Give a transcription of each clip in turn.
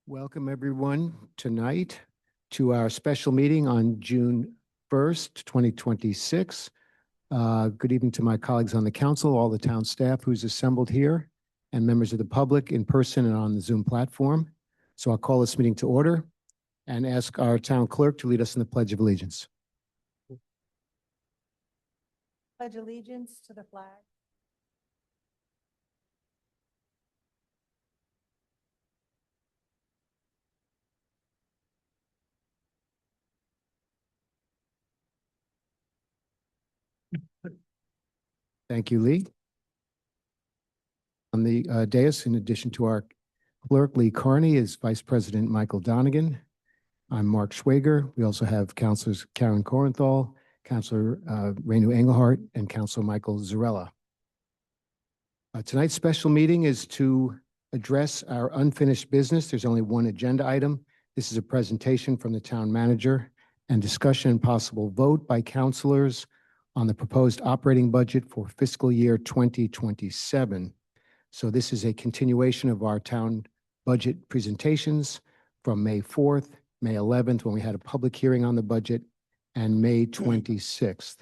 Welcome everyone tonight to our special meeting on June 1st, 2026. Good evening to my colleagues on the council, all the town staff who's assembled here, and members of the public in person and on the Zoom platform. So I'll call this meeting to order and ask our town clerk to lead us in the Pledge of Allegiance. Pledge allegiance to the flag Thank you, Lee. On the dais, in addition to our clerk, Lee Carney, is Vice President Michael Donegan. I'm Mark Schwager. We also have Councilors Karen Korenthal, Councilor Renu Engelhardt, and Councilor Michael Zarella. Tonight's special meeting is to address our unfinished business. There's only one agenda item. This is a presentation from the town manager and discussion and possible vote by councilors on the proposed operating budget for fiscal year 2027. So this is a continuation of our town budget presentations from May 4th, May 11th, when we had a public hearing on the budget, and May 26th.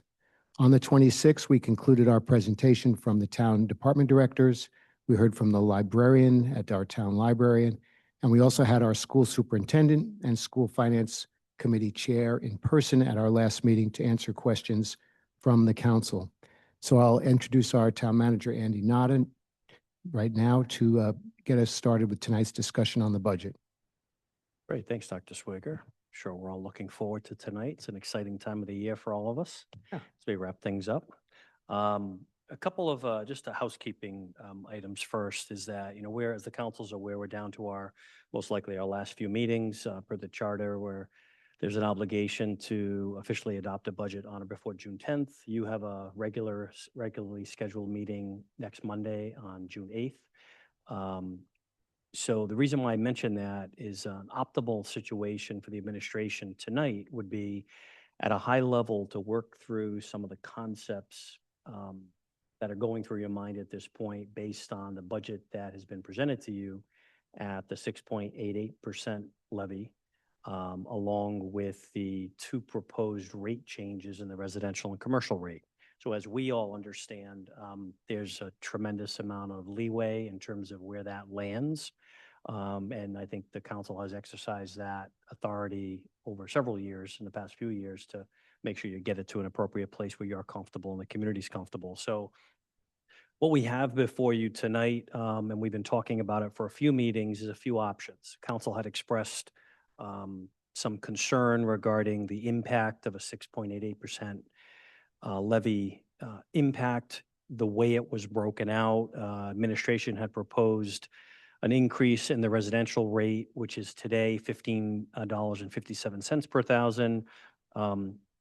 On the 26th, we concluded our presentation from the town department directors. We heard from the librarian at our town library, and we also had our school superintendent and school finance committee chair in person at our last meeting to answer questions from the council. So I'll introduce our town manager, Andy Nodden, right now to get us started with tonight's discussion on the budget. Great. Thanks, Dr. Swigger. Sure, we're all looking forward to tonight. It's an exciting time of the year for all of us as we wrap things up. A couple of just a housekeeping items first is that, we're, as the council's aware, we're down to our, most likely our last few meetings per the charter, where there's an obligation to officially adopt a budget on or before June 10th. You have a regularly scheduled meeting next Monday on June 8th. So the reason why I mention that is an optimal situation for the administration tonight would be at a high level to work through some of the concepts that are going through your mind at this point based on the budget that has been presented to you at the 6.88% levy, along with the two proposed rate changes in the residential and commercial rate. So as we all understand, there's a tremendous amount of leeway in terms of where that lands. And I think the council has exercised that authority over several years, in the past few years, to make sure you get it to an appropriate place where you're comfortable and the community's comfortable. So what we have before you tonight, and we've been talking about it for a few meetings, is a few options. Council had expressed some concern regarding the impact of a 6.88% levy impact, the way it was broken out. Administration had proposed an increase in the residential rate, which is today $15.57 per thousand.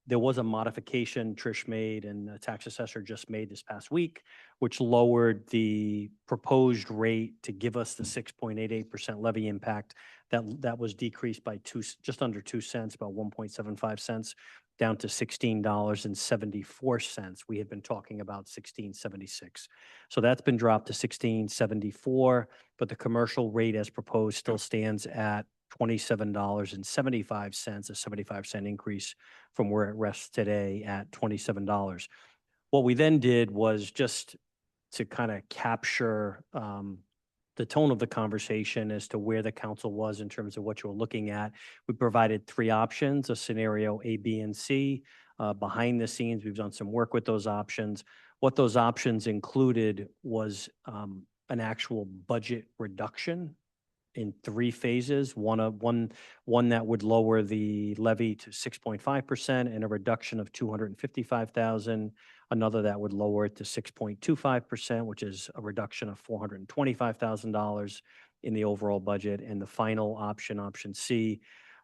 There was a modification Trish made and the tax assessor just made this past week, which lowered the proposed rate to give us the 6.88% levy impact. That was decreased by just under 2 cents, about 1.75 cents, down to $16.74. We had been talking about $16.76. So that's been dropped to $16.74, but the commercial rate as proposed still stands at $27.75, a 75-cent increase from where it rests today at $27. What we then did was just to kind of capture the tone of the conversation as to where the council was in terms of what you were looking at. We provided three options, a scenario A, B, and C. Behind the scenes, we've done some work with those options. What those options included was an actual budget reduction in three phases. One that would lower the levy to 6.5% and a reduction of $255,000. Another that would lower it to 6.25%, which is a reduction of $425,000 in the overall budget. And the final option, option C,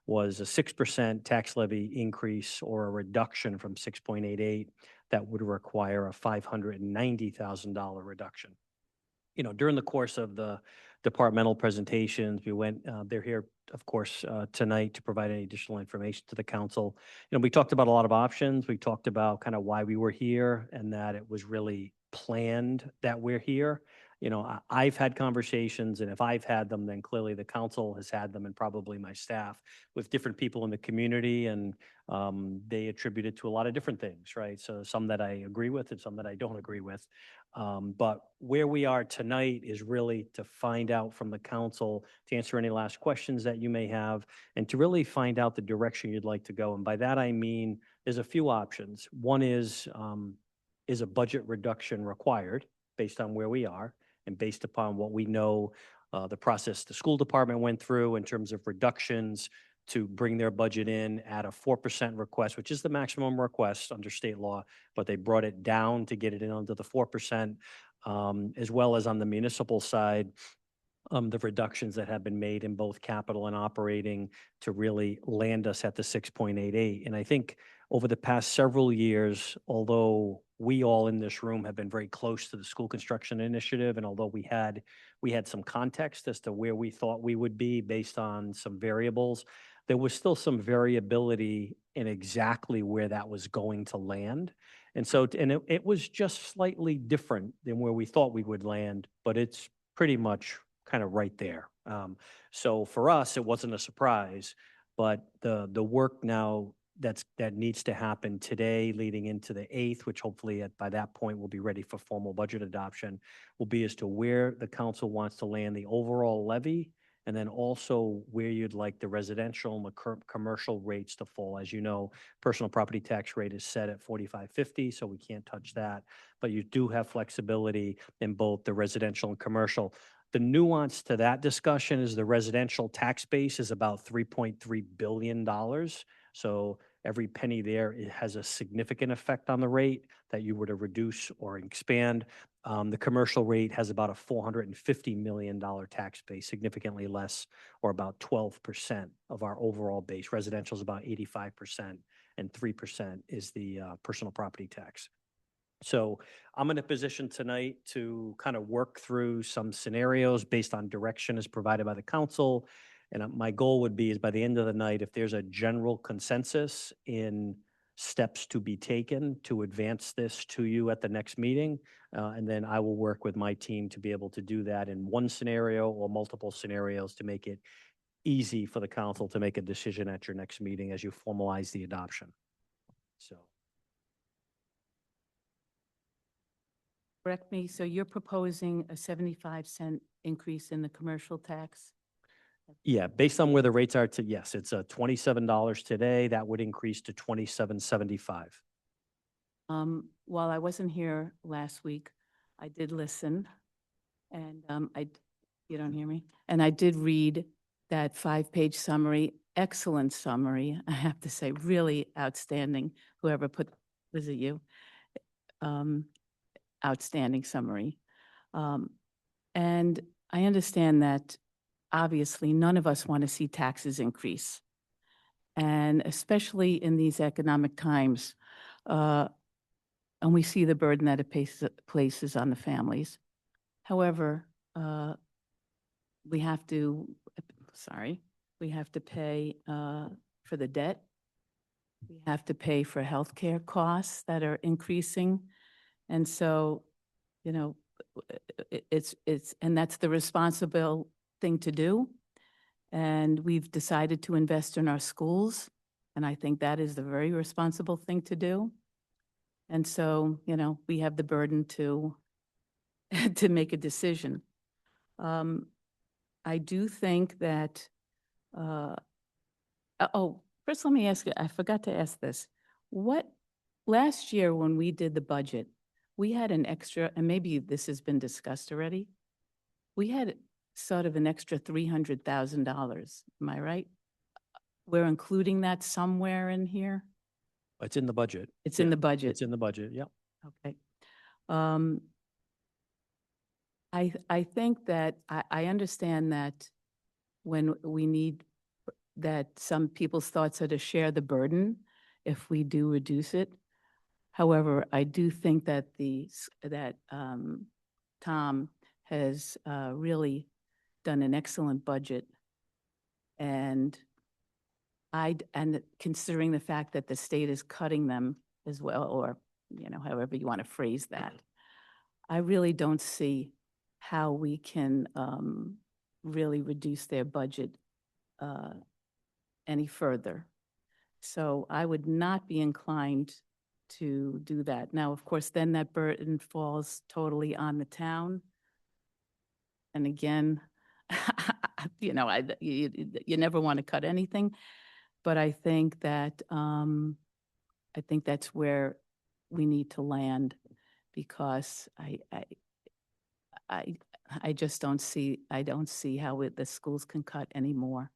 was a 6% tax levy increase or a reduction from 6.88 that would require a $590,000 reduction. During the course of the departmental presentations, they're here, of course, tonight to provide any additional information to the council. We talked about a lot of options. We talked about kind of why we were here and that it was really planned that we're here you know, I've had conversations, and if I've had them, then clearly the council has had them, and probably my staff, with different people in the community, and they attribute it to a lot of different things, right? So some that I agree with and some that I don't agree with. But where we are tonight is really to find out from the council, to answer any last questions that you may have, and to really find out the direction you'd like to go. And by that, I mean, there's a few options. One is a budget reduction required based on where we are and based upon what we know, the process the school department went through in terms of reductions to bring their budget in at a 4% request, which is the maximum request under state law, but they brought it down to get it in under the 4%, as well as on the municipal side, the reductions that have been made in both capital and operating to really land us at the 6.88. And I think over the past several years, although we all in this room have been very close to the school construction initiative, and although we had some context as to where we thought we would be based on some variables, there was still some variability in exactly where that was going to land. And so, and it was just slightly different than where we thought we would land, but it's pretty much kind of right there. So for us, it wasn't a surprise, but the work now that needs to happen today, leading into the 8th, which hopefully by that point will be ready for formal budget adoption, will be as to where the council wants to land the overall levy, and then also where you'd like the residential and the commercial rates to fall. As you know, personal property tax rate is set at 45.50, so we can't touch that. But you do have flexibility in both the residential and commercial. The nuance to that discussion is the residential tax base is about $3.3 billion. So every penny there, it has a significant effect on the rate that you were to reduce or expand. The commercial rate has about a $450 million tax base, significantly less, or about 12% of our overall base. Residential is about 85%, and 3% is the personal property tax. So I'm in a position tonight to kind of work through some scenarios based on direction as provided by the council. And my goal would be is by the end of the night, if there's a general consensus in steps to be taken to advance this to you at the next meeting, and then I will work with my team to be able to do that in one scenario or multiple scenarios to make it easy for the council to make a decision at your next meeting as you formalize the adoption. So. Correct me, so you're proposing a 75-cent increase in the commercial tax? Yeah, based on where the rates are yes, it's $27 today. That would increase to $27.75. While I wasn't here last week, I did listen, and you don't hear me? And I did read that 5-page summary, excellent summary, I have to say, really outstanding. Whoever was it you? Outstanding summary. And I understand that obviously none of us want to see taxes increase. And especially in these economic times, and we see the burden that it places on the families. However, we have to pay for the debt. We have to pay for healthcare costs that are increasing. And so, you know, and that's the responsible thing to do. And we've decided to invest in our schools. And I think that is the very responsible thing to do. And so, you know, we have the burden to make a decision. I do think that, first let me ask you, I forgot to ask this. Last year when we did the budget, we had an extra, and maybe this has been discussed already, we had sort of an extra $300,000, am I right? We're including that somewhere in here? It's in the budget. It's in the budget. It's in the budget, yeah. Okay. I think that I understand that when we need that some people's thoughts are to share the burden if we do reduce it. However, I do think that Tom has really done an excellent budget, and considering the fact that the state is cutting them as well, or you know, however you want to phrase that, I really don't see how we can really reduce their budget any further. So I would not be inclined to do that. Now, of course, then that burden falls totally on the town. And again, you never want to cut anything, but I think that that's where we need to land, because I just don't see how the schools can cut anymore.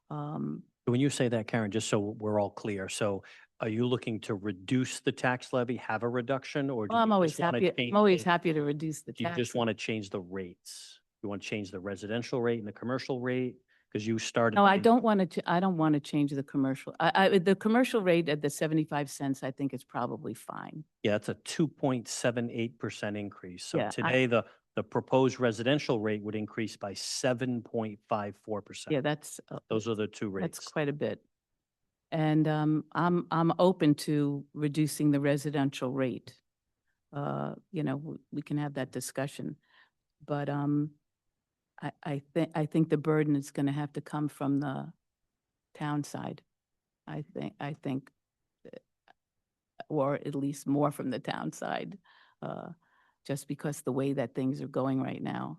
When you say that, Karen, just so we're all clear, so are you looking to reduce the tax levy, have a reduction, or do Well, I'm you always just want to happy, change? I'm always happy to reduce the Do you tax. just want to change the rates? You want to change the residential rate and the commercial rate? Because you started. No, I don't want to change the commercial. The commercial rate at the 75 cents, I think is probably fine. Yeah, it's a 2.78% increase. So Yeah, today, the proposed residential rate would increase by 7.54%. Yeah, that's, Those are the two that's rates. quite a bit. And I'm open to reducing the residential rate. We can have that discussion. But I think the burden is going to have to come from the town side. I think, or at least more from the town side, just because the way that things are going right now.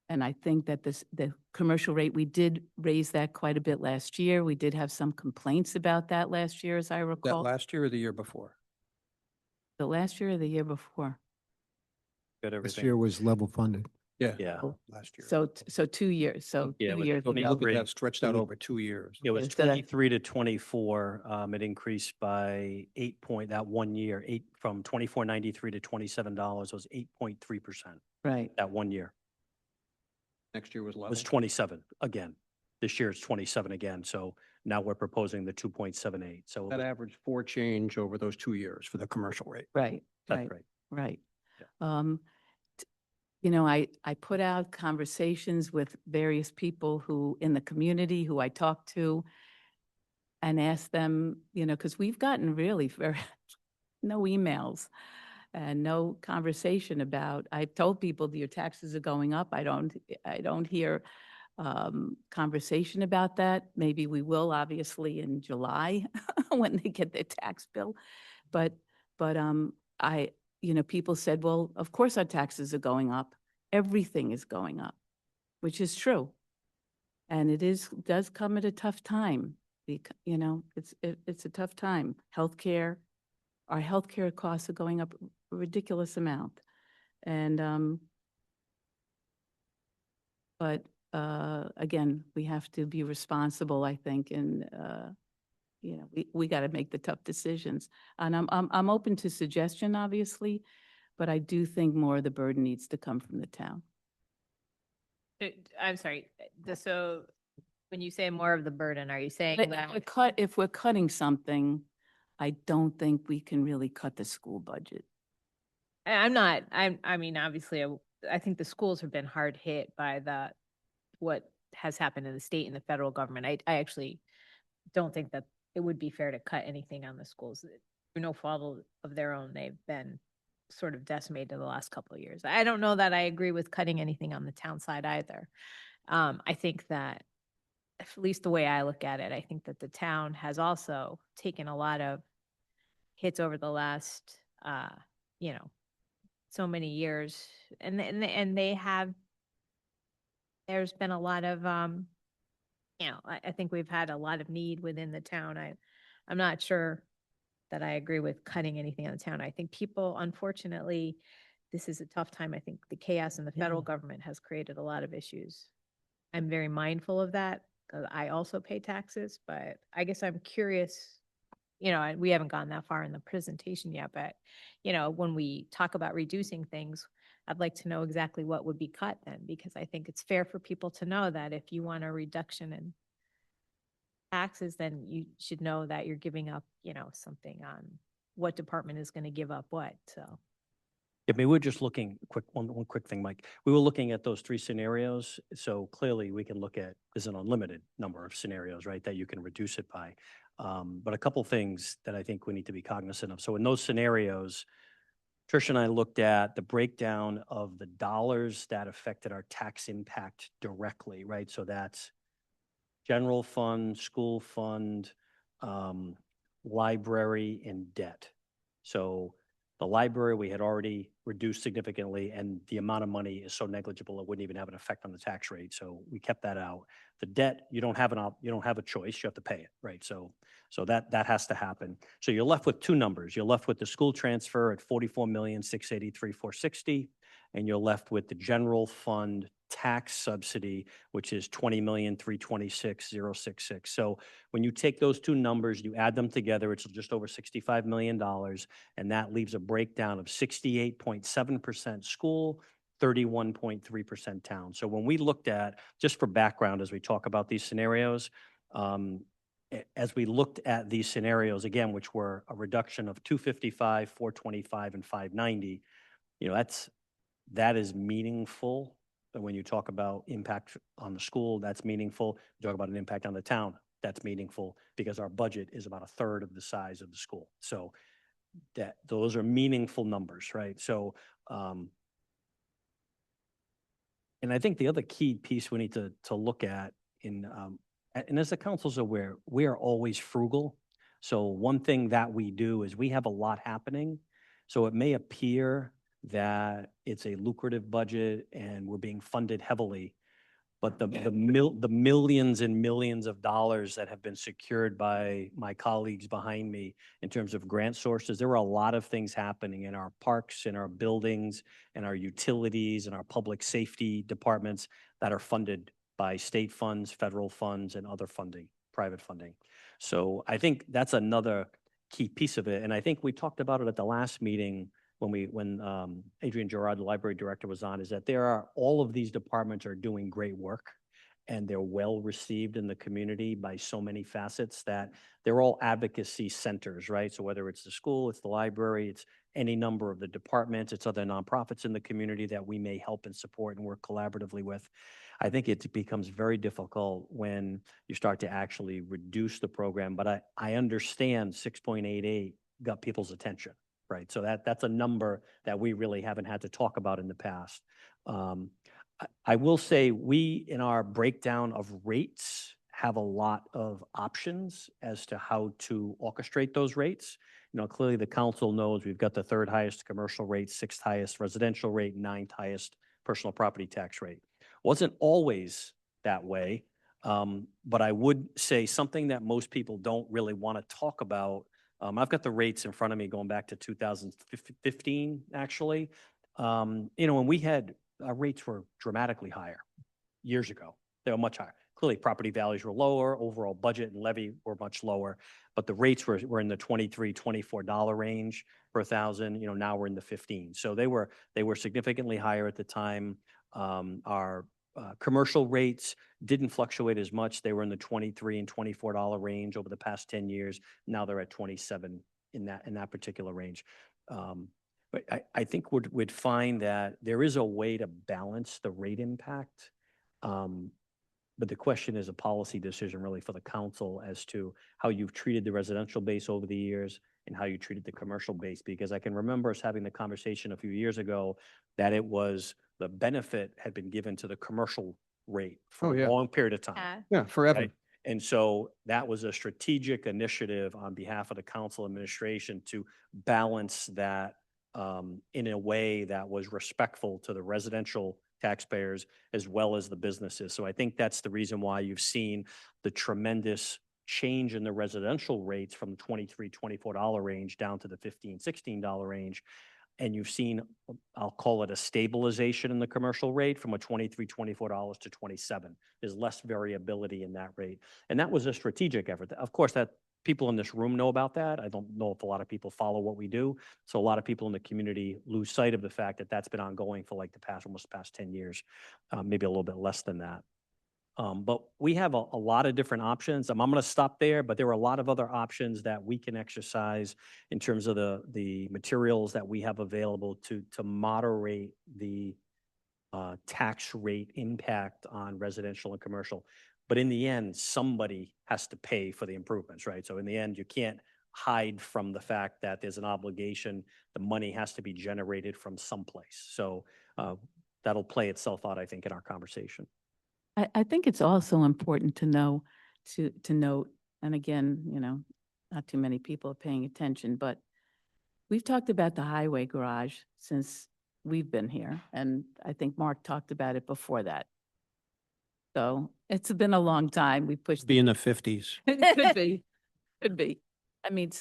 And I think that the commercial rate, we did raise that quite a bit last year. We did have some complaints about that last year, as I That recall. last year or the year before? The last year or the year before? Got This everything. year was level funded. Yeah. Yeah. Last year. So 2 years, so Yeah, it 2 was years When you ago. look at that stretched out Mhm. over 2 years. It was Instead of- 23 to 24. It increased by that 1 year, from $24.93 to $27 was 8.3% Right, that 1 year. Next year was It level. was 27 again. This year it's 27 again. So now we're proposing the 2.78. So That averaged 4 change over those 2 years for the commercial rate. right, that's right, right. right. Yeah. I put out conversations with various people who, in the community, who I talked to, and asked them, because we've gotten really no emails and no conversation about, I've told people that your taxes are going up. I don't hear conversation about that. Maybe we will, obviously, in July when they get their tax bill. But people said, well, of course our taxes are going up. Everything is going up, which is true. And does come at a tough time. It's a tough time. Our healthcare costs are going up a ridiculous amount. And, but again, we have to be responsible, I think, and, we got to make the tough decisions. And I'm open to suggestion, obviously, but I do think more of the burden needs to come from the town. I'm sorry, so when you say more of the burden, are you saying But that? if we're cutting something, I don't think we can really cut the school budget. I mean, obviously, I think the schools have been hard hit by what has happened in the state and the federal government. I actually don't think that it would be fair to cut anything on the schools. Through no fault of their own, they've been sort of decimated the last couple of years. I don't know that I agree with cutting anything on the town side either. I think that, at least the way I look at it, I think that the town has also taken a lot of hits over the last, so many years, and they have. There's been a lot of, I think we've had a lot of need within the town. I'm not sure that I agree with cutting anything on the town. I think people, unfortunately, this is a tough time. I think the chaos in the federal government has created a lot of issues. I'm very mindful of that because I also pay taxes, but I guess I'm curious, we haven't gotten that far in the presentation yet, but, when we talk about reducing things, I'd like to know exactly what would be cut then, because I think it's fair for people to know that if you want a reduction in taxes, then you should know that you're giving up, something on what department is going to give up what, so. I mean, we're just looking, one quick thing, Mike. We were looking at those 3 scenarios. So clearly we can look at, there's an unlimited number of scenarios, right, that you can reduce it by. But a couple things that I think we need to be cognizant of. So in those scenarios, Trish and I looked at the breakdown of the dollars that affected our tax impact directly, right? So that's general fund, school fund, library, and debt. So the library, we had already reduced significantly, and the amount of money is so negligible, it wouldn't even have an effect on the tax rate. So we kept that out. The debt, you don't have a choice, you have to pay it, right? So that has to happen. So you're left with two numbers. You're left with the school transfer at 44,683,460, and you're left with the general fund tax subsidy, which is 20,326,066. So when you take those two numbers, you add them together, it's just over $65 million, and that leaves a breakdown of 68.7% school, 31.3% town. So when we looked at, just for background, as we talk about these scenarios, as we looked at these scenarios, again, which were a reduction of 255, 425, and 590, that is meaningful. When you talk about impact on the school, that's meaningful. You talk about an impact on the town, that's meaningful, because our budget is about a third of the size of the school. So those are meaningful numbers, right? So, and I think the other key piece we need to look at and as the council's aware, we are always frugal. So one thing that we do is we have a lot happening. So it may appear that it's a lucrative budget and we're being funded heavily, but the millions and millions of dollars that have been secured by my colleagues behind me in terms of grant sources, there are a lot of things happening in our parks, in our buildings, in our utilities, and our public safety departments that are funded by state funds, federal funds, and other funding, private funding. So I think that's another key piece of it. And I think we talked about it at the last meeting when Adrian Gerard, the library director, was on, is that all of these departments are doing great work, and they're well received in the community by so many facets that they're all advocacy centers, right? So whether it's the school, it's the library, it's any number of the departments, it's other nonprofits in the community that we may help and support and work collaboratively with. I think it becomes very difficult when you start to actually reduce the program, but I understand 6.88 got people's attention. Right, so that's a number that we really haven't had to talk about in the past. I will say we, in our breakdown of rates, have a lot of options as to how to orchestrate those rates. Clearly the council knows we've got the third highest commercial rate, sixth highest residential rate, ninth highest personal property tax rate. Wasn't always that way, but I would say something that most people don't really want to talk about. I've got the rates in front of me going back to 2015, actually. When we had, our rates were dramatically higher years ago. They were much higher. Clearly, property values were lower, overall budget and levy were much lower, but the rates were in the $23, $24 range per thousand. Now we're in the 15. So they were significantly higher at the time. Our commercial rates didn't fluctuate as much. They were in the $23 and $24 range over the past 10 years. Now they're at 27 in that particular range. But I think we'd find that there is a way to balance the rate impact. But the question is a policy decision really for the council as to how you've treated the residential base over the years and how you treated the commercial base. Because I can remember us having the conversation a few years ago that it was the benefit had been given to the commercial rate for a long period of time. Yeah, forever. Right? And so that was a strategic initiative on behalf of the council administration to balance that in a way that was respectful to the residential taxpayers as well as the businesses. So I think that's the reason why you've seen the tremendous change in the residential rates from the $23, $24 range down to the $15, $16 range. And you've seen, I'll call it a stabilization in the commercial rate from a $23, $24 to $27. There's less variability in that rate. And that was a strategic effort. Of course, that people in this room know about that. I don't know if a lot of people follow what we do. So a lot of people in the community lose sight of the fact that that's been ongoing for like almost the past 10 years, maybe a little bit less than that. But we have a lot of different options. I'm going to stop there, but there are a lot of other options that we can exercise in terms of the materials that we have available to moderate the tax rate impact on residential and commercial. But in the end, somebody has to pay for the improvements, right? So in the end, you can't hide from the fact that there's an obligation. The money has to be generated from someplace. So that'll play itself out, I think, in our conversation. I think it's also important to know, to note, and again, not too many people are paying attention, but we've talked about the highway garage since we've been here, and I think Mark talked about it before that. So it's been a long time. We pushed. Be in the 50s. It could be, could be. I mean,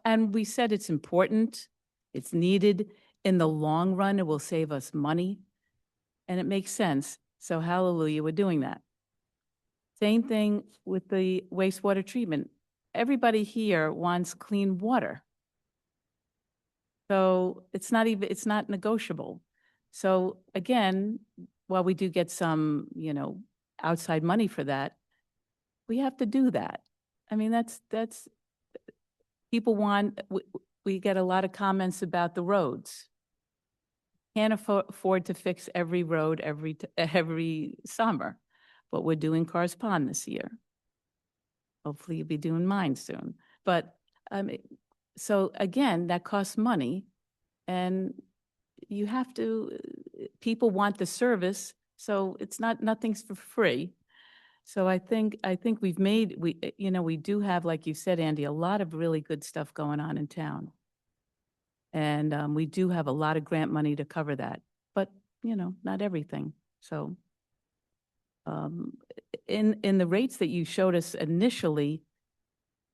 and we said it's important, it's needed. In the long run, it will save us money, and it makes sense. So hallelujah, we're doing that. Same thing with the wastewater treatment. Everybody here wants clean water. So it's not negotiable. So again, while we do get some, outside money for that, we have to do that. I mean, that's, people want, we get a lot of comments about the roads. Can't afford to fix every road every summer, but we're doing Cars Pond this year. Hopefully you'll be doing mine soon. But so again, that costs money, and you have to, people want the service, so it's nothing's for free. So I think we do have, like you said, Andy, a lot of really good stuff going on in town. And we do have a lot of grant money to cover that, but, not everything. So in the rates that you showed us initially,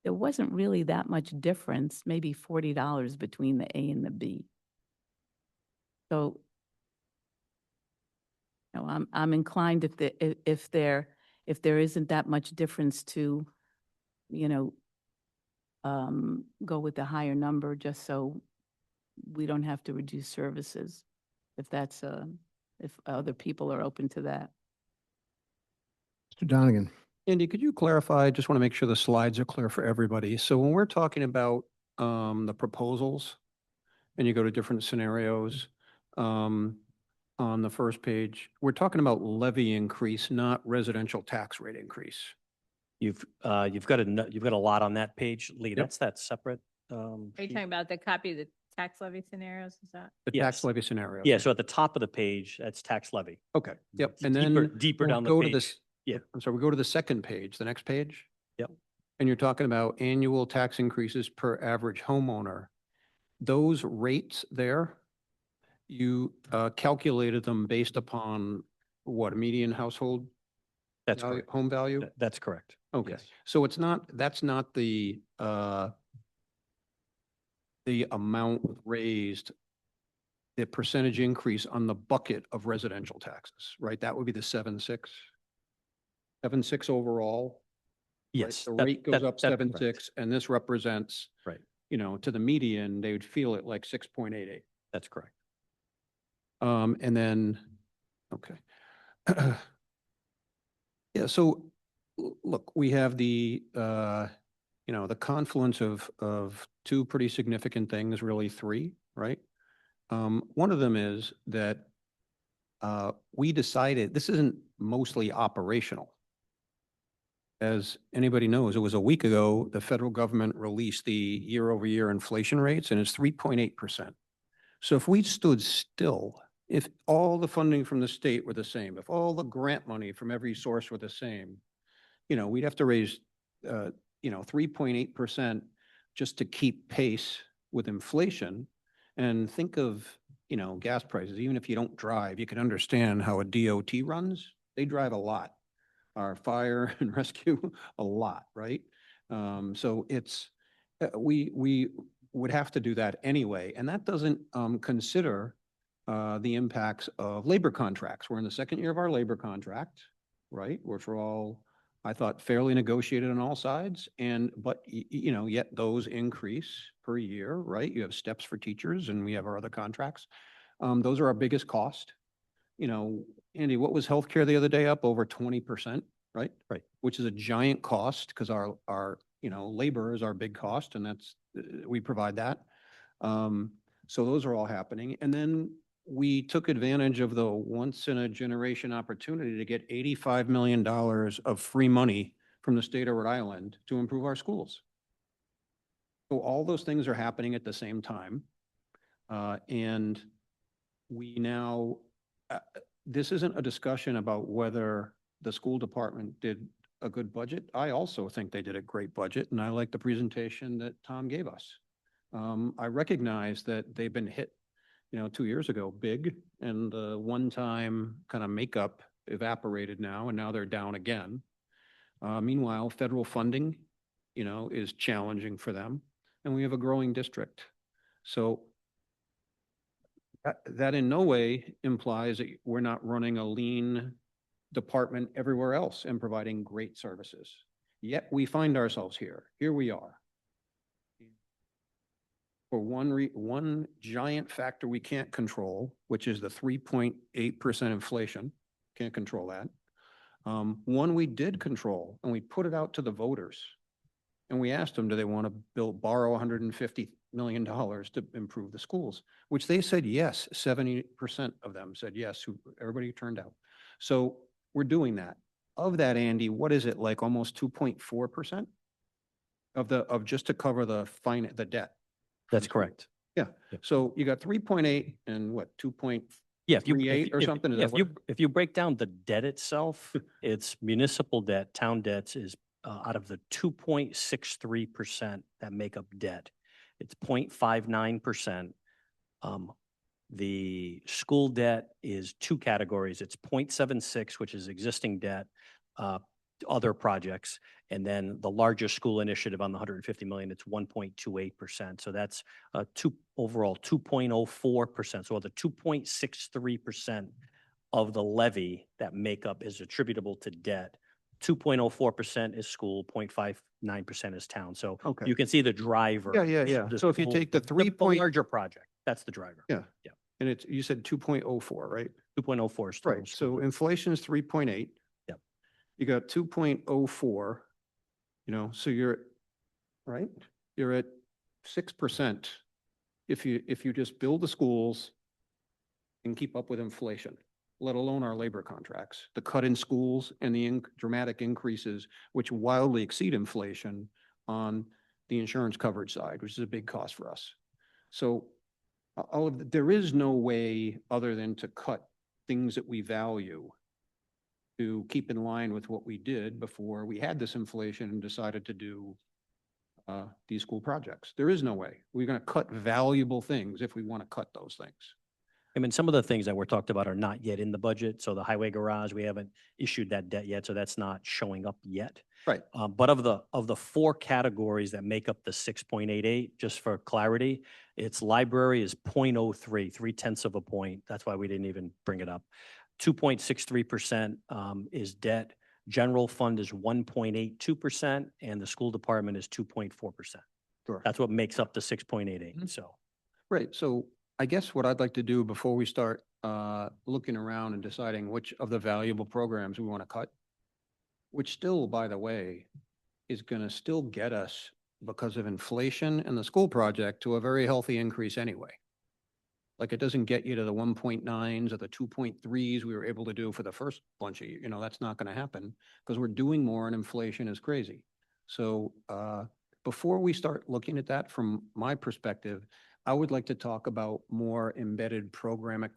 there wasn't really that much difference, maybe $40 between the A and the B. So, I'm inclined if there isn't that much difference to, go with the higher number, just so we don't have to reduce services, if other people are open to that. Mr. Donegan. Andy, could you clarify? I just want to make sure the slides are clear for everybody. So when we're talking about the proposals, and you go to different scenarios, on the first page, we're talking about levy increase, not residential tax rate increase. You've got a lot on that page, Lee. Yep. That's that separate. Are you talking about the copy of the tax levy scenarios? Is that? The Yes. tax levy scenario. Yeah. So at the top of the page, that's tax levy. Okay. Yep. It's And deeper- then deeper when we down the go to page. this. Yeah. I'm sorry. We go to the second page, the next page. Yep. And you're talking about annual tax increases per average homeowner. Those rates there, you calculated them based upon what, a median household That's value, correct. home value? That's correct. Okay, Yes. so that's not the amount raised, the percentage increase on the bucket of residential taxes, right? That would be the 7.6. 7.6 overall. right? Yes. The that- rate goes that- up that's 7.6, and this represents, Right. to the median, they would feel it like 6.88. That's correct. And then, okay. Yeah, so look, we have the confluence of two pretty significant things, really three, right? One of them is that we decided, this isn't mostly operational. As anybody knows, it was a week ago, the federal government released the year-over-year inflation rates, and it's 3.8%. So if we stood still, if all the funding from the state were the same, if all the grant money from every source were the same, we'd have to raise, 3.8% just to keep pace with inflation. And think of, gas prices. Even if you don't drive, you can understand how a DOT runs. They drive a lot. Our fire and rescue a lot, right? So it's, we would have to do that anyway. And that doesn't consider the impacts of labor contracts. We're in the second year of our labor contract, right? Which are all, I thought, fairly negotiated on all sides. But yet those increase per year, right? You have steps for teachers, and we have our other contracts. Those are our biggest cost. Andy, what was healthcare the other day? Up over 20%, right? Right. Which is a giant cost, because our labor is our big cost, and that's, we provide that. So those are all happening. And then we took advantage of the once in a generation opportunity to get $85 million of free money from the state of Rhode Island to improve our schools. So all those things are happening at the same time. And we now, this isn't a discussion about whether the school department did a good budget. I also think they did a great budget, and I like the presentation that Tom gave us. I recognize that they've been hit, 2 years ago, big, and the one-time kind of makeup evaporated now, and now they're down again. Meanwhile, federal funding, is challenging for them, and we have a growing district. So that in no way implies that we're not running a lean department everywhere else and providing great services. Yet we find ourselves here. Here we are. For one giant factor we can't control, which is the 3.8% inflation. Can't control that. One we did control, and we put it out to the voters. And we asked them, do they want to borrow $150 million to improve the schools? Which they said yes. 70% of them said yes, everybody turned out. So we're doing that. Of that, Andy, what is it, like almost 2.4% of just to cover the debt? That's correct. Yeah. Yep. So you got 3.8 and what, 2.38 Yeah, if you, or something? Is yeah, that what- if you break down the debt itself, it's municipal debt, town debts is out of the 2.63% that make up debt. It's 0.59%. The school debt is two categories. It's 0.76, which is existing debt, other projects, and then the larger school initiative on the 150 million, it's 1.28%. So that's overall 2.04%. So the 2.63% of the levy that makeup is attributable to debt. 2.04% is school, 0.59% is town. So Okay. you can see the driver. Yeah. So if you take the larger project, that's the driver. Yeah. Yeah. And you said 2.04, right? 2.04 is total Right. school. So inflation is 3.8. Yep. You got 2.04, so you're at 6% if you just build the schools and keep up with inflation, let alone our labor contracts, the cut in schools and the dramatic increases, which wildly exceed inflation on the insurance coverage side, which is a big cost for us. So there is no way other than to cut things that we value to keep in line with what we did before we had this inflation and decided to do these school projects. There is no way. We're going to cut valuable things if we want to cut those things. I mean, some of the things that were talked about are not yet in the budget. So the highway garage, we haven't issued that debt yet, so that's not showing up yet. Right. But of the four categories that make up the 6.88, just for clarity, its library is 0.03, 0.3 of a point. That's why we didn't even bring it up. 2.63% is debt. General fund is 1.82%, and the school department is 2.4%. Sure. That's what makes up the 6.88. Mhm. So. Right. So I guess what I'd like to do before we start looking around and deciding which of the valuable programs we want to cut, which still, by the way, is going to still get us, because of inflation and the school project, to a very healthy increase anyway. Like, it doesn't get you to the 1.9s or the 2.3s we were able to do for the first bunch of, that's not going to happen because we're doing more and inflation is crazy. So before we start looking at that, from my perspective, I would like to talk about more embedded programming,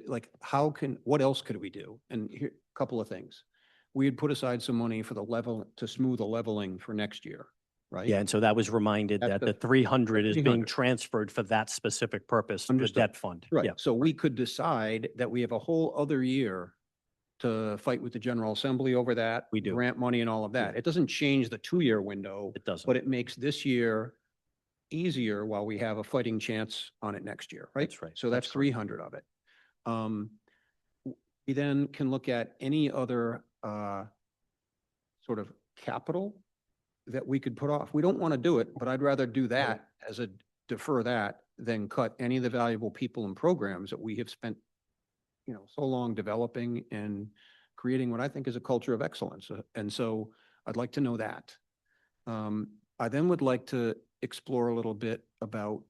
like what else could we do? And here, a couple of things. We had put aside some money for to smooth the leveling for next year, right? Yeah, and so that was reminded That's that the- the 300 is being 300. transferred for that specific purpose, the Understood. debt fund. Right. Yeah. So we could decide that we have a whole other year to fight with the General Assembly over that. We do. Grant money and all of that. It doesn't change the 2-year window, It doesn't. but it makes this year easier while we have a fighting chance on it next year, right? That's right. So That's that's correct. 300 of it. We then can look at any other sort of capital that we could put off. We don't want to do it, but I'd rather do that defer that than cut any of the valuable people and programs that we have spent, so long developing and creating what I think is a culture of excellence. And so I'd like to know that. I then would like to explore a little bit about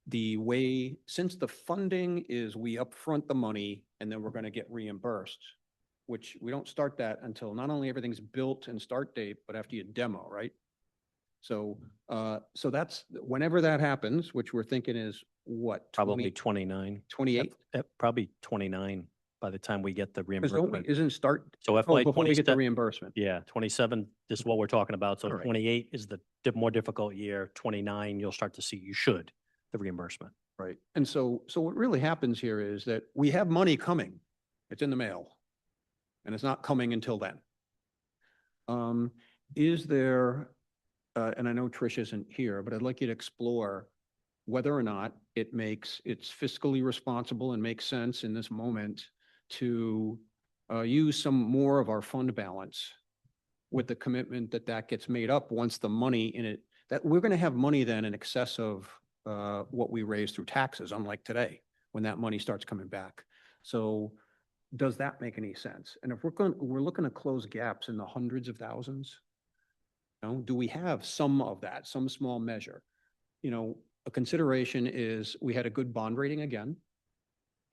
the way, since the funding is we upfront the money and then we're going to get reimbursed, which we don't start that until not only everything's built and start date, but after you demo, right? So, so that's, whenever that happens, which we're thinking is what? Probably 29. 28? Probably 29 by the time we get the Because don't we, reimbursement. isn't start, So oh, FY before we get the 27 reimbursement. Yeah, 27 is what we're talking about. So All right. 28 is the more difficult year. 29, you'll start to see, the reimbursement. Right. And so what really happens here is that we have money coming. It's in the mail. And it's not coming until then. Is there, and I know Trish isn't here, but I'd like you to explore whether or not it's fiscally responsible and makes sense in this moment to use some more of our fund balance with the commitment that that gets made up once the money in it, that we're going to have money then in excess of what we raise through taxes, unlike today, when that money starts coming back. So does that make any sense? And if we're looking to close gaps in the hundreds of thousands, do we have some of that, some small measure? A consideration is we had a good bond rating again.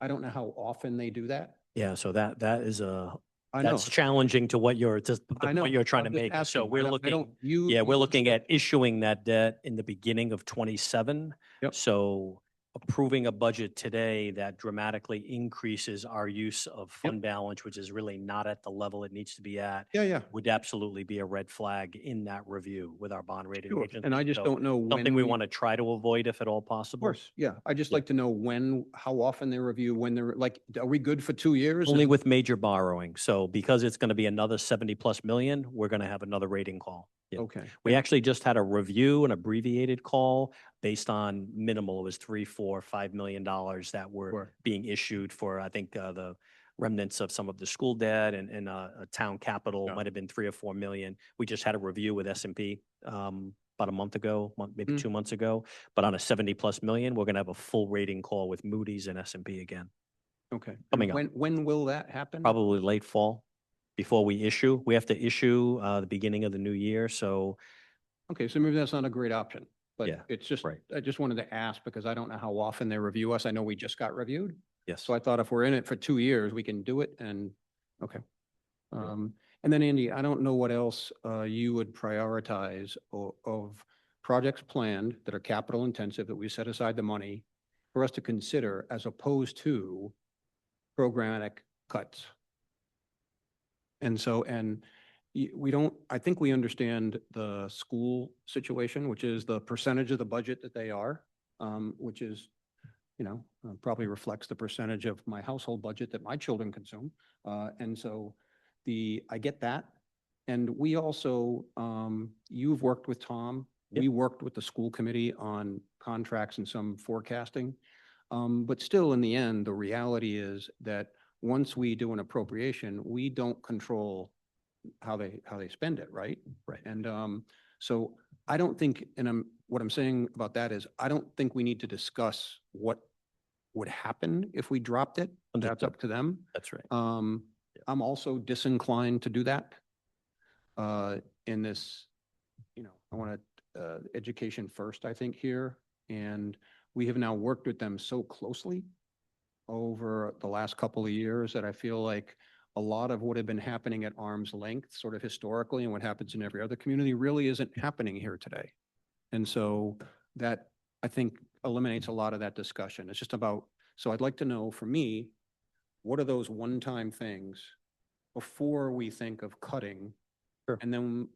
I don't know how often they do that. Yeah, so that is I know. that's challenging to what you're, just the I know. point you're trying to I'm just make. So asking. we're I looking, don't- we're looking at issuing that debt in the beginning of 27. Yep. So approving a budget today that dramatically increases our use of fund balance, which is really not at the level it needs to be at, Yeah. would absolutely be a red flag in that review with our bond rating Sure. agency. And I just So don't know when. something we want to try to avoid if at all Of possible. course, yeah. I just Yeah. like to know how often they review, when they're like, are we good for 2 years? Only with major borrowing. So because it's going to be another 70+ million, we're going to have another rating call. Yeah. Okay. We actually just had a review, an abbreviated call based on minimal. It was $3, $4, $5 million that were Sure. being issued for, I think, the remnants of some of the school debt and a town capital Yeah. might have been 3 or 4 million. We just had a review with S&P about a month ago, maybe 2 months ago. But on a 70+ million, we're going to have a full rating call with Moody's and S&P again. Okay. And Coming up. when will that happen? Probably late fall before we issue. We have to issue the beginning of the new year. So Okay, so maybe that's not a great option, but Yeah, it's just, right. I just wanted to ask because I don't know how often they review us. I know we just got reviewed. yes. So I thought if we're in it for 2 years, we can do it and, okay. And then Andy, I don't know what else you would prioritize of projects planned that are capital intensive, that we set aside the money for us to consider as opposed to programmatic cuts. And so, we don't, I think we understand the school situation, which is the percentage of the budget that they are, which is, probably reflects the percentage of my household budget that my children consume. And so I get that. And we also, you've worked with Tom. Yep. We worked with the school committee on contracts and some forecasting. But still, in the end, the reality is that once we do an appropriation, we don't control how they spend it, right? Right. And so I don't think, what I'm saying about that is, I don't think we need to discuss what would happen if we dropped it. That's Understood. up to them. That's right. I'm also disinclined to do that. In this, I want education first, I think, here. And we have now worked with them so closely over the last couple of years that I feel like a lot of what had been happening at arm's length, sort of historically, and what happens in every other community really isn't happening here today. And so that, I think, eliminates a lot of that discussion. It's just about, so I'd like to know, for me, what are those one-time things before we think of cutting? Sure. And then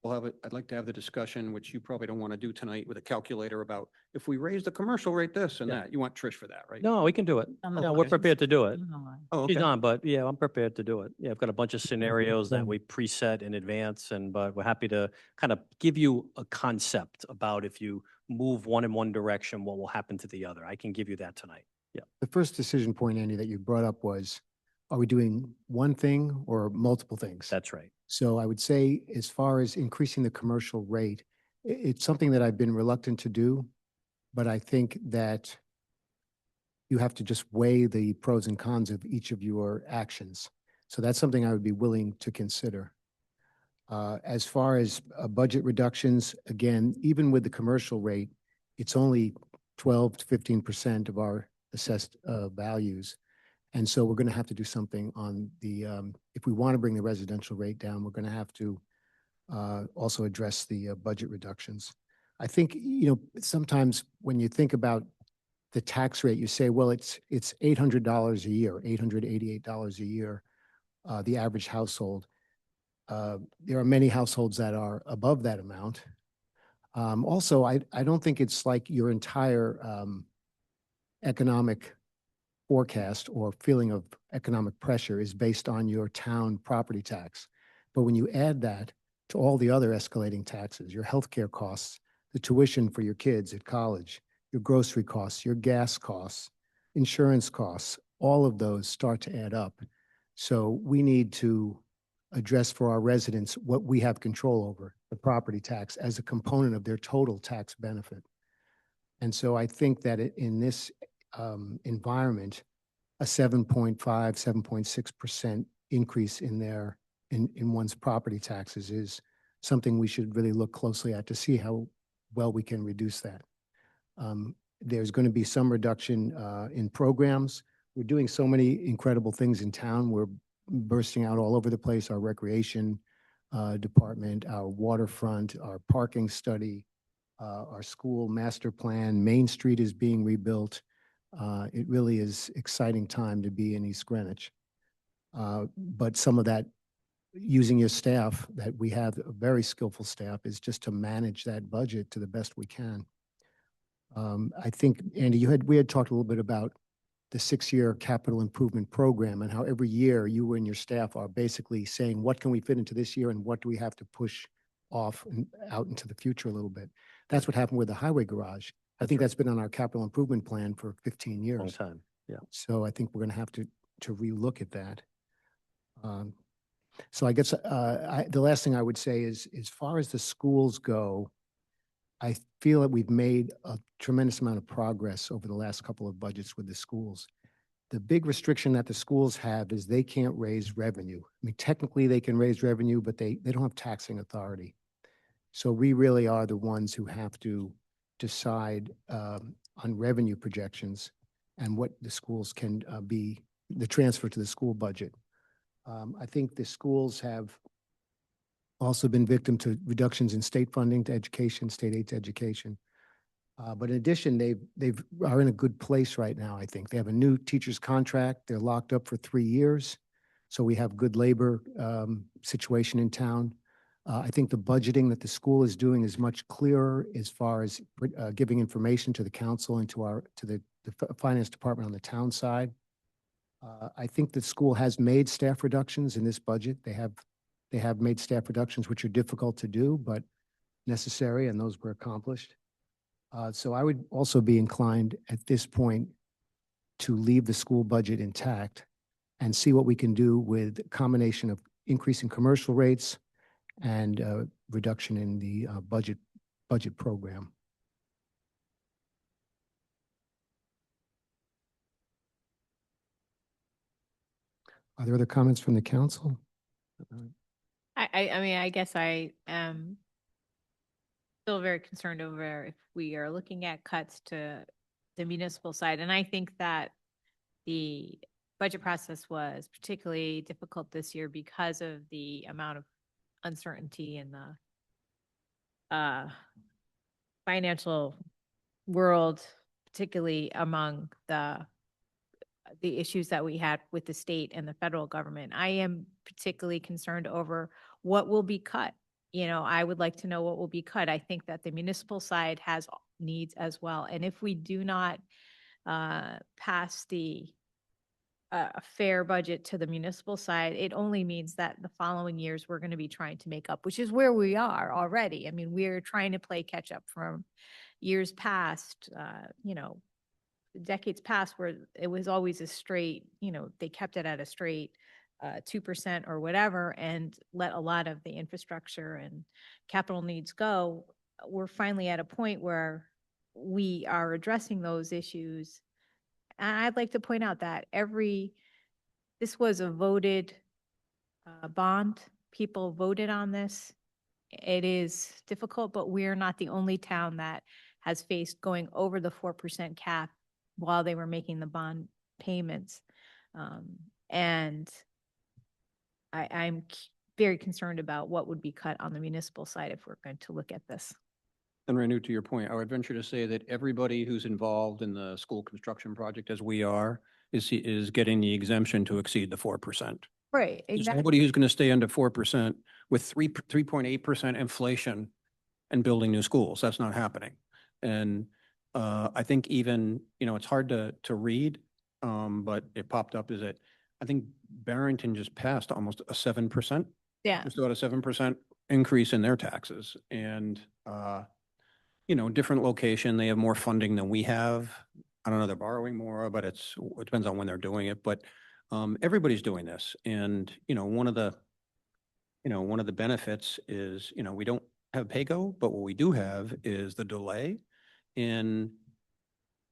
I'd like to have the discussion, which you probably don't want to do tonight, with a calculator about if we raise the commercial rate this and Yeah. that. You want Trish for that, right? No, we can do it. I'm Yeah, not- we're prepared to do it. Oh, She's okay. on, but yeah, I'm prepared to do it. Yeah, I've got a bunch of scenarios that we preset in advance, but we're happy to kind of give you a concept about if you move one in one direction, what will happen to the other. I can give you that tonight. Yeah. The first decision point, Andy, that you brought up was, are we doing one thing or multiple things? That's right. So I would say, as far as increasing the commercial rate, it's something that I've been reluctant to do, but I think that you have to just weigh the pros and cons of each of your actions. So that's something I would be willing to consider. As far as budget reductions, again, even with the commercial rate, it's only 12 to 15% of our assessed values. And so we're going to have to do something on the, if we want to bring the residential rate down, we're going to have to also address the budget reductions. I think, you know, sometimes when you think about the tax rate, you say, well, it's $800 a year, $888 a year, the average household. There are many households that are above that amount. Also, I don't think it's like your entire economic forecast or feeling of economic pressure is based on your town property tax. But when you add that to all the other escalating taxes, your healthcare costs, the tuition for your kids at college, your grocery costs, your gas costs, insurance costs, all of those start to add up. So we need to address for our residents what we have control over, the property tax, as a component of their total tax benefit. And so I think that in this environment, a 7.5, 7.6% increase in one's property taxes is something we should really look closely at to see how well we can reduce that. There's going to be some reduction in programs. We're doing so many incredible things in town. We're bursting out all over the place, our recreation department, our waterfront, our parking study, our school master plan. Main Street is being rebuilt. It really is exciting time to be in East Greenwich. But some of that, using your staff, that we have a very skillful staff, is just to manage that budget to the best we can. I think, Andy, we had talked a little bit about the 6-year capital improvement program and how every year you and your staff are basically saying, what can we fit into this year and what do we have to push off and out into the future a little bit? That's what happened with the highway garage. I think that's been on our capital improvement plan for 15 years. Long time, yeah. So I think we're going to have to relook at that. So I guess the last thing I would say is, as far as the schools go, I feel that we've made a tremendous amount of progress over the last couple of budgets with the schools. The big restriction that the schools have is they can't raise revenue. I mean, technically they can raise revenue, but they don't have taxing authority. So we really are the ones who have to decide on revenue projections and what the schools can be, the transfer to the school budget. I think the schools have also been victim to reductions in state funding to education, state aid to education. But in addition, they are in a good place right now, I think. They have a new teacher's contract. They're locked up for 3 years. So we have good labor situation in town. I think the budgeting that the school is doing is much clearer as far as giving information to the council and to the finance department on the town side. I think the school has made staff reductions in this budget. They have made staff reductions, which are difficult to do, but necessary, and those were accomplished. So I would also be inclined at this point to leave the school budget intact and see what we can do with a combination of increasing commercial rates and reduction in the budget program. Are there other comments from the council? I mean, I guess I am still very concerned over if we are looking at cuts to the municipal side. And I think that the budget process was particularly difficult this year because of the amount of uncertainty in the financial world, particularly among the issues that we had with the state and the federal government. I am particularly concerned over what will be cut. You know, I would like to know what will be cut. I think that the municipal side has needs as well. And if we do not pass a fair budget to the municipal side, it only means that the following years we're going to be trying to make up, which is where we are already. I mean, we're trying to play catch up from years past, decades past, where it was always a straight, they kept it at a straight 2% or whatever, and let a lot of the infrastructure and capital needs go. We're finally at a point where we are addressing those issues. And I'd like to point out that this was a voted bond. People voted on this. It is difficult, but we're not the only town that has faced going over the 4% cap while they were making the bond payments. And I'm very concerned about what would be cut on the municipal side if we're going to look at this. And Renu, to your point, I would venture to say that everybody who's involved in the school construction project, as we are, is getting the exemption to exceed the 4%. Right, There's exactly. nobody who's going to stay under 4% with 3.8% inflation and building new schools. That's not happening. And I think even, it's hard to read, but it popped up is that I think Barrington just passed almost a 7%, Yeah, just about a 7% increase in their taxes. And, different location, they have more funding than we have. I don't know, they're borrowing more, but it depends on when they're doing it. But everybody's doing this. And, one of the benefits is, we don't have pay-go, but what we do have is the delay in,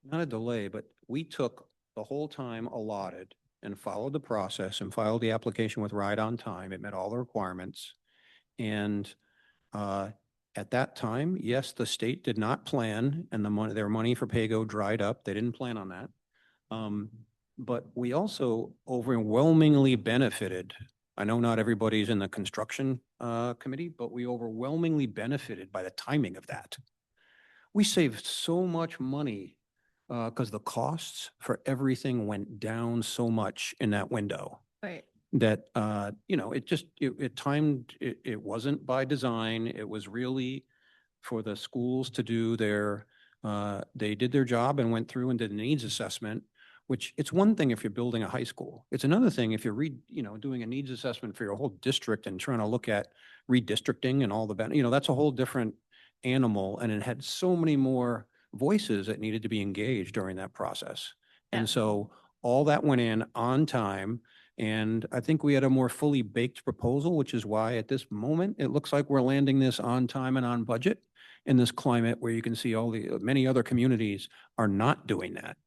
not a delay, but we took the whole time allotted and followed the process and filed the application with Ride on Time. It met all the requirements. And at that time, yes, the state did not plan, and their money for pay-go dried up. They didn't plan on that. But we also overwhelmingly benefited. I know not everybody's in the construction committee, but we overwhelmingly benefited by the timing of that. We saved so much money because the costs for everything went down so much in that window right. that, it timed, it wasn't by design. It was really for the schools to do they did their job and went through and did a needs assessment, which it's one thing if you're building a high school. It's another thing if you're doing a needs assessment for your whole district and trying to look at redistricting and all the, that's a whole different animal. And it had so many more voices that needed to be engaged during that process. Yeah. And so all that went in on time. And I think we had a more fully baked proposal, which is why at this moment, it looks like we're landing this on time and on budget in this climate where you can see many other communities are not doing that.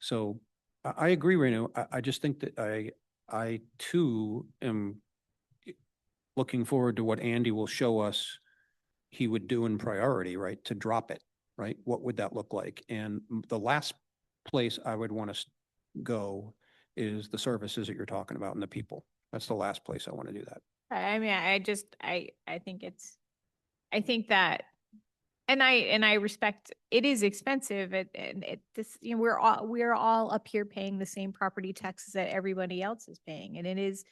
So I agree, Renu. I just think that I too am looking forward to what Andy will show us he would do in priority, right? To drop it, right? What would that look like? And the last place I would want to go is the services that you're talking about and the people. That's the last place I want to do that. I mean, I think that, and I respect, it is expensive and we're all up here paying the same property taxes that everybody else is paying. And it is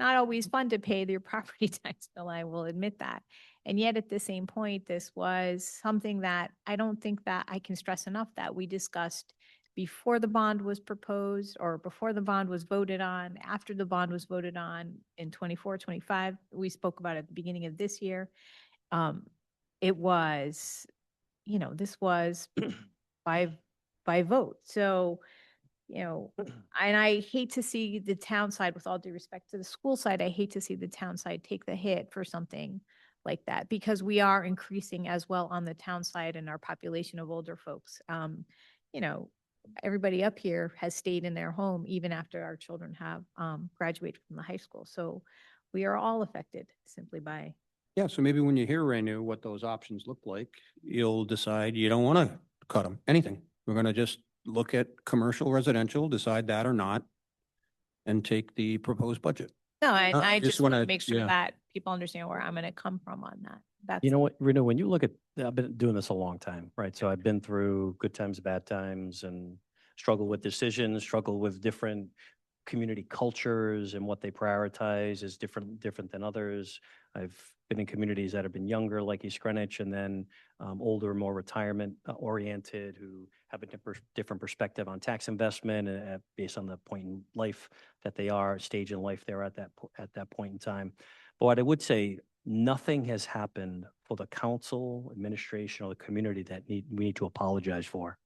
not always fun to pay their property tax bill, I will admit that. And yet at the same point, this was something that I don't think that I can stress enough that we discussed before the bond was proposed or before the bond was voted on, after the bond was voted on in 24, 25. We spoke about it at the beginning of this year. It was, this was by vote. So, and I hate to see the town side, with all due respect to the school side, I hate to see the town side take the hit for something like that, because we are increasing as well on the town side in our population of older folks. Everybody up here has stayed in their home even after our children have graduated from the high school. So we are all affected simply by. Yeah, so maybe when you hear, Renu, what those options look like, you'll decide you don't want to cut them, anything. We're going to just look at commercial, residential, decide that or not, and take the proposed budget. No, and I just just want to wanna- make sure yeah. that people understand where I'm going to come from on that. That's, You know what, Reno, when you look at, I've been doing this a long time, right? So I've been through good times, bad times, and struggle with decisions, struggle with different community cultures and what they prioritize is different than others. I've been in communities that have been younger, like East Greenwich, and then older, more retirement oriented, who have a different perspective on tax investment based on the point in life that they are, stage in life they're at that point in time. But what I would say, nothing has happened for the council, administration, or the community that we need to apologize for.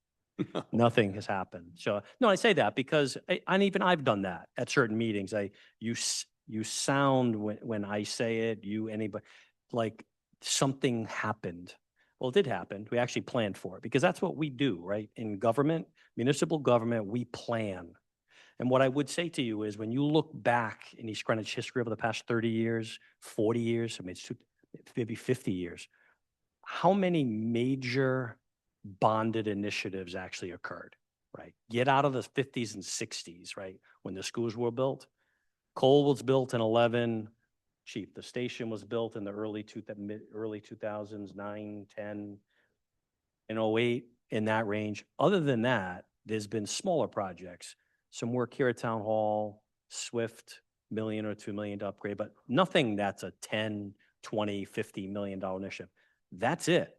Nothing has happened. So no, I say that because even I've done that at certain meetings. You sound when I say it, anybody, like something happened. Well, it did happen. We actually planned for it because that's what we do, right? In government, municipal government, we plan. And what I would say to you is when you look back in East Greenwich history over the past 30 years, 40 years, I mean, it's maybe 50 years, how many major bonded initiatives actually occurred, right? Get out of the 50s and 60s, right? When the schools were built, Cole was built in 11. Chief, the station was built in the early 2000s, 9, 10, and 08, in that range. Other than that, there's been smaller projects, some work here at Town Hall, Swift, $1 million or $2 million to upgrade, but nothing that's a 10, 20, $50 million initiative. That's it.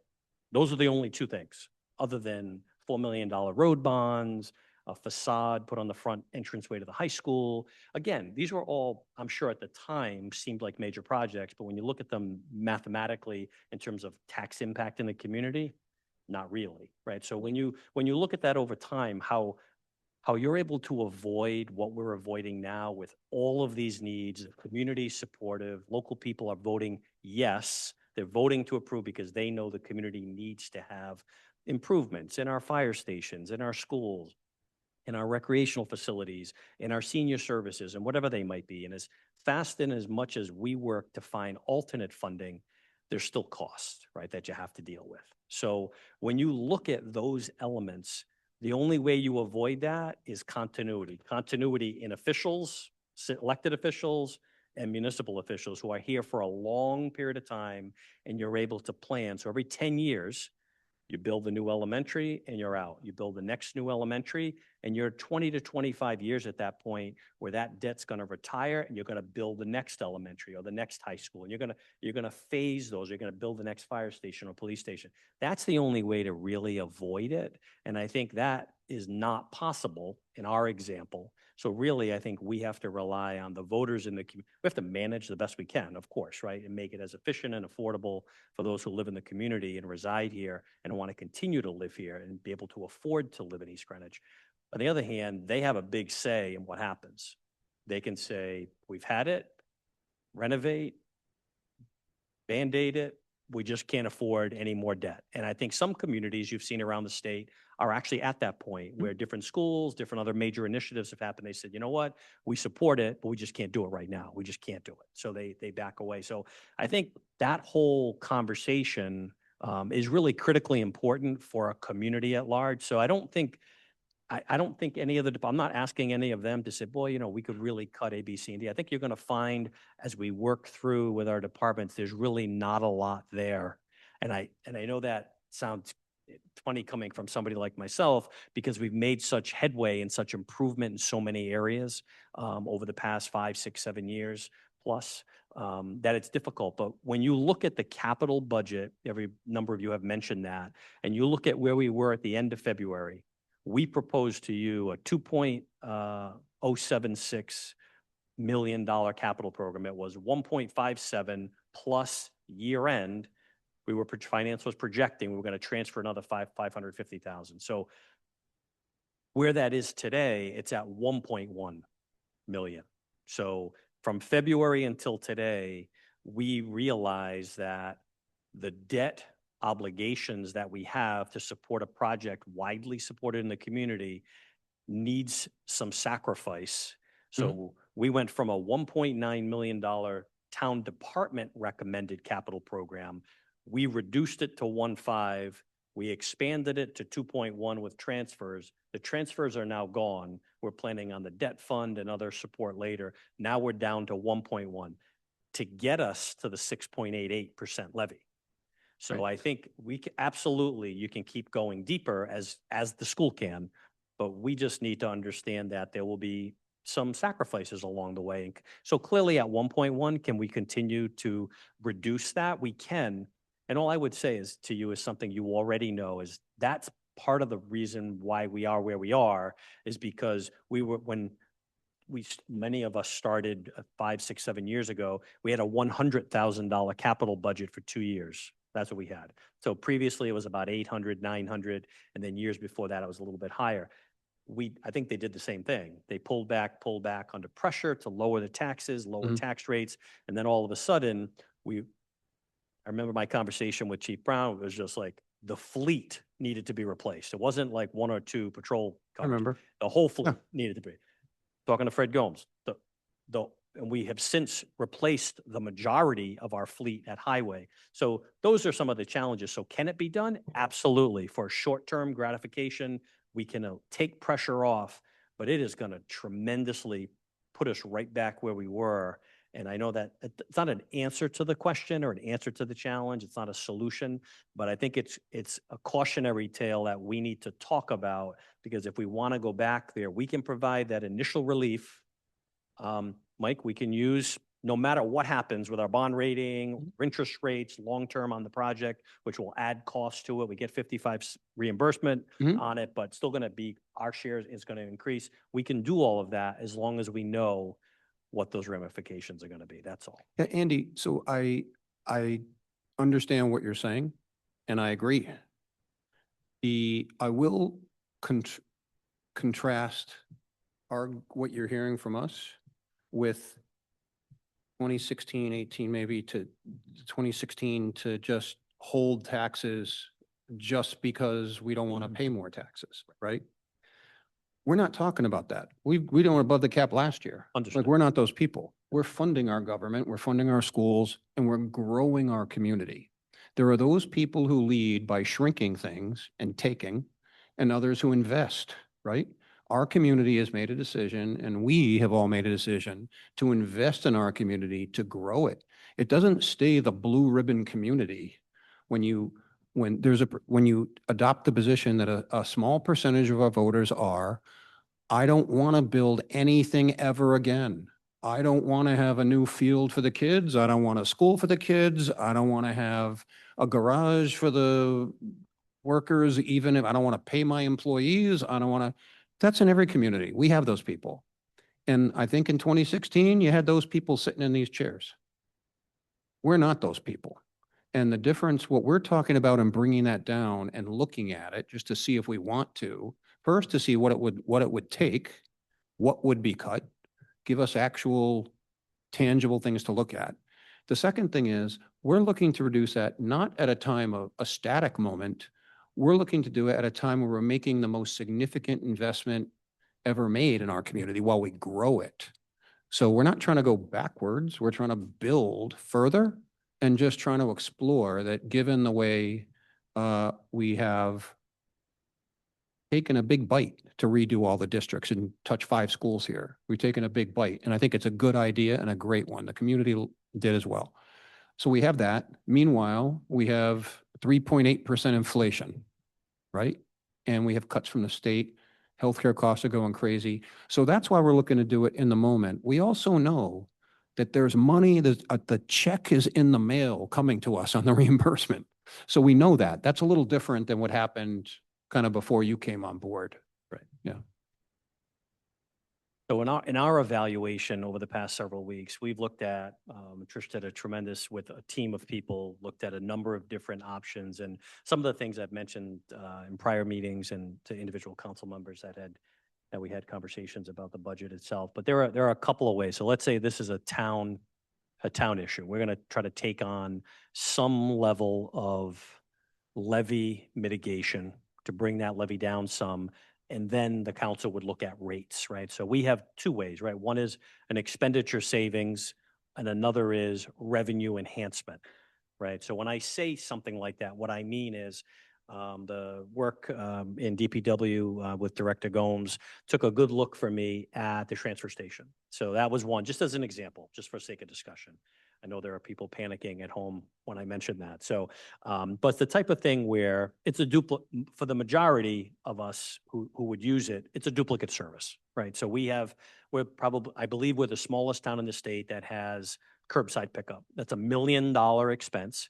Those are the only two things, other than $4 million road bonds, a facade put on the front entranceway to the high school. Again, these were all, I'm sure at the time, seemed like major projects, but when you look at them mathematically in terms of tax impact in the community, not really, right? So when you look at that over time, how you're able to avoid what we're avoiding now with all of these needs, the community supportive, local people are voting yes, they're voting to approve because they know the community needs to have improvements in our fire stations, in our schools, in our recreational facilities, in our senior services, and whatever they might be. And as fast and as much as we work to find alternate funding, there's still costs, right, that you have to deal with. So when you look at those elements, the only way you avoid that is continuity. Continuity in officials, elected officials, and municipal officials who are here for a long period of time, and you're able to plan. So every 10 years, you build a new elementary and you're out. You build the next new elementary and you're 20 to 25 years at that point where that debt's going to retire and you're going to build the next elementary or the next high school. And you're going to phase those. You're going to build the next fire station or police station. That's the only way to really avoid it. And I think that is not possible in our example. So really, I think we have to rely on the voters in the community. We have to manage the best we can, of course, right? And make it as efficient and affordable for those who live in the community and reside here and want to continue to live here and be able to afford to live in East Greenwich. On the other hand, they have a big say in what happens. They can say, we've had it, renovate, Band-Aid it, we just can't afford any more debt. And I think some communities you've seen around the state are actually at that point where different schools, different other major initiatives have happened. They said, you know what, we support it, but we just can't do it right now. We just can't do it. So they back away. So I think that whole conversation is really critically important for a community at large. So I don't think any of I'm not asking any of them to say, boy, you know, we could really cut A, B, C, and D. I think you're going to find as we work through with our departments, there's really not a lot there. And I know that sounds funny coming from somebody like myself because we've made such headway and such improvement in so many areas over the past 5, 6, 7 years plus that it's difficult. But when you look at the capital budget, every number of you have mentioned that, and you look at where we were at the end of February, we proposed to you a $2.076 million capital program. It was 1.57 plus year end. Finance was projecting we were going to transfer another 550,000. So where that is today, it's at 1.1 million. So from February until today, we realize that the debt obligations that we have to support a project widely supported in the community needs some sacrifice. So we went from a $1.9 million town department recommended capital program. We reduced it to 1.5. We expanded it to 2.1 with transfers. The transfers are now gone. We're planning on the debt fund and other support later. Now we're down to 1.1 to get us to the 6.88% levy. So I think absolutely, you can keep going deeper as the school can, but we just need to understand that there will be some sacrifices along the way. So clearly at 1.1, can we continue to reduce that? We can. And all I would say is to you is something you already know is that's part of the reason why we are where we are is because many of us started 5, 6, 7 years ago, we had a $100,000 capital budget for 2 years. That's what we had. So previously it was about 800, 900, and then years before that it was a little bit higher. I think they did the same thing. They pulled back under pressure to lower the taxes, lower tax rates, and then all of a sudden I remember my conversation with Chief Brown. It was just like the fleet needed to be replaced. It wasn't like 1 or 2 patrol cars. I remember. The whole fleet needed to be. Talking to Fred Gomes, and we have since replaced the majority of our fleet at highway. So those are some of the challenges. So can it be done? Absolutely. For short-term gratification, we can take pressure off, but it is going to tremendously put us right back where we were. And I know that it's not an answer to the question or an answer to the challenge. It's not a solution, but I think it's a cautionary tale that we need to talk about, because if we want to go back there, we can provide that initial relief. Mike, we can use, no matter what happens with our bond rating, interest rates, long-term on the project, which will add costs to it. We get 55 reimbursement on it, but still going to be, our share is going to increase. We can do all of that as long as we know what those ramifications are going to be. That's all. Yeah, Andy, so I understand what you're saying, and I agree. I will contrast what you're hearing from us with 2016, 18, maybe to 2016, to just hold taxes just because we don't want to pay more taxes, right? We're not talking about that. We don't above the cap last year. Understood. Like, we're not those people. We're funding our government, we're funding our schools, and we're growing our community. There are those people who lead by shrinking things and taking, and others who invest, right? Our community has made a decision, and we have all made a decision to invest in our community, to grow it. It doesn't stay the blue ribbon community when you adopt the position that a small percentage of our voters are, I don't want to build anything ever again. I don't want to have a new field for the kids. I don't want a school for the kids. I don't want to have a garage for the workers, even if I don't want to pay my employees. I don't want to. That's in every community. We have those people. And I think in 2016, you had those people sitting in these chairs. We're not those people. And the difference, what we're talking about and bringing that down and looking at it just to see if we want to, first to see what it would take, what would be cut, give us actual tangible things to look at. The second thing is we're looking to reduce that not at a time of a static moment. We're looking to do it at a time where we're making the most significant investment ever made in our community while we grow it. So we're not trying to go backwards. We're trying to build further and just trying to explore that, given the way we have taken a big bite to redo all the districts and touch 5 schools here. We've taken a big bite, and I think it's a good idea and a great one. The community did as well. So we have that. Meanwhile, we have 3.8% inflation, right? And we have cuts from the state. Healthcare costs are going crazy. So that's why we're looking to do it in the moment. We also know that there's money, the check is in the mail coming to us on the reimbursement. So we know that. That's a little different than what happened kind of before you came on board. Right. Yeah. So in our evaluation over the past several weeks, we've looked at, Trish did with a team of people, looked at a number of different options, and some of the things I've mentioned in prior meetings and to individual council members that we had conversations about the budget itself. But there are a couple of ways. So let's say this is a town issue. We're going to try to take on some level of levy mitigation to bring that levy down some, and then the council would look at rates, right? So we have 2 ways, right? One is an expenditure savings, and another is revenue enhancement, right? So when I say something like that, what I mean is the work in DPW with Director Gomes took a good look for me at the transfer station. So that was one, just as an example, just for sake of discussion. I know there are people panicking at home when I mention that. So, but it's the type of thing where it's a for the majority of us who would use it, it's a duplicate service, right? So I believe we're the smallest town in the state that has curbside pickup. That's $1 million expense.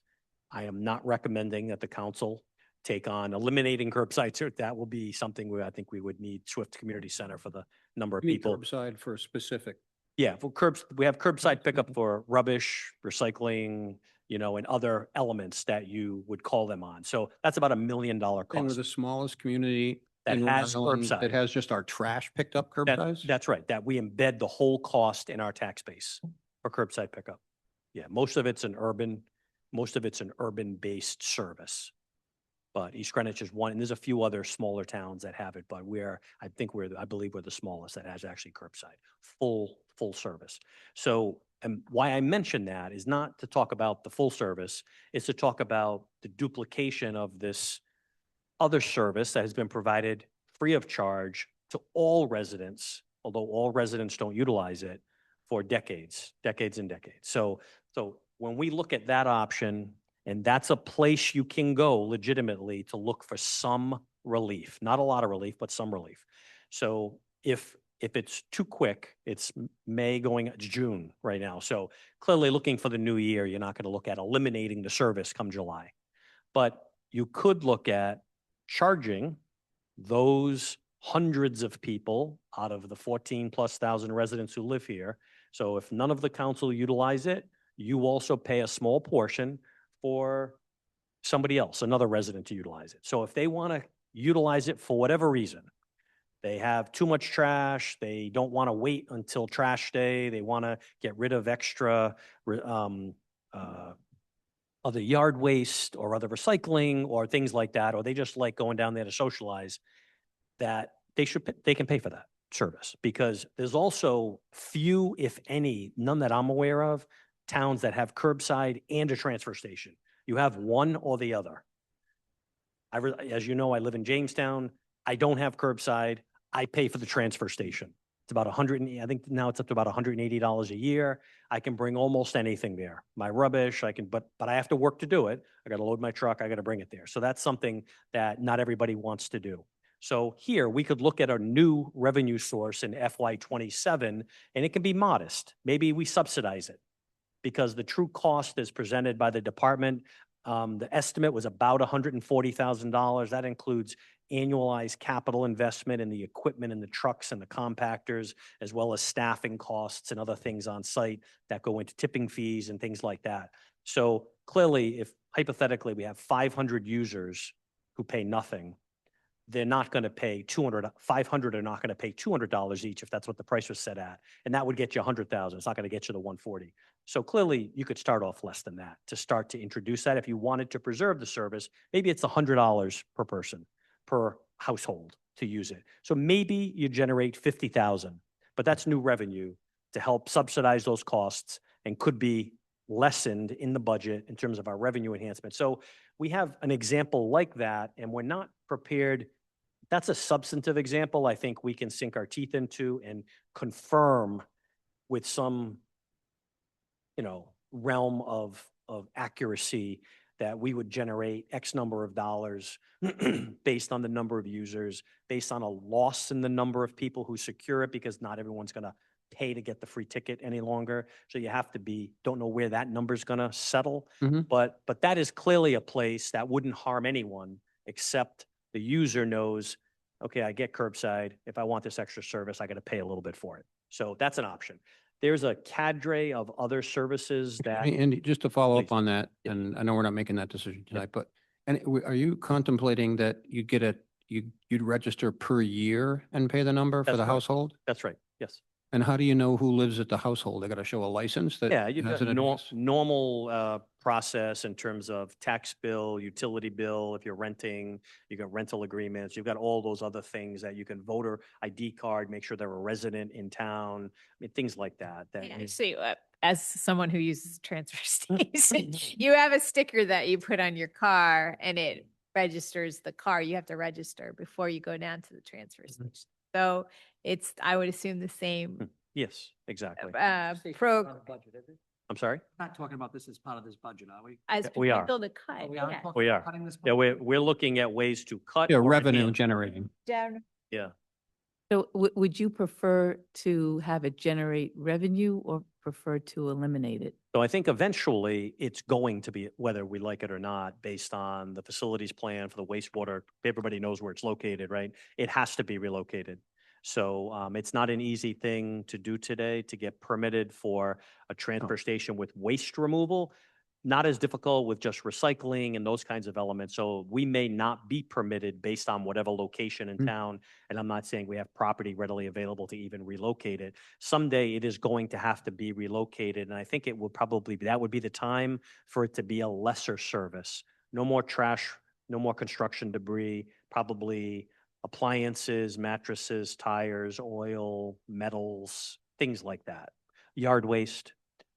I am not recommending that the council take on eliminating curbside. That will be something where I think we would need Swift Community Center for the number of people. Curbside for specific. Yeah, we have curbside pickup for rubbish, recycling, and other elements that you would call them on. So that's about $1 million cost. And we're the smallest community that has curbside. That has just our trash picked up curbside? That's right. That we embed the whole cost in our tax base for curbside pickup. Yeah, most of it's an urban-based service. But East Greenwich is one, and there's a few other smaller towns that have it, but I believe we're the smallest that has actually curbside, full service. So, and why I mention that is not to talk about the full service, it's to talk about the duplication of this other service that has been provided free of charge to all residents although all residents don't utilize it for decades, decades and decades. So when we look at that option, and that's a place you can go legitimately to look for some relief, not a lot of relief, but some relief. So if it's too quick, it's May going, it's June right now. So clearly looking for the new year, you're not going to look at eliminating the service come July. But you could look at charging those hundreds of people out of the 14,000+ residents who live here. So if none of the council utilize it, you also pay a small portion for somebody else, another resident to utilize it. So if they want to utilize it for whatever reason, they have too much trash, they don't want to wait until trash day, they want to get rid of extra other yard waste or other recycling or things like that, or they just like going down there to socialize, that they can pay for that service, because there's also few, if any, none that I'm aware of, towns that have curbside and a transfer station. You have one or the other. As you know, I live in Jamestown. I don't have curbside. I pay for the transfer station. It's about I think now it's up to about $180 a year. I can bring almost anything there. My rubbish, but I have to work to do it. I got to load my truck. I got to bring it there. So that's something that not everybody wants to do. So here we could look at a new revenue source in FY27, and it can be modest. Maybe we subsidize it because the true cost is presented by the department. The estimate was about $140,000. That includes annualized capital investment in the equipment and the trucks and the compactors, as well as staffing costs and other things on site that go into tipping fees and things like that. So clearly, if hypothetically we have 500 users who pay nothing, they're not going to pay 500 are not going to pay $200 each if that's what the price was set at. And that would get you 100,000. It's not going to get you the 140. So clearly you could start off less than that to start to introduce that. If you wanted to preserve the service, maybe it's $100 per person, per household to use it. So maybe you generate 50,000, but that's new revenue to help subsidize those costs and could be lessened in the budget in terms of our revenue enhancement. So we have an example like that, and we're not prepared. That's a substantive example I think we can sink our teeth into and confirm with some, realm of accuracy that we would generate X number of dollars based on the number of users, based on a loss in the number of people who secure it, because not everyone's going to pay to get the free ticket any longer. So you have to don't know where that number's going to settle. But that is clearly a place that wouldn't harm anyone except the user knows, okay, I get curbside. If I want this extra service, I got to pay a little bit for it. So that's an option. There's a cadre of other services that. And just to follow up Please. on that, Yeah. and I know we're not making that decision tonight, but are you contemplating that you'd register per year and pay the number for That's the correct. household? That's right. Yes. And how do you know who lives at the household? They got to show a license that Yeah, you've has got an address? normal process in terms of tax bill, utility bill. If you're renting, you got rental agreements. You've got all those other things that you can voter ID card, make sure they're a resident in town. I mean, things like that. Yeah, so as someone who uses transfer station, you have a sticker that you put on your car and it registers the car. You have to register before you go down to the transfer station. So I would assume the same Yes, exactly. I'm sorry? Not talking about this as part of this budget, are we? as we are. potential to cut. We are Yeah. talking We about are. cutting this Yeah, budget? we're looking at ways to cut. Yeah, or revenue enhance. generating. Down. Yeah. So would you prefer to have it generate revenue or prefer to eliminate it? So I think eventually it's going to be, whether we like it or not, based on the facilities plan for the wastewater, everybody knows where it's located, right? It has to be relocated. So it's not an easy thing to do today to get permitted for a transfer station with waste removal. Not as difficult with just recycling and those kinds of elements. So we may not be permitted based on whatever location in town. And I'm not saying we have property readily available to even relocate it. Someday it is going to have to be relocated. And I think it will probably, that would be the time for it to be a lesser service. No more trash, no more construction debris, probably appliances, mattresses, tires, oil, metals, things like that. Yard waste.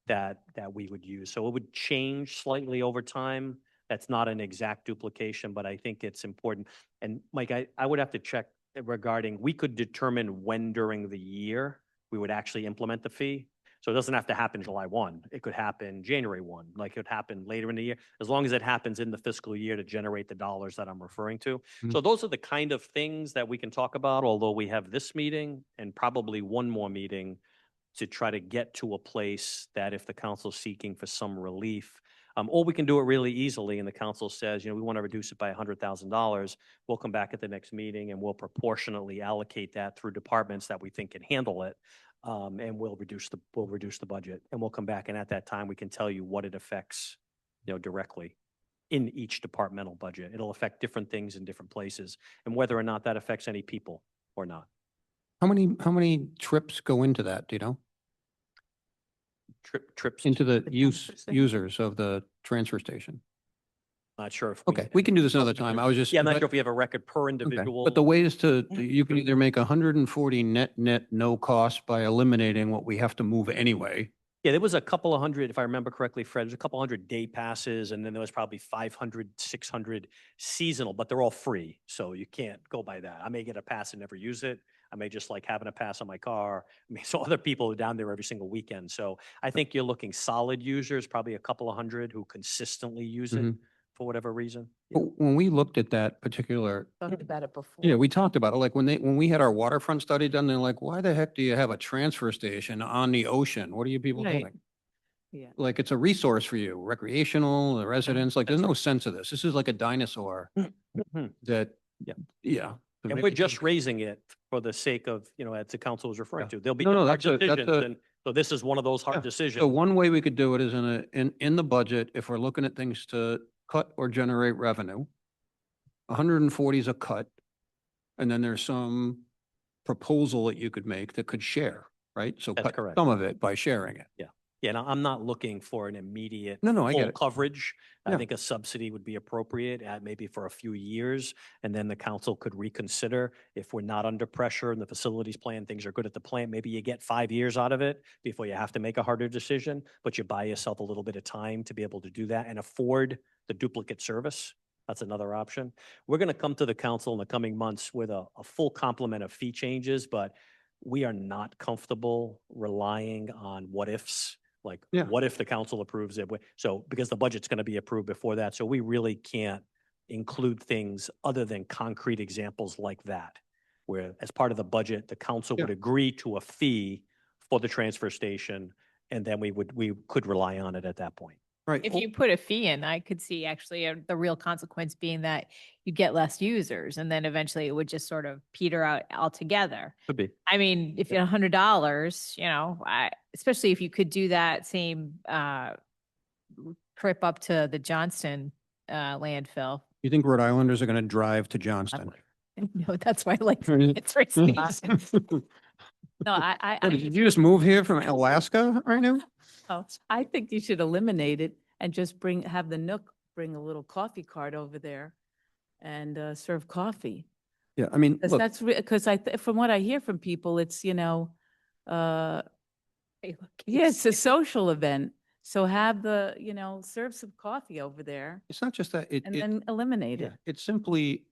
That we would use. So it would change slightly over time. That's not an exact duplication, but I think it's important. And Mike, I would have to check regarding, we could determine when during the year we would actually implement the fee. So it doesn't have to happen July 1. It could happen January 1, like it would happen later in the year, as long as it happens in the fiscal year to generate the dollars that I'm referring to. Mhm. So those are the kind of things that we can talk about, although we have this meeting and probably one more meeting to try to get to a place that if the council's seeking for some relief, or we can do it really easily and the council says, we want to reduce it by $100,000. We'll come back at the next meeting and we'll proportionately allocate that through departments that we think can handle it. And we'll reduce the budget, and we'll come back, and at that time we can tell you what it affects, directly in each departmental budget. It'll affect different things in different places, and whether or not that affects any people or not. How many trips go into that, do you know? Trips. Into the The transfer station? users of the transfer station? Not sure if. Okay, we can do this another time. I was just. Yeah, I'm not but- sure if we have a record per okay. individual. But the way is you can either make 140 net, no cost by eliminating what we have to move anyway. Yeah, there was a couple of hundred, if I remember correctly, Fred, there's a couple hundred day passes, and then there was probably 500, 600 seasonal, but they're all free. So you can't go by that. I may get a pass and never use it. I may just like having a pass on my car. I mean, so other people are down there every single weekend. So I think you're looking solid users, probably a couple of hundred who consistently use it Mhm. for whatever reason. But when we looked at that particular, Talked about it before. yeah, we talked about it, like when we had our waterfront study done, they're like, why the heck do you have a transfer station on the ocean? What are you people Right. doing? Yeah. Like, it's a resource for you, recreational, the residents, like, there's no sense of this. This is like a dinosaur Mhm. that, Yeah. yeah. And we're just raising it for the sake of, as the council was referring Yeah. to. There'll be No, no, hard that's decisions, a- and so this is one of those Yeah. hard decisions. So one way we could do it is in the budget, if we're looking at things to cut or generate revenue, 140 is a cut. And then there's some proposal that you could make that could share, right? So That's cut correct. some of it by sharing it. Yeah, and I'm not looking for an immediate No, I get full it. coverage. I Yeah. think a subsidy would be appropriate at maybe for a few years, and then the council could reconsider if we're not under pressure and the facilities plan, things are good at the plant. Maybe you get 5 years out of it before you have to make a harder decision, but you buy yourself a little bit of time to be able to do that and afford the duplicate service. That's another option. We're going to come to the council in the coming months with a full complement of fee changes, but we are not comfortable relying on what ifs. Like, Yeah. what if the council approves it? So, because the budget's going to be approved before that, so we really can't include things other than concrete examples like that, where as part of the budget, the council would Yeah. agree to a fee for the transfer station, and then we could rely on it at that point. Right. If Well, you put a fee in, I could see actually the real consequence being that you get less users and then eventually it would just sort of peter out altogether. Could be. I mean, if you had $100, especially if you could do that same trip up to the Johnston landfill. You think Rhode Islanders are going to drive to Johnston? No, that's why I like Right. it's race station. No, I, What, did you just move here from Alaska right now? I think you should eliminate it and just have the Nook bring a little coffee cart over there and serve coffee. Yeah, I mean, Because look, that's, because from what I hear from people, it's, yeah, it's a social event. So have serve some coffee over there it's not just that, and then eliminate yeah, it. it's simply,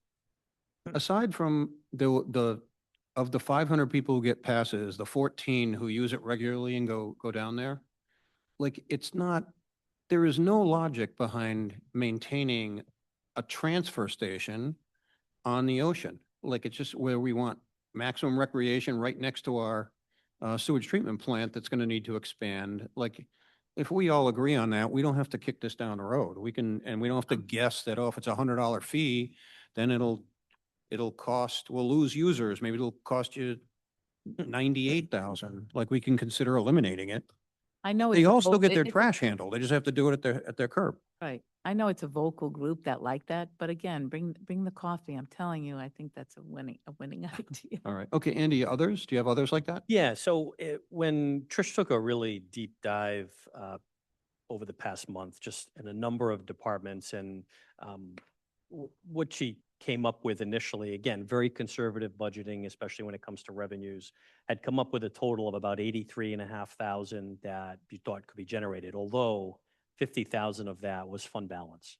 aside from of the 500 people who get passes, the 14 who use it regularly and go down there, like, there is no logic behind maintaining a transfer station on the ocean. Like, it's just where we want maximum recreation right next to our sewage treatment plant that's going to need to expand. Like, if we all agree on that, we don't have to kick this down the road. And we don't have to guess that, oh, if it's $100 fee, then it'll cost, we'll lose users. Maybe it'll cost you 98,000. Like, we can consider eliminating it. I know. They it's a all still voc- get their it's a- trash handled. They just have to do it at their curb. Right. I know it's a vocal group that like that, but again, bring the coffee. I'm telling you, I think that's a winning idea. All right. Okay, Andy, others? Do you have others like that? Yeah, so when Trish took a really deep dive over the past month, just in a number of departments, and what she came up with initially, again, very conservative budgeting, especially when it comes to revenues, had come up with a total of about 83,500 that you thought could be generated, although 50,000 of that was fund balance.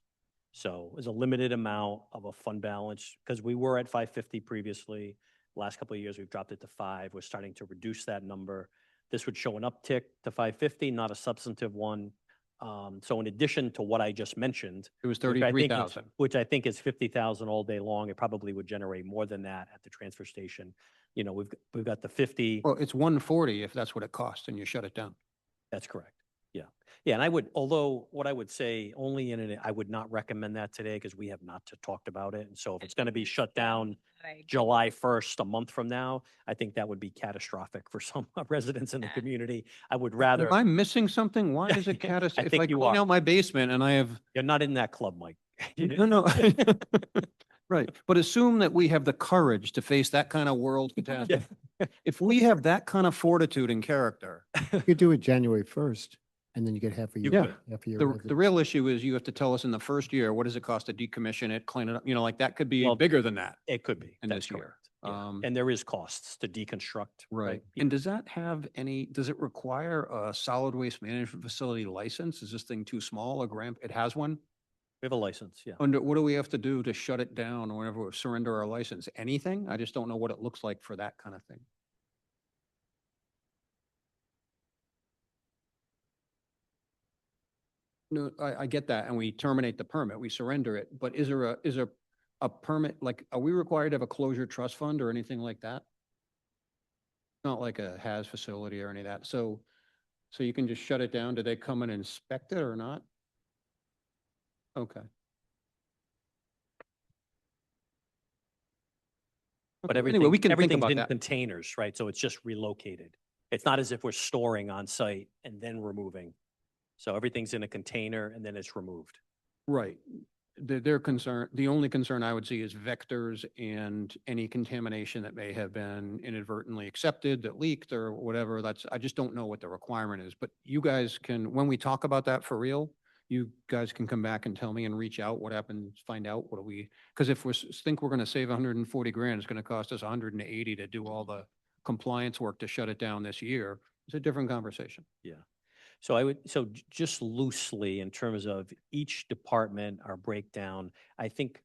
So it was a limited amount of a fund balance because we were at 550 previously. Last couple of years, we've dropped it to 5. We're starting to reduce that number. This would show an uptick to 550, not a substantive one. So in addition to what I just mentioned, It was which I think is- 33,000. Which I think is 50,000 all day long. It probably would generate more than that at the transfer station. You know, we've got the 50. Well, it's 140 if that's what it costs and you shut it down. That's correct. Yeah. Yeah. And I would, although what I would say only I would not recommend that today because we have not talked about it. And so if it's going to be shut down July 1st, a month from now, I think that would be catastrophic for some residents in the community. I would rather, Am I missing something? Why is it catastrophic? If think I you clean are. out my basement and I have, you're not in that club, Mike. no. Right. But assume that we have the courage to face that kind of world catastrophe. If we have that kind of fortitude and character, You could do it January 1st, and then you get half a You year. could. Half a year. the resident. real issue is you have to tell us in the first year, what does it cost to decommission it, clean it up? You know, like that could be Well, bigger than that. It could be. In That's this year. correct. Yeah. Um, And there is costs to deconstruct. Right. Yeah. And does that have any, does it require a solid waste management facility license? Is this thing too small or it has one? We have a license. Yeah. Under, what do we have to do to shut it down or whenever we surrender our license? Anything? I just don't know what it looks like for that kind of thing. No, I get that. And we terminate the permit, we surrender it, but is there a permit, like, are we required to have a closure trust fund or anything like that? Not like a HAZ facility or any of that. So you can just shut it down. Do they come and inspect it or not? Okay. But Okay, everything, anyway, we can think everything's about in that. containers, right? So it's just relocated. It's not as if we're storing on site and then removing. So everything's in a container and then it's removed. Right. Their concern, the only concern I would see is vectors and any contamination that may have been inadvertently accepted, that leaked or whatever. I just don't know what the requirement is. But you guys can, when we talk about that for real, you guys can come back and tell me and reach out what happens, find out what because if we think we're going to save 140 grand, it's going to cost us 180 to do all the compliance work to shut it down this year. It's a different conversation. Yeah. So just loosely in terms of each department, our breakdown, I think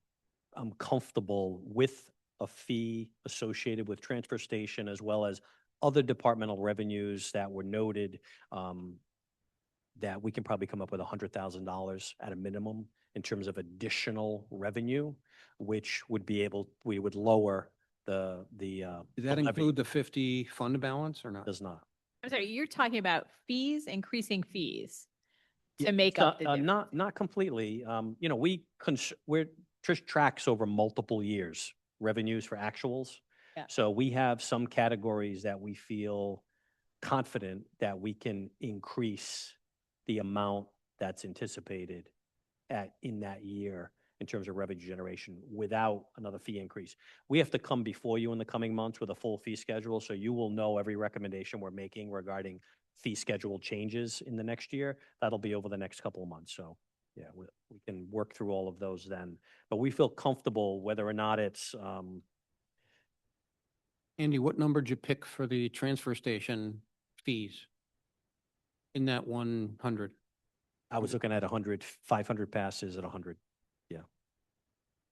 I'm comfortable with a fee associated with transfer station as well as other departmental revenues that were noted, that we can probably come up with $100,000 at a minimum in terms of additional revenue, which would we would lower the Does that levy. include the 50 fund balance or not? Does not. I'm sorry, you're talking about fees, increasing fees Yeah, to make so, up the difference. not completely. You know, we're Trish tracks over multiple years revenues for actuals. Yeah. So we have some categories that we feel confident that we can increase the amount that's anticipated in that year in terms of revenue generation without another fee increase. We have to come before you in the coming months with a full fee schedule, so you will know every recommendation we're making regarding fee schedule changes in the next year. That'll be over the next couple of months. So yeah, we can work through all of those then. But we feel comfortable whether or not it's, Andy, what number did you pick for the transfer station fees? In that 100? I was looking at 100, 500 passes at 100.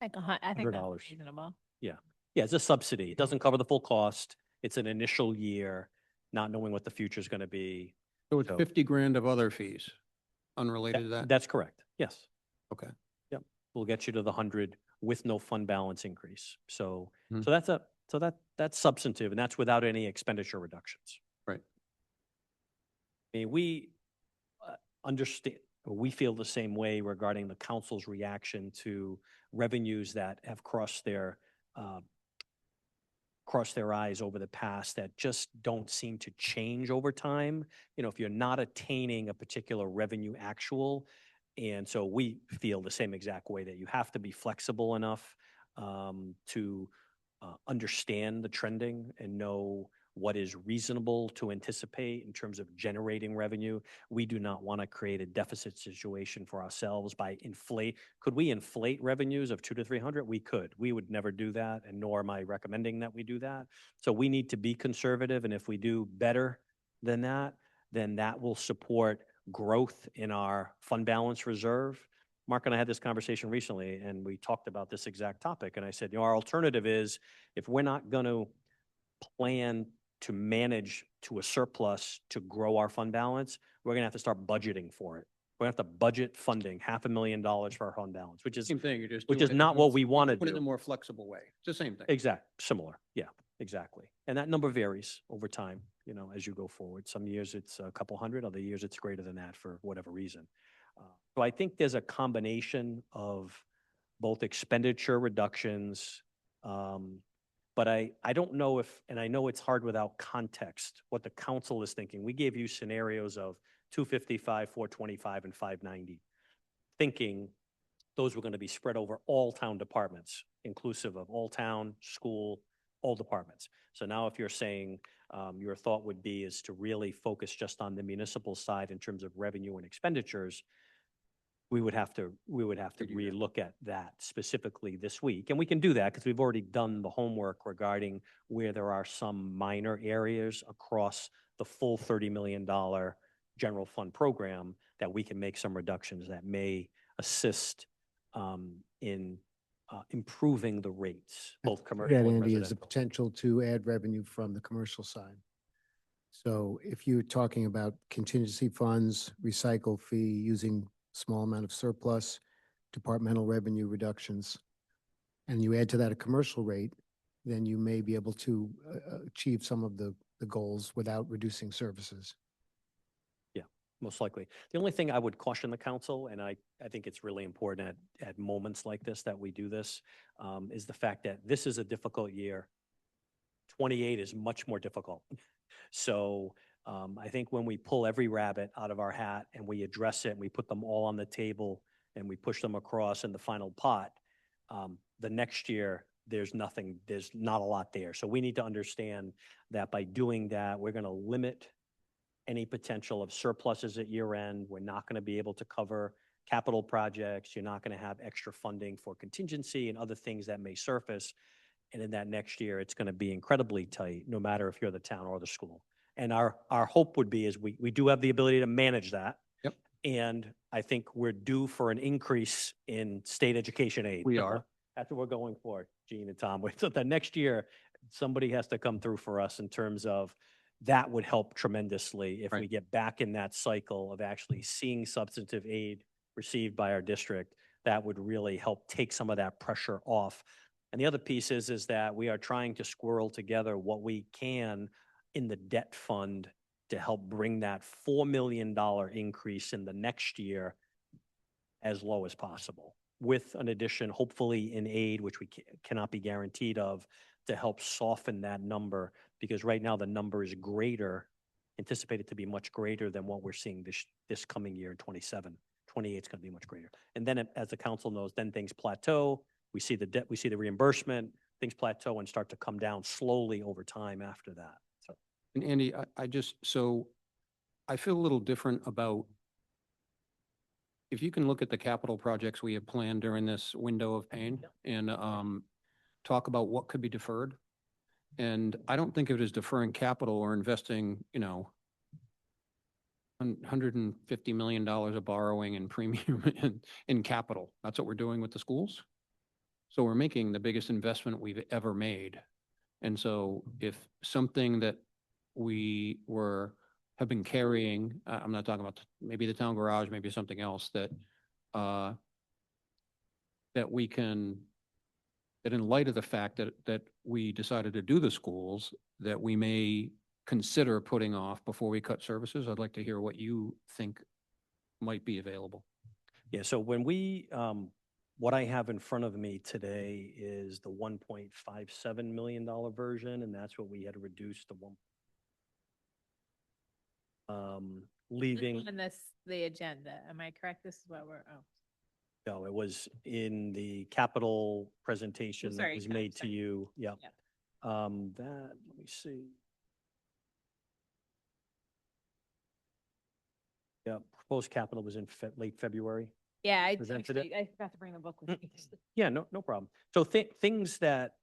I think that's $100. reasonable. Yeah, it's a subsidy. It doesn't cover the full cost. It's an initial year, not knowing what the future is going to be. So it's So- 50 grand of other fees unrelated to that? That's correct. Yes. Okay. Yep. We'll get you to the 100 with no fund balance increase. So, Mhm. that's substantive and that's without any expenditure reductions. Right. I mean, we understand, we feel the same way regarding the council's reaction to revenues that have crossed their eyes over the past that just don't seem to change over time. You know, if you're not attaining a particular revenue actual, and so we feel the same exact way that you have to be flexible enough to understand the trending and know what is reasonable to anticipate in terms of generating revenue. We do not want to create a deficit situation for ourselves by Could we inflate revenues of 200 to 300? We could. We would never do that, and nor am I recommending that we do that. So we need to be conservative, and if we do better than that, then that will support growth in our fund balance reserve. Mark and I had this conversation recently, and we talked about this exact topic. And I said, our alternative is if we're not going to plan to manage to a surplus to grow our fund balance, we're gonna have to start budgeting for it. We're gonna have to budget funding $500,000 for our fund balance, which is Same thing, you're just. which doing is it not in a- what we wanna Put it in a do. more flexible way. It's the same thing. Similar, yeah, exactly. And that number varies over time, you know, as you go forward. Some years it's a couple hundred, other years it's greater than that for whatever reason. So I think there's a combination of both expenditure reductions, but I don't know if, and I know it's hard without context, what the council is thinking. We gave you scenarios of 255, 425, and 590, thinking those were going to be spread over all town departments, inclusive of all town, school, all departments. So now if you're saying your thought would be is to really focus just on the municipal side in terms of revenue and expenditures, we would have to relook at that specifically this week. And we can do that because we've already done the homework regarding where there are some minor areas across the full $30 million general fund program that we can make some reductions that may assist in improving the rates, both commercial That, and Andy, is the residential. potential to add revenue from the commercial side. So if you're talking about contingency funds, recycle fee, using small amount of surplus, departmental revenue reductions, and you add to that a commercial rate, then you may be able to achieve some of the goals without reducing services. Most likely. The only thing I would caution the council, and I think it's really important at moments like this that we do this, is the fact that this is a difficult year. 28 is much more difficult. So I think when we pull every rabbit out of our hat and we address it and we put them all on the table and we push them across in the final pot, the next year, there's not a lot there. So we need to understand that by doing that, we're going to limit any potential of surpluses at year end. We're not going to be able to cover capital projects. You're not going to have extra funding for contingency and other things that may surface. And in that next year, it's going to be incredibly tight, no matter if you're the town or the school. And our hope would be is we do have the ability to manage that. Yep. And I think we're due for an increase in state education aid. We are. That's what we're going for, Gene and Tom. So the next year, somebody has to come through for us in terms of that would help tremendously if we Right. get back in that cycle of actually seeing substantive aid received by our district. That would really help take some of that pressure off. And the other piece is that we are trying to squirrel together what we can in the debt fund to help bring that $4 million increase in the next year as low as possible, with an addition, hopefully in aid, which we cannot be guaranteed of, to help soften that number, because right now the number is greater, anticipated to be much greater than what we're seeing this coming year in 27. 28 is going to be much greater. And then as the council knows, then things plateau. We see the debt, we see the reimbursement, things plateau and start to come down slowly over time after that. So And Andy, so I feel a little different about, if you can look at the capital projects we have planned during this window of pain and talk about what could be deferred. And I don't think of it as deferring capital or investing, $150 million of borrowing and premium in capital. That's what we're doing with the schools. So we're making the biggest investment we've ever made. And so if something that we have been carrying, I'm not talking about maybe the town garage, maybe something else that we can, that in light of the fact that we decided to do the schools, that we may consider putting off before we cut services. I'd like to hear what you think might be available. yeah, so when we, what I have in front of me today is the $1.57 million version, and that's what we had reduced to leaving. On the agenda, am I correct? This is what No, it was in the capital presentation that sorry, was Tom, made to sorry. you. Yeah. Yep. Let me see. Yeah, proposed capital was in late February. yeah, I Presented it. I forgot to bring the book with me. Yeah, no problem. So things that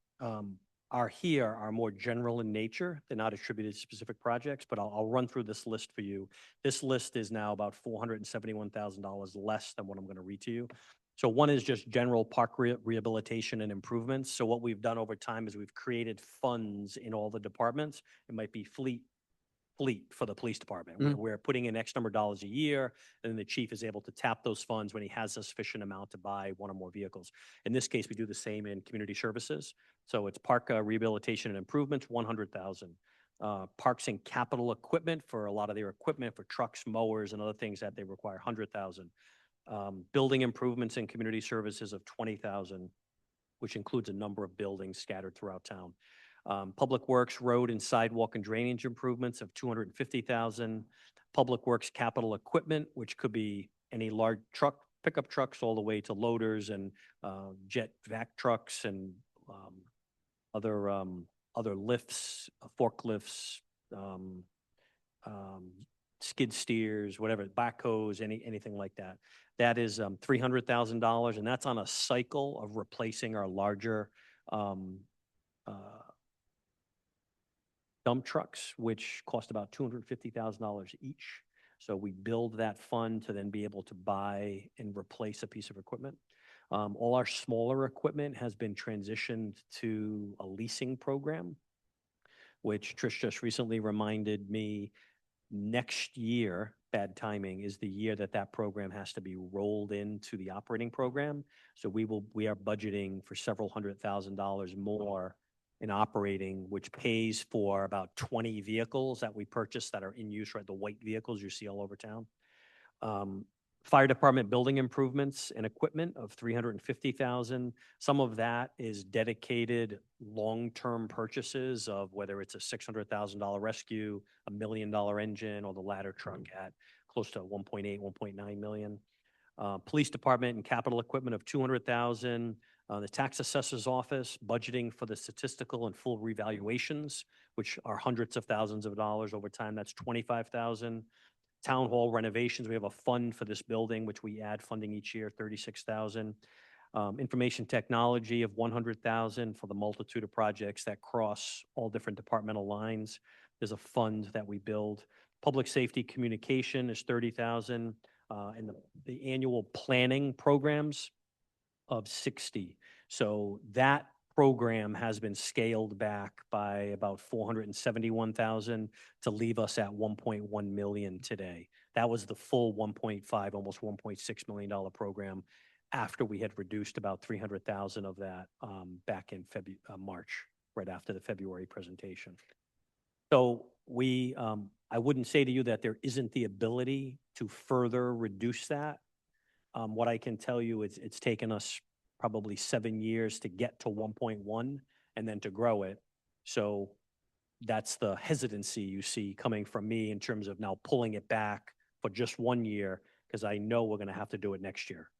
are here are more general in nature. They're not attributed to specific projects, but I'll run through this list for you. This list is now about $471,000 less than what I'm going to read to you. So one is just general park rehabilitation and improvements. So what we've done over time is we've created funds in all the departments. It might be fleet for the police department. We're putting in X number of dollars a year, and then the chief is able to tap those funds when he has a sufficient amount to buy one or more vehicles. In this case, we do the same in community services. So it's park rehabilitation and improvements, 100,000. Parks and capital equipment for a lot of their equipment for trucks, mowers, and other things that they require, 100,000. Building improvements and community services of 20,000, which includes a number of buildings scattered throughout town. Public Works, road and sidewalk and drainage improvements of 250,000. Public Works capital equipment, which could be any large truck, pickup trucks, all the way to loaders and jet vac trucks and other lifts, forklifts, skid steers, whatever, backhoes, anything like that. That is $300,000, and that's on a cycle of replacing our larger dump trucks, which cost about $250,000 each. So we build that fund to then be able to buy and replace a piece of equipment. All our smaller equipment has been transitioned to a leasing program, which Trish just recently reminded me next year, bad timing, is the year that program has to be rolled into the operating program. So we are budgeting for several $100,000 more in operating, which pays for about 20 vehicles that we purchased that are in use, right? The white vehicles you see all over town. Fire department building improvements and equipment of 350,000. Some of that is dedicated long-term purchases of whether it's a $600,000 rescue, $1 million engine, or the ladder truck at close to 1.8, 1.9 million. Police department and capital equipment of 200,000. The tax assessor's office budgeting for the statistical and full revaluations, which are hundreds of thousands of dollars over time. That's 25,000. Town hall renovations, we have a fund for this building, which we add funding each year, 36,000. Information technology of 100,000 for the multitude of projects that cross all different departmental lines. There's a fund that we build. Public safety communication is 30,000. And the annual planning programs of 60. So that program has been scaled back by about 471,000 to leave us at 1.1 million today. That was the full 1.5, almost $1.6 million program after we had reduced about 300,000 of that back in March, right after the February presentation. So I wouldn't say to you that there isn't the ability to further reduce that. What I can tell you is it's taken us probably 7 years to get to 1.1 and then to grow it. So that's the hesitancy you see coming from me in terms of now pulling it back for just 1 year, because I know we're going to have to do it next year.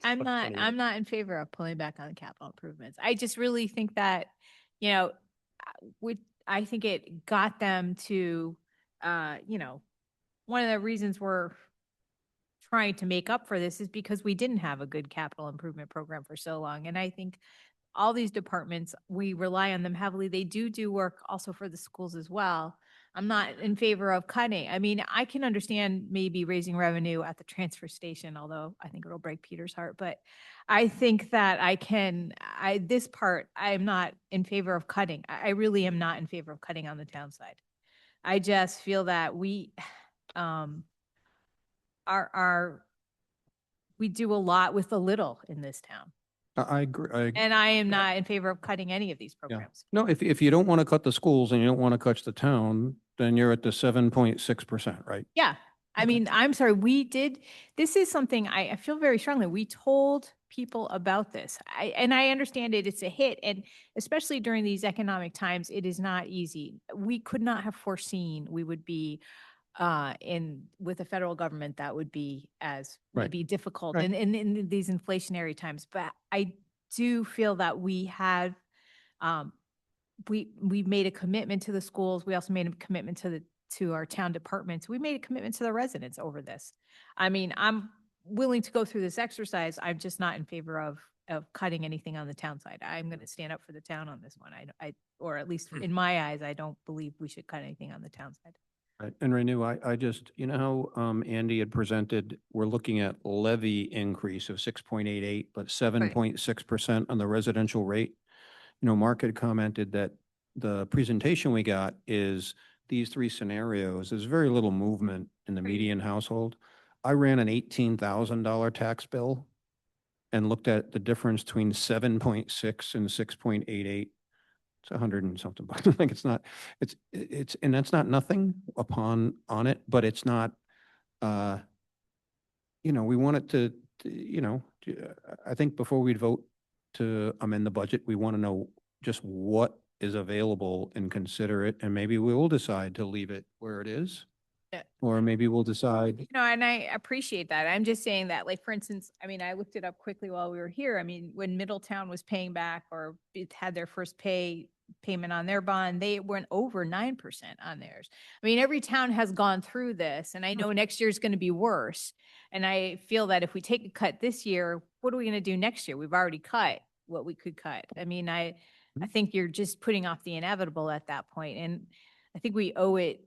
I'm not in favor of pulling back on capital improvements. I just really think that, I think it got them to, one of the reasons we're trying to make up for this is because we didn't have a good capital improvement program for so long. And I think all these departments, we rely on them heavily. They do work also for the schools as well. I'm not in favor of cutting. I mean, I can understand maybe raising revenue at the transfer station, although I think it'll break Peter's heart. But I think that this part, I'm not in favor of cutting. I really am not in favor of cutting on the town side. I just feel that we we do a lot with a little in this town. I agree. And I am not in favor of cutting any of these programs. No, if you don't want to cut the schools and you don't want to cut the town, then you're at the 7.6%, right? Yeah. I mean, I'm sorry, this is something I feel very strongly. We told people about this. And I understand it's a hit. And especially during these economic times, it is not easy. We could not have foreseen we would be with the federal government, that would be maybe difficult in these inflationary times. But I do feel that we had, we made a commitment to the schools. We also made a commitment to our town departments. We made a commitment to the residents over this. I mean, I'm willing to go through this exercise. I'm just not in favor of cutting anything on the town side. I'm going to stand up for the town on this one. Or at least in my eyes, I don't believe we should cut anything on the town side. Right. And Renew, I just, you know how Andy had presented, we're looking at levy increase of 6.88, but 7.6% on the residential rate. You know, Mark had commented that the presentation we got is these three scenarios. There's very little movement in the median household. I ran an $18,000 tax bill and looked at the difference between 7.6 and 6.88. It's 100 and something bucks. Like it's, and that's not nothing on it, but it's not, you know, we want it to, you know, I think before we'd vote to amend the budget, we want to know just what is available and consider it. And maybe we will decide to leave it where it is. Yeah. Or maybe we'll decide. No, and I appreciate that. I'm just saying that, like, for instance, I mean, I looked it up quickly while we were here. I mean, when Middletown was paying back or it had their first payment on their bond, they went over 9% on theirs. I mean, every town has gone through this, and I know next year is going to be worse. And I feel that if we take a cut this year, what are we going to do next year? We've already cut what we could cut. I mean, I think you're just putting off the inevitable at that point. And I think we owe it.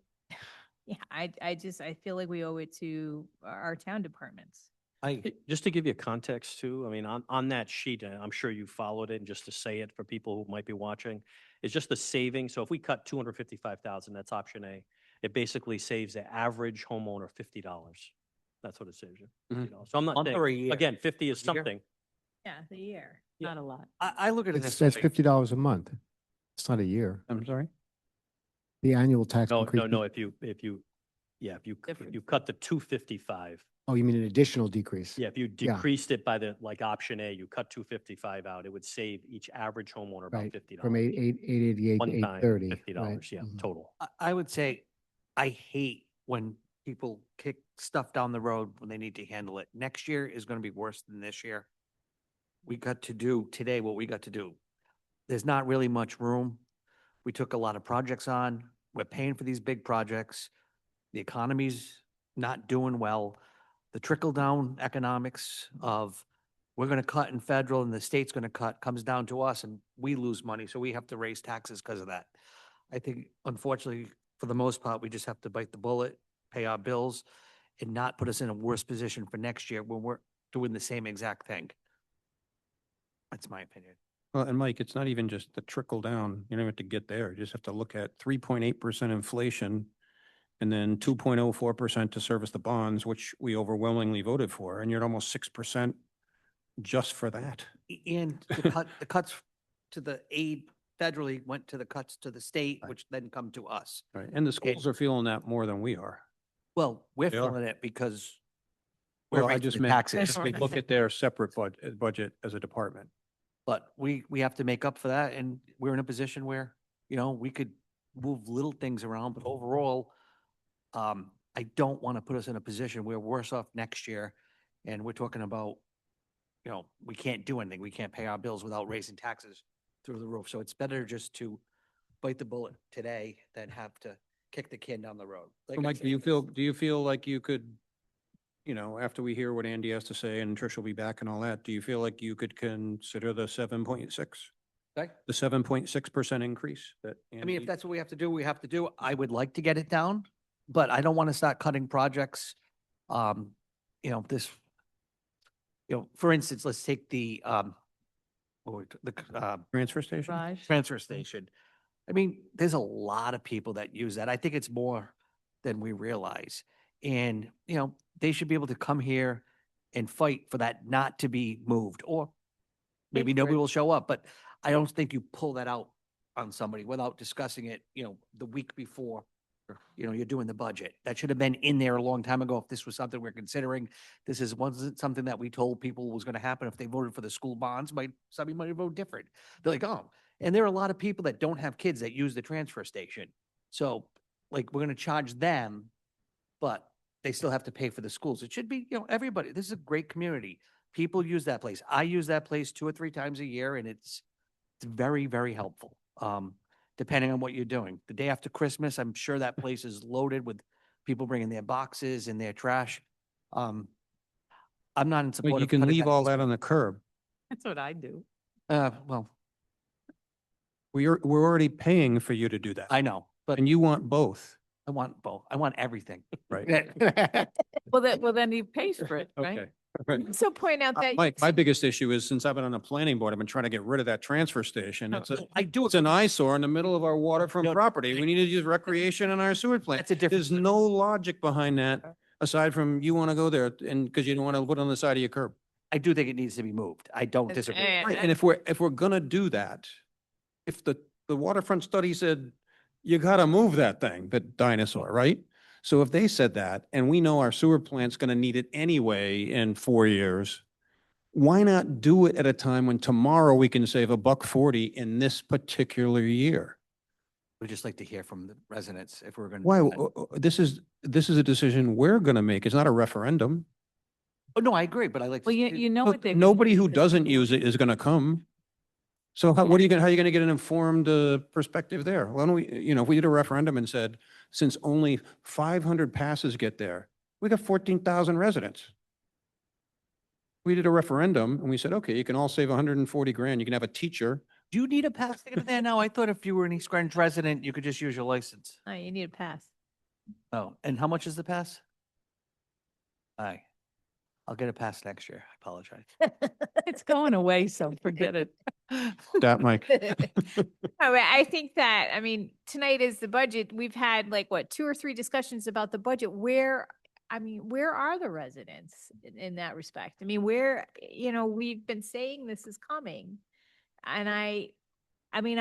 Yeah, I feel like we owe it to our town departments. Just to give you context too, I mean, on that sheet, I'm sure you followed it, and just to say it for people who might be watching, it's just the saving. So if we cut 255,000, that's option A. It basically saves the average homeowner $50. That's what it saves you. Mhm. $50. So I'm not Month or a saying, year? again, 50 is A year? something. Yeah, the year. Not a lot. I look at it It's, this that's way. $50 a month. It's not a year. I'm sorry? The annual tax No, increase. no, if you Difference. cut the 255, Oh, you mean an additional decrease? yeah, if you Yeah. decreased it by the, like option A, you cut 255 out, it would save each average homeowner about Right, $50. From 888 One to time, 830. $50, yeah, Mhm. total. I would say, I hate when people kick stuff down the road when they need to handle it. Next year is going to be worse than this year. We got to do today what we got to do. There's not really much room. We took a lot of projects on. We're paying for these big projects. The economy's not doing well. The trickle-down economics of we're going to cut in federal and the state's going to cut comes down to us and we lose money. So we have to raise taxes because of that. I think unfortunately, for the most part, we just have to bite the bullet, pay our bills and not put us in a worse position for next year when we're doing the same exact thing. That's my opinion. Well, and Mike, it's not even just the trickle down. You don't have to get there. You just have to look at 3.8% inflation and then 2.04% to service the bonds, which we overwhelmingly voted for. And you're at almost 6% just for that. And the cuts to the aid federally went to the cuts to the state, Right. which then come to us. Right. And the schools are feeling that more than we are. Well, we're They are. feeling it because we're Well, I raising just the meant, taxes. they look at their separate budget as a department. But we have to make up for that, and we're in a position where, you know, we could move little things around, but overall, I don't want to put us in a position where we're worse off next year, and we're talking about, you know, we can't do anything, we can't pay our bills without raising taxes through the roof. So it's better just to bite the bullet today than have to kick the can down the road. Like So I Mike, said, do you feel like you could, you know, after we hear what Andy has to say and Trish will be back and all that, do you feel like you could consider the 7.6? Sorry? The 7.6% increase that I mean, if Andy- that's what we have to do, we have to do. I would like to get it down, but I don't want to start cutting projects. You know, this, you know, for instance, let's take the transfer station? Raj? transfer station. I mean, there's a lot of people that use that. I think it's more than we realize. And, you know, they should be able to come here and fight for that not to be moved, or maybe for nobody it. will show up, but I don't think you pull that out on somebody without discussing it, you know, the week before, you know, you're doing the budget. That should have been in there a long time ago if this was something we're considering. Wasn't something that we told people was going to happen if they voted for the school bonds. Somebody might have voted different. They're like, oh, and there are a lot of people that don't have kids that use the transfer station. So like, we're going to charge them, but they still have to pay for the schools. It should be, you know, everybody. This is a great community. People use that place. I use that place 2 or 3 times a year, and it's very, very helpful. Depending on what you're doing. The day after Christmas, I'm sure that place is loaded with people bringing their boxes and their trash. I'm not in support Like you of can cutting leave all this that on the curb. That's what I do. Well, We're already paying for you to do that. I know, but And you want both. I want both. I want everything. Right. Well, then he pays for it, right? Okay. Right. Also point out that. My biggest issue is since I've been on the planning board, I've been trying to get rid of that transfer station. It's an eyesore in the middle of our waterfront No. property. We need to use recreation in our sewer plant. That's a different. There's no logic behind that aside from you want to go there and because you don't want to put it on the side of your curb. I do think it needs to be moved. I don't It's- disagree. eh, Right, and if we're gonna do that, if the waterfront study said, you gotta move that thing, that dinosaur, right? So if they said that, and we know our sewer plant's gonna need it anyway in 4 years, why not do it at a time when tomorrow we can save $1.40 in this particular year? We'd just like to hear from the residents if we're going to. Why, this is a decision we're gonna make. It's not a referendum. Oh, no, I agree, but I like. Well, you know Look, what they're. nobody who doesn't use it is gonna come. So how, what are you gonna, how are you gonna get an informed perspective there? Why don't we, if we did a referendum and said, since only 500 passes get there, we got 14,000 residents. We did a referendum and we said, okay, you can all save 140 grand. You can have a teacher. Do you need a pass to get in there now? I thought if you were an East Grange resident, you could just use your license. Oh, you need a pass. Oh, and how much is the pass? Aye. I'll get a pass next year. I apologize. It's going away, so forget it. That, Mike. I think that, I mean, tonight is the budget. We've had like, what, 2 or 3 discussions about the budget. Where are the residents in that respect? I mean, we've been saying this is coming. And I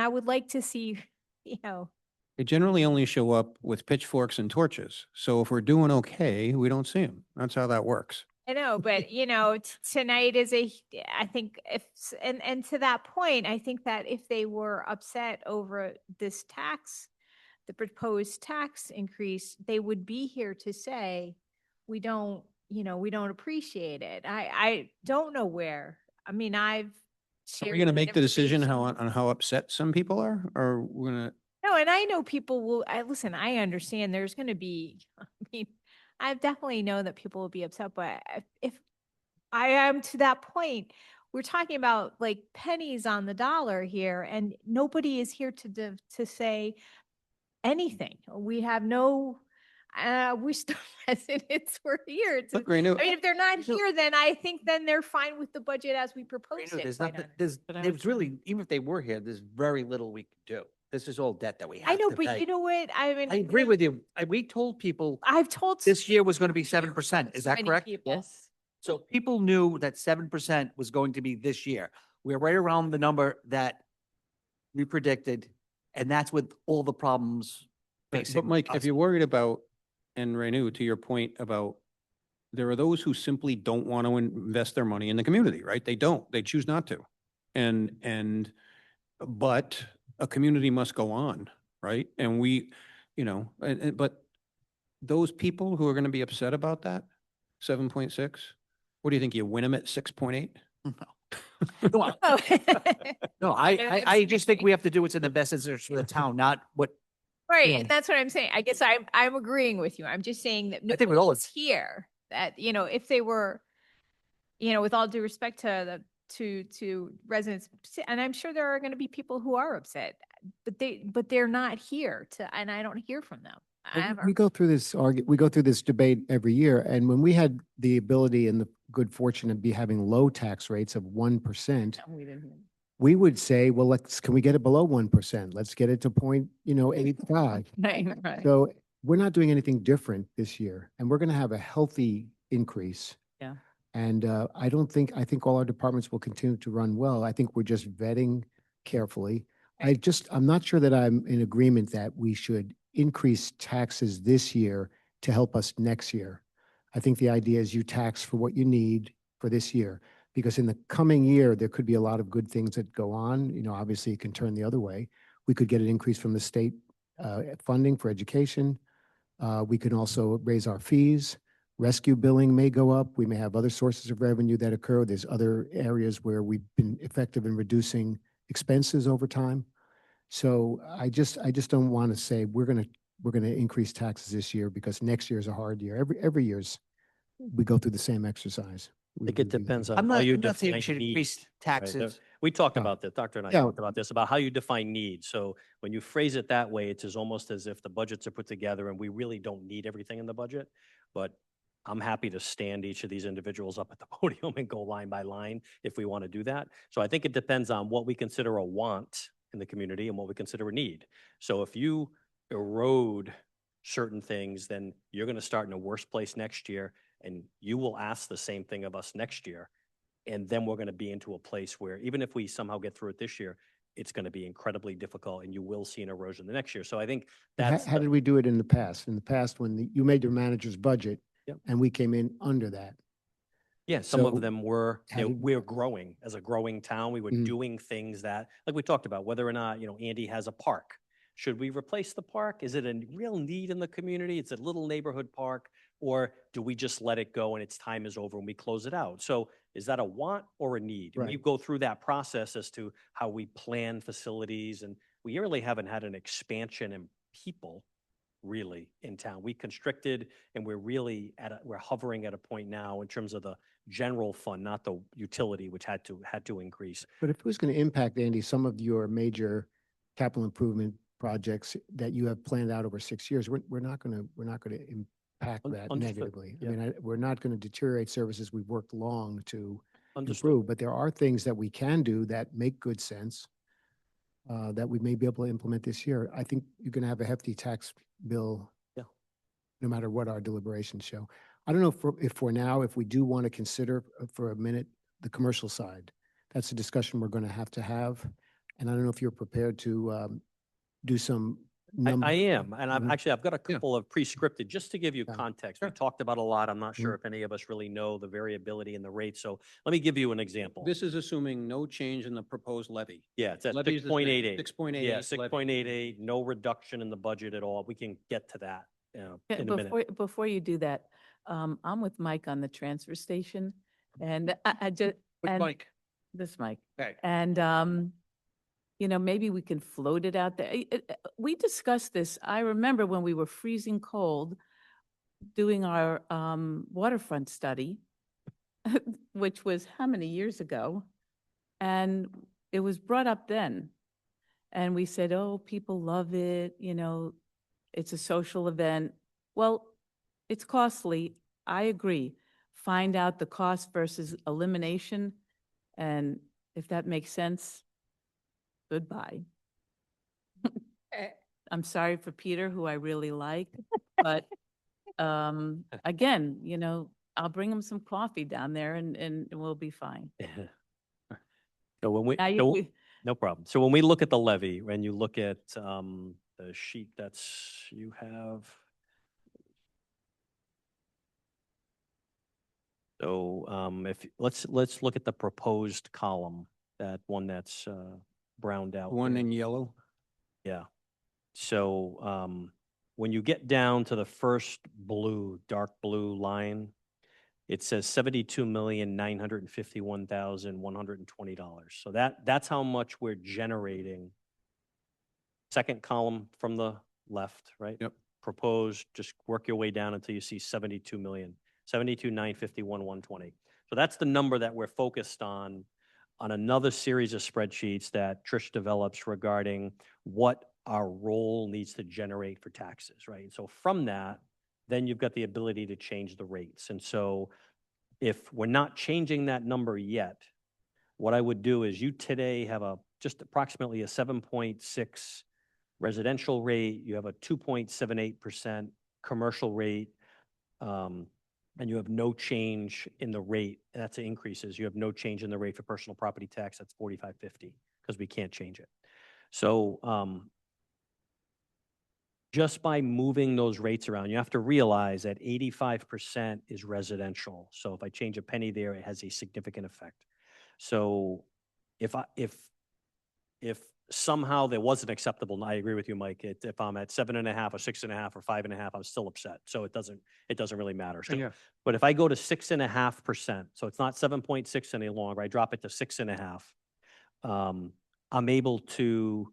would like to see, They generally only show up with pitchforks and torches. So if we're doing okay, we don't see them. That's how that works. I know, but tonight is I think and to that point, I think that if they were upset over this tax, the proposed tax increase, they would be here to say, we don't appreciate it. I don't know where. I mean, Are shared we gonna that make the decision information. on how upset some people are? Or we're gonna, No, and I know people will, listen, I understand there's going to be, I definitely know that people will be upset, but if I am to that point, we're talking about like pennies on the dollar here and nobody is here to say anything. We have no, we still residents were here to, look, Renu, I mean, if they're not here, then I think then they're fine with the budget as we proposed it. There's quite nothing, honestly. there's really, even if they were here, there's very little we can do. This is all debt that we have I know, to but pay. you know what? I mean, I agree with you. We told people I've told this year was going to be 7%. Is so that many correct? people. Yes. So people knew that 7% was going to be this year. We're right around the number that we predicted, and that's with all the problems facing. but Mike, if us. you're worried about, and Renu, to your point about, there are those who simply don't want to invest their money in the community, right? They don't, they choose not to. But a community must go on, right? And we, but those people who are going to be upset about that, 7.6, what do you think? You win them at 6.8? No, I- Oh. no, I just think we have to do what's in the best interest for the town, not what, Right, Yeah. and that's what I'm saying. I guess I'm agreeing with you. I'm just saying that I think with all nobody's it's, here, that, if they were, with all due respect to to residents, and I'm sure there are going to be people who are upset, but they're not here and I don't hear from them. We go through this debate every year, and when we had the ability and the good fortune of having low tax rates of 1%, We didn't hear. we would say, well, can we get it below 1%? Let's get it to 0.85. Right. So we're not doing anything different this year, and we're going to have a healthy increase. Yeah. And I think all our departments will continue to run well. I think we're just vetting carefully. I'm not sure that I'm in agreement that we should increase taxes this year to help us next year. I think the idea is you tax for what you need for this year, because in the coming year, there could be a lot of good things that go on. Obviously it can turn the other way. We could get an increase from the state funding for education. We can also raise our fees. Rescue billing may go up. We may have other sources of revenue that occur. There's other areas where we've been effective in reducing expenses over time. So I just don't want to say we're going to increase taxes this year because next year is a hard year. Every year's we go through the same exercise. I think it depends on I'm how not, you I'm not saying we define should need, increase right? taxes. We talked Yeah. about this, Doctor and I Yeah. talked about this, about how you define need. So when you phrase it that way, it's almost as if the budgets are put together and we really don't need everything in the budget. But I'm happy to stand each of these individuals up at the podium and go line by line if we want to do that. So I think it depends on what we consider a want in the community and what we consider a need. So if you erode certain things, then you're going to start in a worse place next year, and you will ask the same thing of us next year. And then we're going to be into a place where even if we somehow get through it this year, it's going to be incredibly difficult and you will see an erosion the next year. So I think that's, How did we do it in the past? In the past, when you made your manager's budget Yep. and we came in under that. yeah, some of So them were, how did- we're growing as a growing town. We were Mhm. doing things that, like we talked about, whether or not, Andy has a park. Should we replace the park? Is it a real need in the community? It's a little neighborhood park, or do we just let it go and its time is over and we close it out? So is that a want or a need? And we Right. go through that process as to how we plan facilities, and we really haven't had an expansion in people really in town. We constricted, and we're really we're hovering at a point now in terms of the general fund, not the utility, which had to increase. But if it was going to impact, Andy, some of your major capital improvement projects that you have planned out over 6 years, we're not going to impact that Understood. negatively. Yeah. I mean, we're not going to deteriorate services we've worked long to Understood. improve, but there are things that we can do that make good sense that we may be able to implement this year. I think you're going to have a hefty tax bill. Yeah. No matter what our deliberations show. I don't know if for now, if we do want to consider for a minute, the commercial side. That's a discussion we're going to have. And I don't know if you're prepared to do some number. I am, and Mhm. I've got a couple of pre-scripted, just to give you Yeah. context. We talked about a lot. I'm not sure if any of us really know the variability in the rate. So let me give you an example. This is assuming no change in the proposed levy. Yeah, it's at Levy's the same, 6.88. 6.88 Yeah, levy. 6.88, no reduction in the budget at all. We can get to that Yeah, in a minute. before you do that, I'm with Mike on the transfer station, and I just, With and Mike. this Mike. Okay. And, maybe we can float it out there. We discussed this. I remember when we were freezing cold doing our waterfront study, which was how many years ago? And it was brought up then. And we said, oh, people love it, it's a social event. Well, it's costly. I agree. Find out the cost versus elimination. And if that makes sense, goodbye. I'm sorry for Peter, who I really like, but again, I'll bring him some coffee down there and we'll be fine. So when we, Now so- you- no problem. So when we look at the levy, when you look at the sheet you have. So let's look at the proposed column, that one that's browned out. One there. in yellow. Yeah. So when you get down to the first dark blue line, it says $72,951,120. So that's how much we're generating. Second column from the left, right? Yep. Proposed, just work your way down until you see 72 million, 72,951,120. So that's the number that we're focused on another series of spreadsheets that Trish develops regarding what our role needs to generate for taxes, right? So from that, then you've got the ability to change the rates. And so if we're not changing that number yet, what I would do is you today have just approximately a 7.6 residential rate, you have a 2.78% commercial rate, and you have no change in the rate. That's the increases. You have no change in the rate for personal property tax. That's 45.50 because we can't change it. So just by moving those rates around, you have to realize that 85% is residential. So if I change a penny there, it has a significant effect. So if somehow there was an acceptable, I agree with you, Mike, if I'm at 7.5 or 6.5 or 5.5, I'm still upset. So it doesn't really matter. So, Yeah. but if I go to 6.5%, so it's not 7.6 any longer, I drop it to 6.5, I'm able to,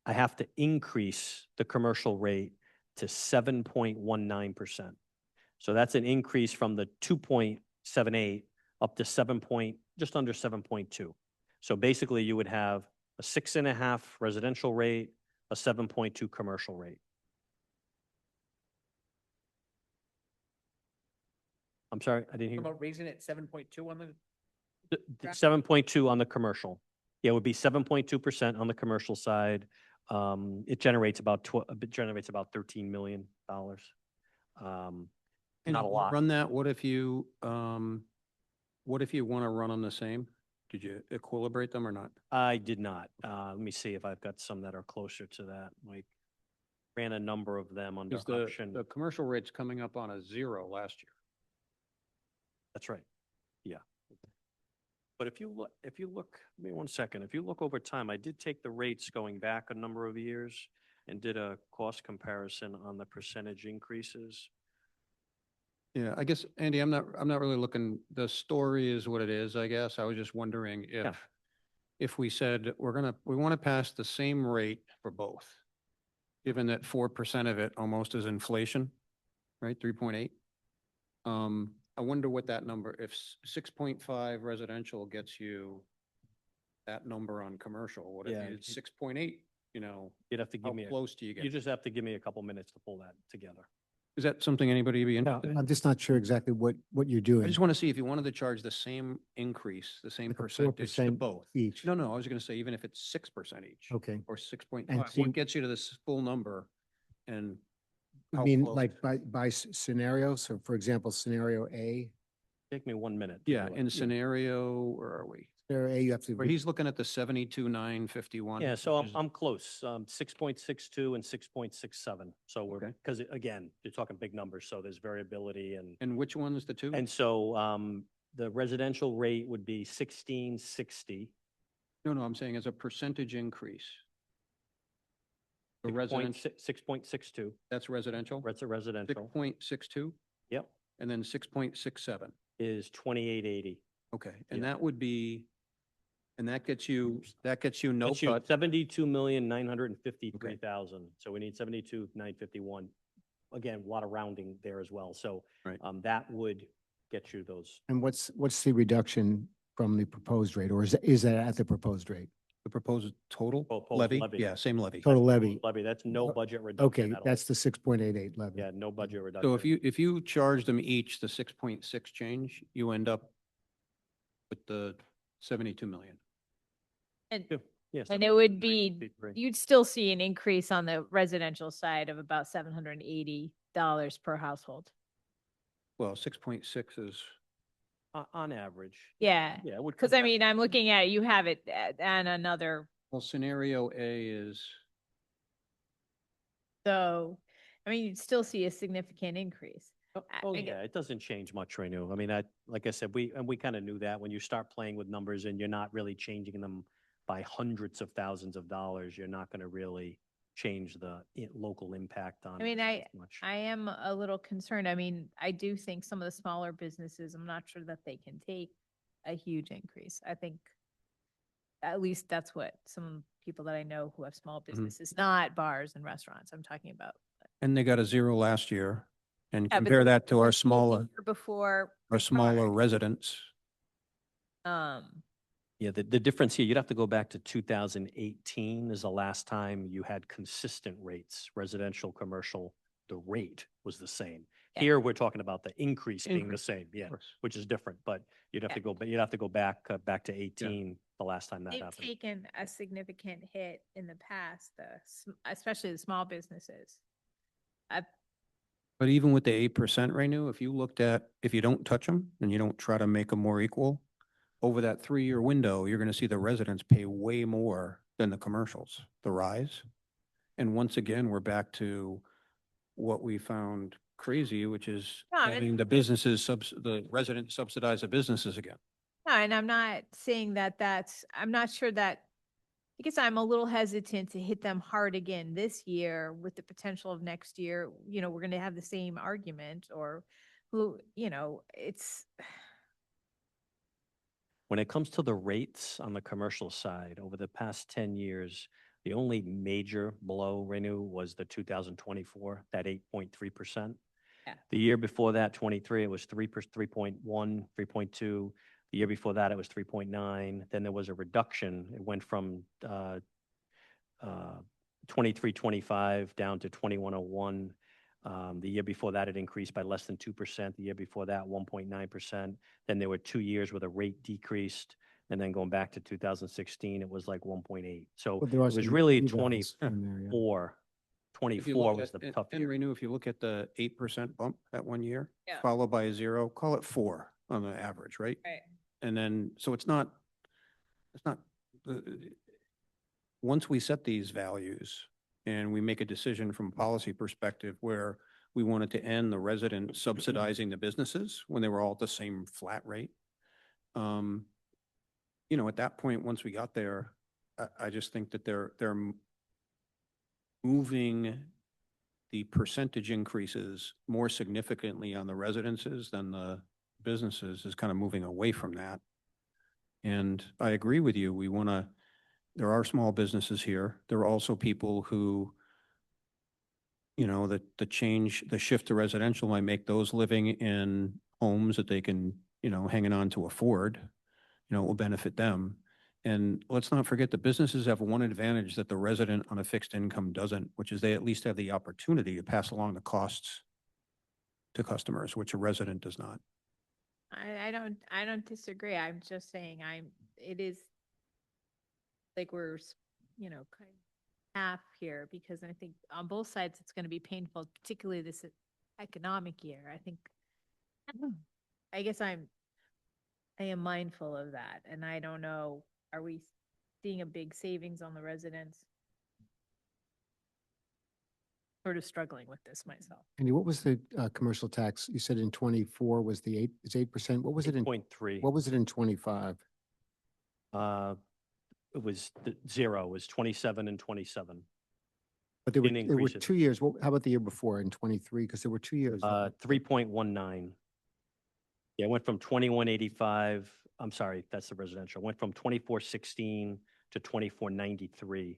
I have to increase the commercial rate to 7.19%. So that's an increase from the 2.78 up to just under 7.2. So basically you would have a 6.5 residential rate, a 7.2 commercial rate. I'm sorry, I didn't hear. About raising it 7.2 on the, 7.2 on the commercial. Yeah, it would be 7.2% on the commercial side. It generates about $13 million. And Not a you lot. Run that, what if you want to run them the same? Did you equilibrate them or not? I did not. Let me see if I've got some that are closer to that. Like, ran a number of them under Because the option. commercial rate's coming up on a 0 last year. That's right. Yeah. But if you look, give me 1 second. If you look over time, I did take the rates going back a number of years and did a cost comparison on the percentage increases. Yeah, I guess, Andy, I'm not really looking, the story is what it is, I guess. I was just wondering Yeah. if we said, we want to pass the same rate for both, given that 4% of it almost is inflation, right? 3.8. I wonder what that number, if 6.5 residential gets you that number on commercial, what if Yeah, you did 6.8, you know, You'd have to how give me, close do you you get? just have to give me a couple minutes to pull that together. Is that something anybody would be No, interested in? I'm just not sure exactly what you're I doing. just want to see if you wanted to charge the same increase, the same Like a percentage to 4% both. each. No, I was going to say even if it's 6% each. Okay. Or 6.5, And see- what gets you to this full number and I how mean, close? like by scenario. So for example, scenario A, Take me 1 minute. to Yeah, do it. in scenario, where are we? scenario A, you have to. Where he's looking at the 72,951. Yeah, so which is- I'm close, 6.62 and 6.67. So we're, Okay. because again, you're talking big numbers, so there's variability And which one's the two? and so the residential rate would be 1660. No, I'm saying as a percentage increase. The resident, 6.62, that's residential? that's a residential. 6.62 Yep, and then 6.67. is 2880. Okay, and Yeah. that would be, and that gets you no That's you cut. 72,953,000. So we need 72,951. Again, a lot of rounding there as well. So Right. that would get you those. And what's the reduction from the proposed rate, or is that at the proposed rate? The proposed total Proposed levy? levy. Yeah, same levy. Total levy? Levy, that's no Oh, budget reduction. Okay, at all. that's the 6.88 levy. Yeah, no budget reduction. So if you charge them each the 6.6 change, you end up with the 72 million. And, Yes. and it would be, you'd still see an increase on the residential side of about $780 per household. Well, 6.6 is, On average. Yeah, Yeah, it would. because come I down. mean, I'm looking at, you have it and another, well, scenario A is, so, I mean, you'd still see a significant increase. Oh, I get- yeah, it doesn't change much, Renew. I mean, like I said, we kind of knew that when you start playing with numbers and you're not really changing them by hundreds of thousands of dollars, you're not going to really change the local impact on. I mean, it much. I am a little concerned. I mean, I do think some of the smaller businesses, I'm not sure that they can take a huge increase. I think at least that's what some people that I know who have small businesses, not bars and restaurants, I'm talking about. and they got a 0 last year. And Yeah, but compare that to our the smaller, year Before. smaller March, residents. Yeah, the difference here, you'd have to go back to 2018 is the last time you had consistent rates, residential, commercial, the rate was the same. Yeah. Here, we're talking about the increase being the Increase, same, yeah, Of course. which is different, but you'd have Yeah. to go, but you'd have to go back to 18, the last time that They've happened. taken a significant hit in the past, especially the small businesses. But even with the 8% renew, if you don't touch them and you don't try to make them more equal, over that 3-year window, you're going to see the residents pay way more than the commercials, the rise. And once again, we're back to what we found crazy, which is No, having the residents subsidize the businesses again. No, and I'm not saying that I'm not sure that, I guess I'm a little hesitant to hit them hard again this year with the potential of next year, we're going to have the same argument or it's, When it comes to the rates on the commercial side, over the past 10 years, the only major blow renew was the 2024, that 8.3%. Yeah. The year before that, 23, it was 3.1, 3.2. The year before that, it was 3.9. Then there was a reduction. It went from 2325 down to 2101. The year before that, it increased by less than 2%. The year before that, 1.9%. Then there were 2 years where the rate decreased. And then going back to 2016, it was like 1.8. So But there it are was some really revals in there, yeah. 24. If you 24 look was at- the tough and year. Renew, if you look at the 8% bump that 1 year, Yeah. followed by a 0, call it 4 on the average, right? Right. And then, so it's not, uh, once we set these values and we make a decision from a policy perspective where we wanted to end the resident subsidizing the businesses when they were all at the same flat rate. You know, at that point, once we got there, I just think that they're moving the percentage increases more significantly on the residences than the businesses is kind of moving away from that. And I agree with you. We want to, there are small businesses here. There are also people who, you know, the shift to residential might make those living in homes that they can, you know, hanging on to afford, you know, it will benefit them. And let's not forget the businesses have one advantage that the resident on a fixed income doesn't, which is they at least have the opportunity to pass along the costs to customers, which a resident does not. I don't disagree. I'm just saying it is like we're, you know, kind of half here because I think on both sides it's going to be painful, particularly this economic year. I guess I am mindful of that. And I don't know, are we seeing a big savings on the residents? Sort of struggling with this myself. Andy, what was the commercial tax? You said in 24 was the 8%. What was it in, 8.3. what was it in 25? It was 0, it was 27 and 27. But there were, Didn't there were increase it. 2 years. How about the year before in 23? Because there were 2 years. 3.19. Yeah, it went from 2185, I'm sorry, that's the residential. It went from 2416 to 2493.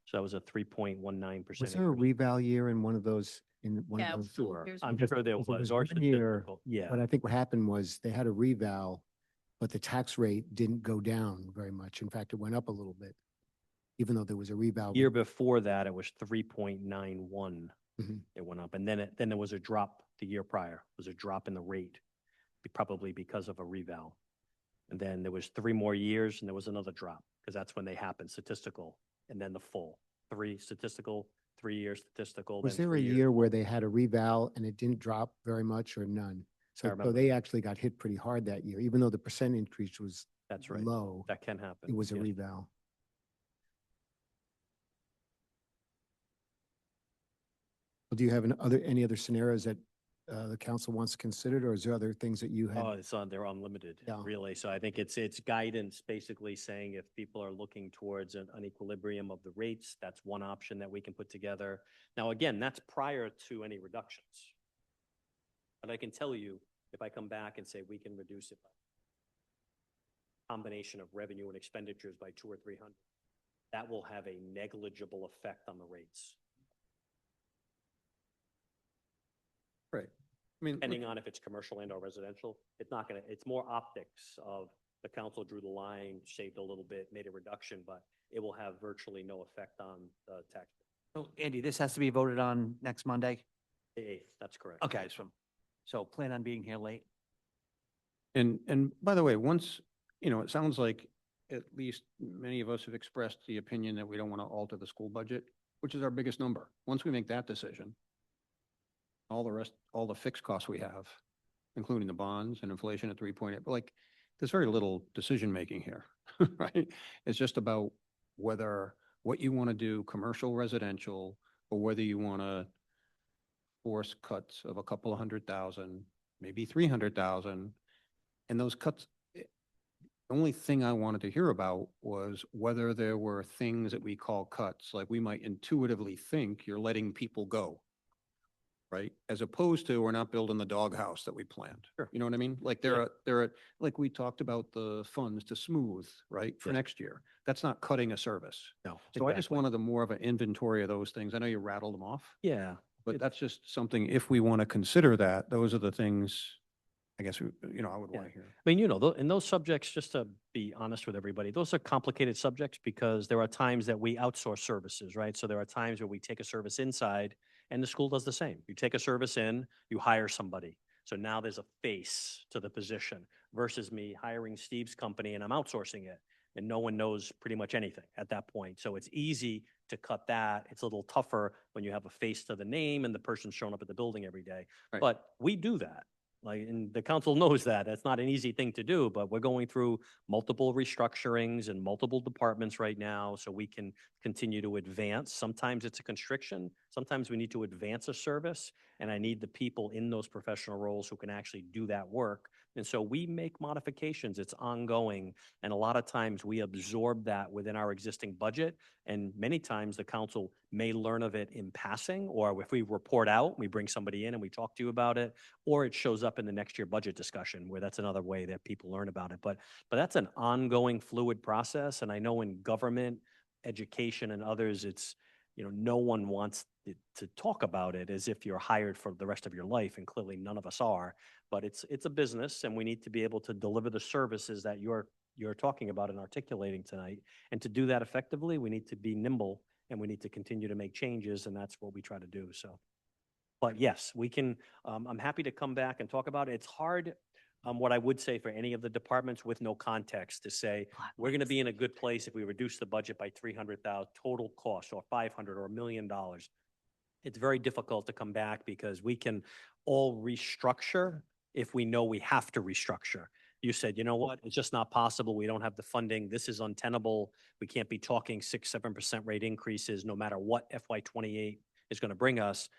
So that was a 3.19%. Was there a reval year in one of those, in one Yeah, of those? Sure, there's I'm Because sure there if it was. Or 1 year, statistical, yeah. but I think what happened was they had a reval, but the tax rate didn't go down very much. In fact, it went up a little bit, even though there was a reval. Year before that, it was 3.91. Mhm. It went up. And then there was a drop the year prior. Was a drop in the rate, probably because of a reval. And then there was 3 more years and there was another drop because that's when they happened, statistical, and then the full. 3 statistical, 3 years statistical. Was then there a 3 years year full. where they had a reval and it didn't drop very much or none? So remember they actually got hit pretty hard that year, even though the percent increase was That's right. low. That can happen. It was a yes. reval. Well, do you have any other scenarios that the council wants considered, or is there other things that you had? Oh, they're unlimited, Yeah. really. So I think it's guidance, basically saying if people are looking towards an equilibrium of the rates, that's one option that we can put together. Now, again, that's prior to any reductions. But I can tell you, if I come back and say we can reduce it by combination of revenue and expenditures by 200 or 300, that will have a negligible effect on the rates, Right. I mean, depending on if it's commercial and or residential. It's not gonna, it's more optics of the council drew the line, shaved a little bit, made a reduction, but it will have virtually no effect on the tax. So Andy, this has to be voted on next Monday? The 8th, that's correct. Okay, so plan on being here late? and by the way, once, you know, it sounds like at least many of us have expressed the opinion that we don't want to alter the school budget, which is our biggest number. Once we make that decision, all the rest, all the fixed costs we have, including the bonds and inflation at 3.8, but like, there's very little decision-making here, right? It's just about what you want to do, commercial, residential, or whether you want to force cuts of a couple of 100,000, maybe 300,000. And those cuts, the only thing I wanted to hear about was whether there were things that we call cuts, like we might intuitively think you're letting people go, right? As opposed to we're not building the doghouse that we planned. Sure. You know what I mean? Like like we talked about the funds to smooth, right? For Yes. next year. That's not cutting a service. No. So I just exactly. wanted more of an inventory of those things. I know you rattled them off, Yeah. but that's just something, if we want to consider that, those are the things I guess, I would want to hear. I mean, in those subjects, just to be honest with everybody, those are complicated subjects because there are times that we outsource services, right? So there are times where we take a service inside and the school does the same. You take a service in, you hire somebody. So now there's a face to the position versus me hiring Steve's company and I'm outsourcing it. And no one knows pretty much anything at that point. So it's easy to cut that. It's a little tougher when you have a face to the name and the person's showing up at the building every day. Right. But we do that. Like, and the council knows that. That's not an easy thing to do, but we're going through multiple restructurings and multiple departments right now so we can continue to advance. Sometimes it's a constriction. Sometimes we need to advance a service, and I need the people in those professional roles who can actually do that work. And so we make modifications. It's ongoing. And a lot of times we absorb that within our existing budget. And many times the council may learn of it in passing, or if we report out, we bring somebody in and we talk to you about it, or it shows up in the next year budget discussion where that's another way that people learn about it. But that's an ongoing fluid process. And I know in government, education and others, it's, no one wants to talk about it as if you're hired for the rest of your life. And clearly none of us are, but it's a business and we need to be able to deliver the services that you're talking about and articulating tonight. And to do that effectively, we need to be nimble and we need to continue to make changes. And that's what we try to do. So, but yes, we can, I'm happy to come back and talk about it. It's hard. What I would say for any of the departments with no context to say, we're going to be in a good place if we reduce the budget by 300,000 total cost or 500 or $1 million. It's very difficult to come back because we can all restructure if we know we have to restructure. You said, you know what, it's just not possible. We don't have the funding. This is untenable. We can't be talking 6-7% rate increases no matter what FY28 is going to bring us.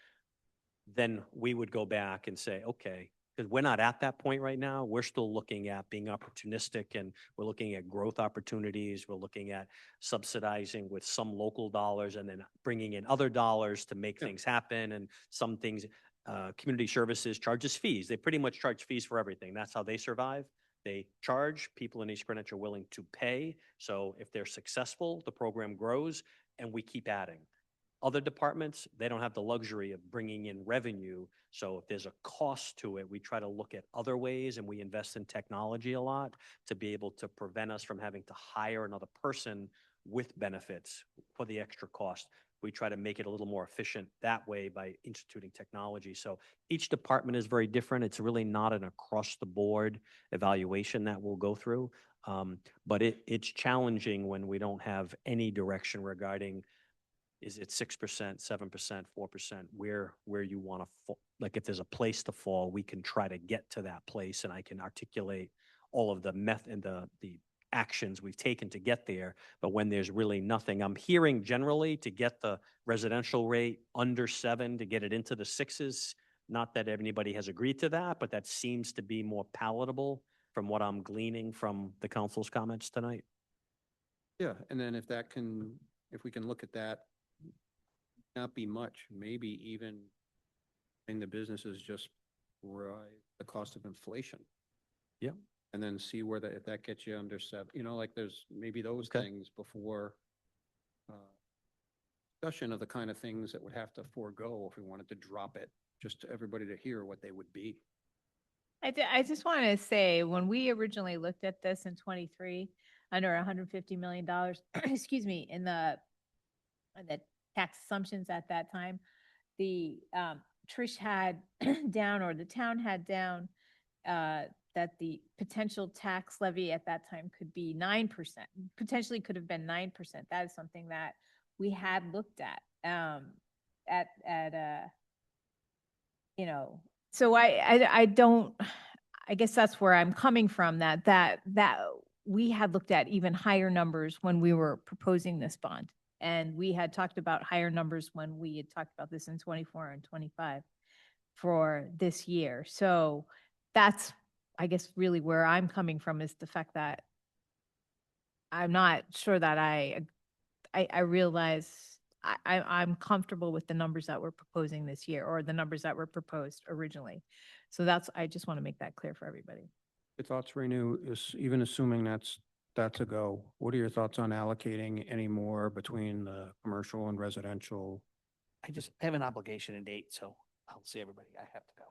Then we would go back and say, okay, because we're not at that point right now. We're still looking at being opportunistic and we're looking at growth opportunities. We're looking at subsidizing with some local dollars and then bringing in other dollars to make things happen. And some things, community services charges fees. They pretty much charge fees for everything. That's how they survive. They charge, people in East Greenwich are willing to pay. So if they're successful, the program grows and we keep adding. Other departments, they don't have the luxury of bringing in revenue. So if there's a cost to it, we try to look at other ways and we invest in technology a lot to be able to prevent us from having to hire another person with benefits for the extra cost. We try to make it a little more efficient that way by instituting technology. So each department is very different. It's really not an across the board evaluation that we'll go through. But it's challenging when we don't have any direction regarding is it 6%, 7%, 4%, where you want to fall. Like if there's a place to fall, we can try to get to that place and I can articulate all of the method and the actions we've taken to get there. But when there's really nothing, I'm hearing generally to get the residential rate under 7, to get it into the 6s. Not that anybody has agreed to that, but that seems to be more palatable from what I'm gleaning from the council's comments tonight. Yeah, and then if we can look at that, not be much, maybe even in the businesses just rise the cost of inflation. Yeah. And then see where if that gets you under 7, like there's maybe those Okay. things before discussion of the kind of things that would have to forego if we wanted to drop it, just to everybody to hear what they would be. I just want to say, when we originally looked at this in 23, under $150 million, excuse me, in the tax assumptions at that time, the Trish had down, or the town had down, that the potential tax levy at that time could be 9%, potentially could have been 9%. That is something that we had looked at, so I don't, I guess that's where I'm coming from, that we had looked at even higher numbers when we were proposing this bond. And we had talked about higher numbers when we had talked about this in 24 and 25 for this year. So that's, I guess, really where I'm coming from, is the fact that I'm not sure that I realize I'm comfortable with the numbers that we're proposing this year, or the numbers that were proposed originally. So I just want to make that clear for everybody. Your thoughts, Renew, is even assuming that's a go. What are your thoughts on allocating any more between the commercial and residential? I have an obligation and date, so I'll see everybody. I have to go.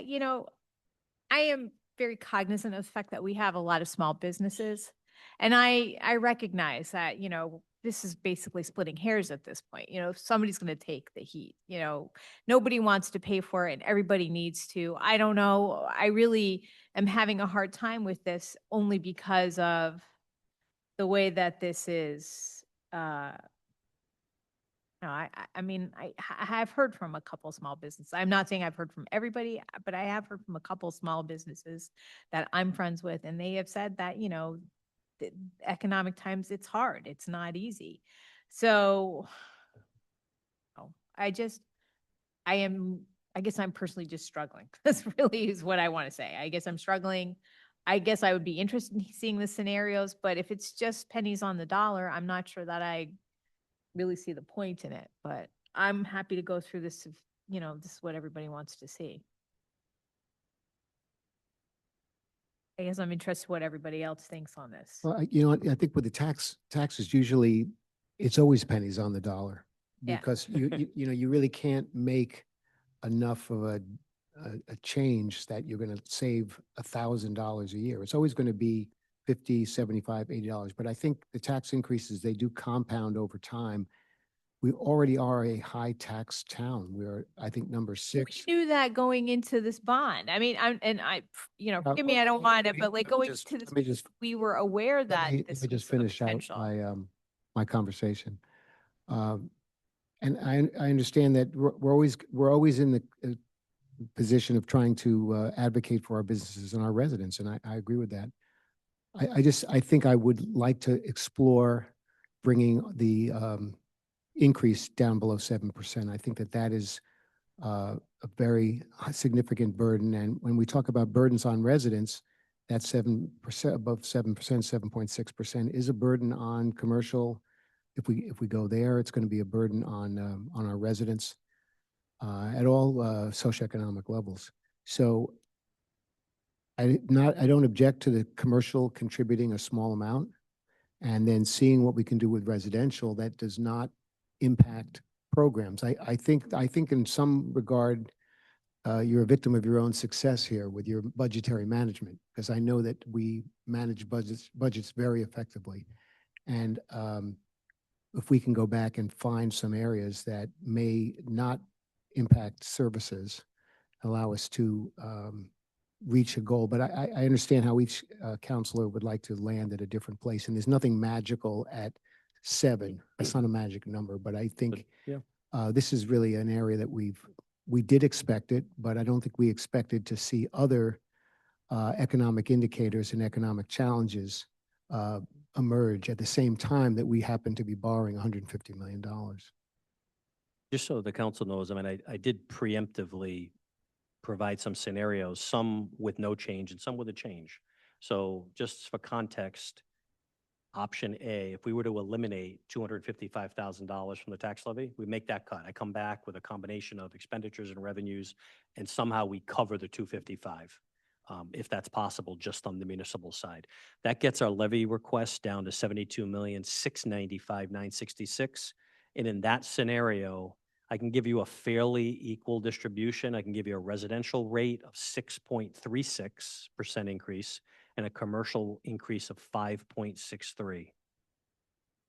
you know, I am very cognizant of the fact that we have a lot of small businesses. And I recognize that, this is basically splitting hairs at this point. Somebody's going to take the heat. Nobody wants to pay for it and everybody needs to. I don't know. I really am having a hard time with this only because of the way that this is. No, I mean, I have heard from a couple small businesses. I'm not saying I've heard from everybody, but I have heard from a couple small businesses that I'm friends with, and they have said that, the economic times, it's hard. It's not easy. So I guess I'm personally just struggling. That's really is what I want to say. I guess I'm struggling. I guess I would be interested in seeing the scenarios, but if it's just pennies on the dollar, I'm not sure that I really see the point in it, but I'm happy to go through this if, this is what everybody wants to see. I guess I'm interested what everybody else thinks on this. Well, I think with the taxes, usually it's always pennies on the dollar. Yeah. Because you really can't make enough of a change that you're going to save $1,000 a year. It's always going to be $50, $75, $80. But I think the tax increases, they do compound over time. We already are a high tax town. We're, I think, number 6. We knew that going into this bond. I mean, forgive me, I don't want it, but like going to this, we were aware that Let this me just was a finish out potential. my conversation. And I understand that we're always in the position of trying to advocate for our businesses and our residents, and I agree with that. I think I would like to explore bringing the increase down below 7%. I think that is a very significant burden. And when we talk about burdens on residents, that 7%, above 7%, 7.6% is a burden on commercial. If we go there, it's going to be a burden on our residents at all socioeconomic levels. So I don't object to the commercial contributing a small amount, and then seeing what we can do with residential that does not impact programs. I think in some regard, you're a victim of your own success here with your budgetary management, because I know that we manage budgets very effectively. And if we can go back and find some areas that may not impact services, allow us to reach a goal. But I understand how each counselor would like to land at a different place. And there's nothing magical at 7. It's not a magic number, but I think this is really an area that we did expect it, but I don't think we expected to see other economic indicators and economic challenges emerge at the same time that we happen to be borrowing $150 million. Just so the council knows, I mean, I did preemptively provide some scenarios, some with no change and some with a change. So just for context, option A, if we were to eliminate $255,000 from the tax levy, we make that cut. I come back with a combination of expenditures and revenues, and somehow we cover the 255. If that's possible, just on the municipal side. That gets our levy request down to $72,695,966. And in that scenario, I can give you a fairly equal distribution. I can give you a residential rate of 6.36% increase and a commercial increase of 5.63.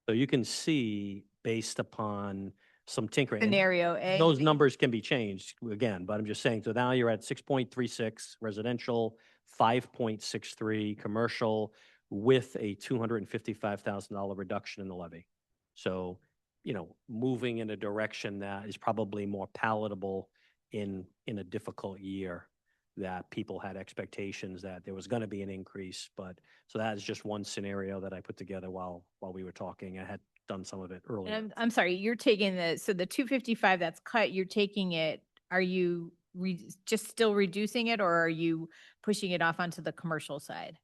So you can see, based upon some tinkering. Scenario A. Those numbers can be changed again, but I'm just saying, so now you're at 6.36 residential, 5.63 commercial, with a $255,000 reduction in the levy. So, moving in a direction that is probably more palatable in a difficult year, that people had expectations that there was going to be an increase. But so that is just one scenario that I put together while we were talking. I had done some of it earlier. And I'm sorry, you're taking the 255 that's cut, you're taking it, are you just still reducing it, or are you pushing it off onto the commercial side?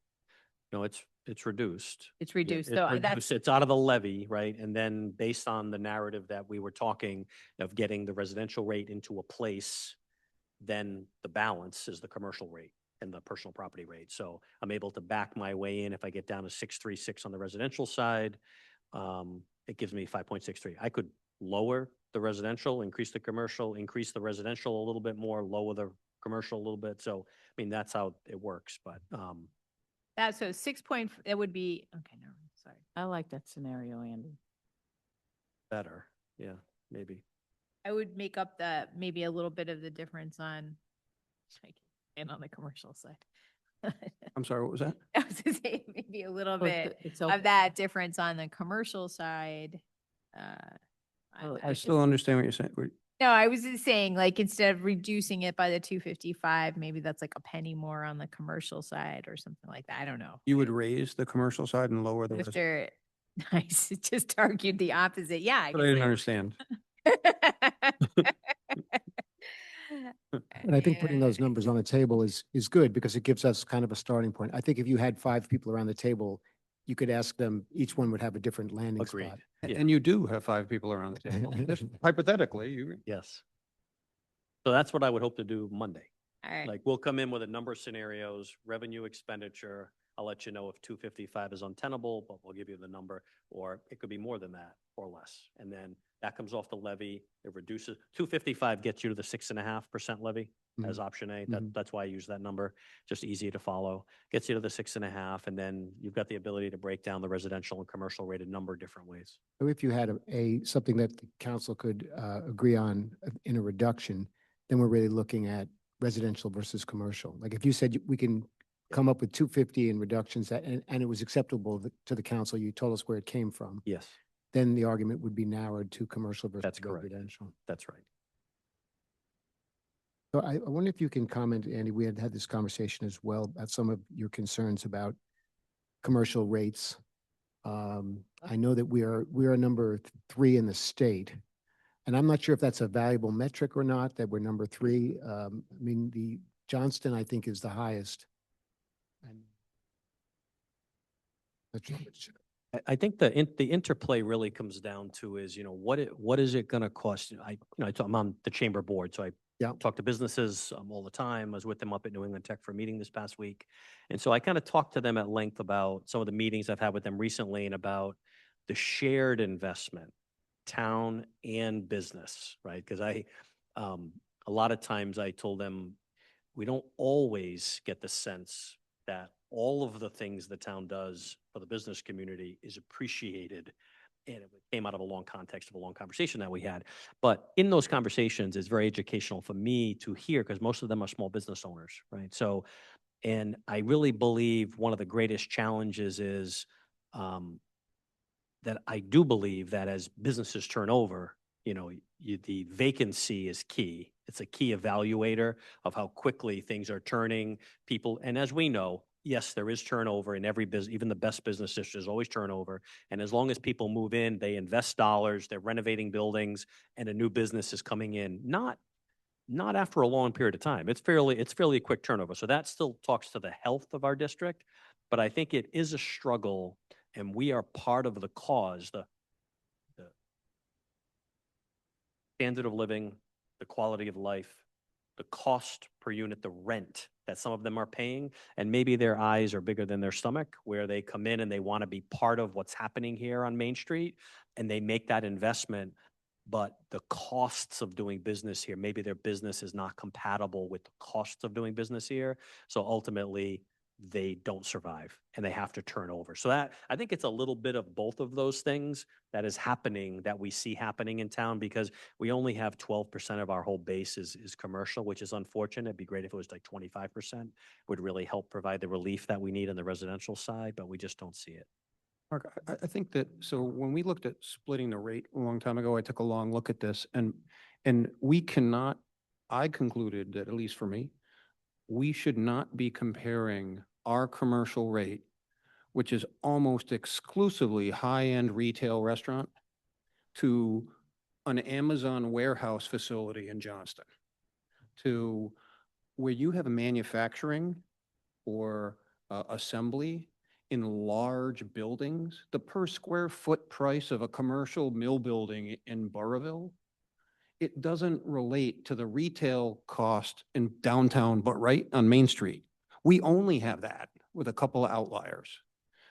No, it's reduced. It's reduced. It's So reduced. that's, It's out of the levy, right? And then based on the narrative that we were talking of getting the residential rate into a place, then the balance is the commercial rate and the personal property rate. So I'm able to back my way in. If I get down to 6.36 on the residential side, it gives me 5.63. I could lower the residential, increase the commercial, increase the residential a little bit more, lower the commercial a little bit. So, I mean, that's how it works, but, That, so 6 point, it would be, okay, no, sorry. I like that scenario, Andy. better. Yeah, maybe. I would make up maybe a little bit of the difference on, and on the commercial side. I'm sorry, what was that? I was gonna say maybe a little Well, bit it's of okay. that difference on the commercial side. Well, I still understand what you're saying. No, I was just saying, like, instead of reducing it by the 255, maybe that's like a penny more on the commercial side or something like that. I don't know. You would raise the commercial side and lower the If rest. they're nice, it just argued the opposite. Yeah. But I didn't understand. And I think putting those numbers on the table is good because it gives us kind of a starting point. I think if you had 5 people around the table, you could ask them, each one would have a different landing Agreed. spot. Yeah. And you do have 5 people around the table. Just hypothetically, you. Yes. So that's what I would hope to do Monday. All right. Like, we'll come in with a number of scenarios, revenue, expenditure. I'll let you know if 255 is untenable, but we'll give you the number, or it could be more than that or less. And then that comes off the levy. It reduces, 255 gets you to the 6.5% levy as option A. That's why I use that number. Just easy to follow. Gets you to the 6.5, and then you've got the ability to break down the residential and commercial rate a number of different ways. So if you had something that the council could agree on in a reduction, then we're really looking at residential versus commercial. Like if you said we can come up with 250 in reductions and it was acceptable to the council, you told us where it came from, Yes, then the argument would be narrowed to commercial versus That's correct. residential. that's right. So I wonder if you can comment, Andy, we had this conversation as well about some of your concerns about commercial rates. I know that we are number 3 in the state, and I'm not sure if that's a valuable metric or not, that we're number 3. I mean, the Johnston, I think, is the highest. And I think the interplay really comes down to is, what is it going to cost? I'm on the chamber board, so I Yeah. talk to businesses all the time. I was with them up at New England Tech for a meeting this past week. And so I kind of talked to them at length about some of the meetings I've had with them recently and about the shared investment, town and business, right? Because a lot of times I told them, we don't always get the sense that all of the things the town does for the business community is appreciated. And it came out of a long context of a long conversation that we had. But in those conversations, it's very educational for me to hear, because most of them are small business owners, right? So, and I really believe one of the greatest challenges is that I do believe that as businesses turn over, the vacancy is key. It's a key evaluator of how quickly things are turning. People, and as we know, yes, there is turnover in every business. Even the best businesses, there's always turnover. And as long as people move in, they invest dollars, they're renovating buildings, and a new business is coming in. Not after a long period of time. It's fairly quick turnover. So that still talks to the health of our district. But I think it is a struggle, and we are part of the cause. The standard of living, the quality of life, the cost per unit, the rent that some of them are paying, and maybe their eyes are bigger than their stomach, where they come in and they want to be part of what's happening here on Main Street, and they make that investment, but the costs of doing business here, maybe their business is not compatible with the costs of doing business here, so ultimately they don't survive and they have to turn over. So that, I think it's a little bit of both of those things that is happening, that we see happening in town, because we only have 12% of our whole base is commercial, which is unfortunate. It'd be great if it was like 25%, would really help provide the relief that we need on the residential side, but we just don't see it. Mark, I think that, so when we looked at splitting the rate a long time ago, I took a long look at this, and we cannot, I concluded that, at least for me, we should not be comparing our commercial rate, which is almost exclusively high-end retail restaurant, to an Amazon warehouse facility in Johnston, to where you have manufacturing or assembly in large buildings. The per square foot price of a commercial mill building in Burrillville, it doesn't relate to the retail cost in downtown, but right on Main Street. We only have that with a couple of outliers.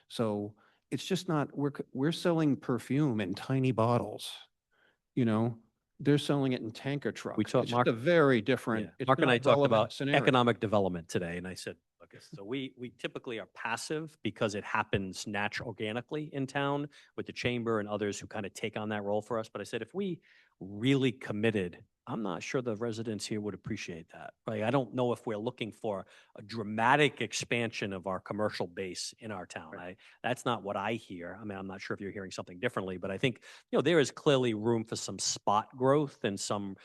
So it's just not, we're selling perfume in tiny bottles, they're selling it in tanker trucks. talked- It's Mark- just a very different. Yeah. it's Mark and not I talked relevant about scenario. economic development today, and I said, look, so we typically are passive because it happens organically in town with the chamber and others who kind of take on that role for us. But I said, if we really committed, I'm not sure the residents here would appreciate that. Right? I don't know if we're looking for a dramatic expansion of our commercial base in our town. That's not what I hear. I mean, I'm not sure if you're hearing something differently, but I think, there is clearly room for some spot growth and some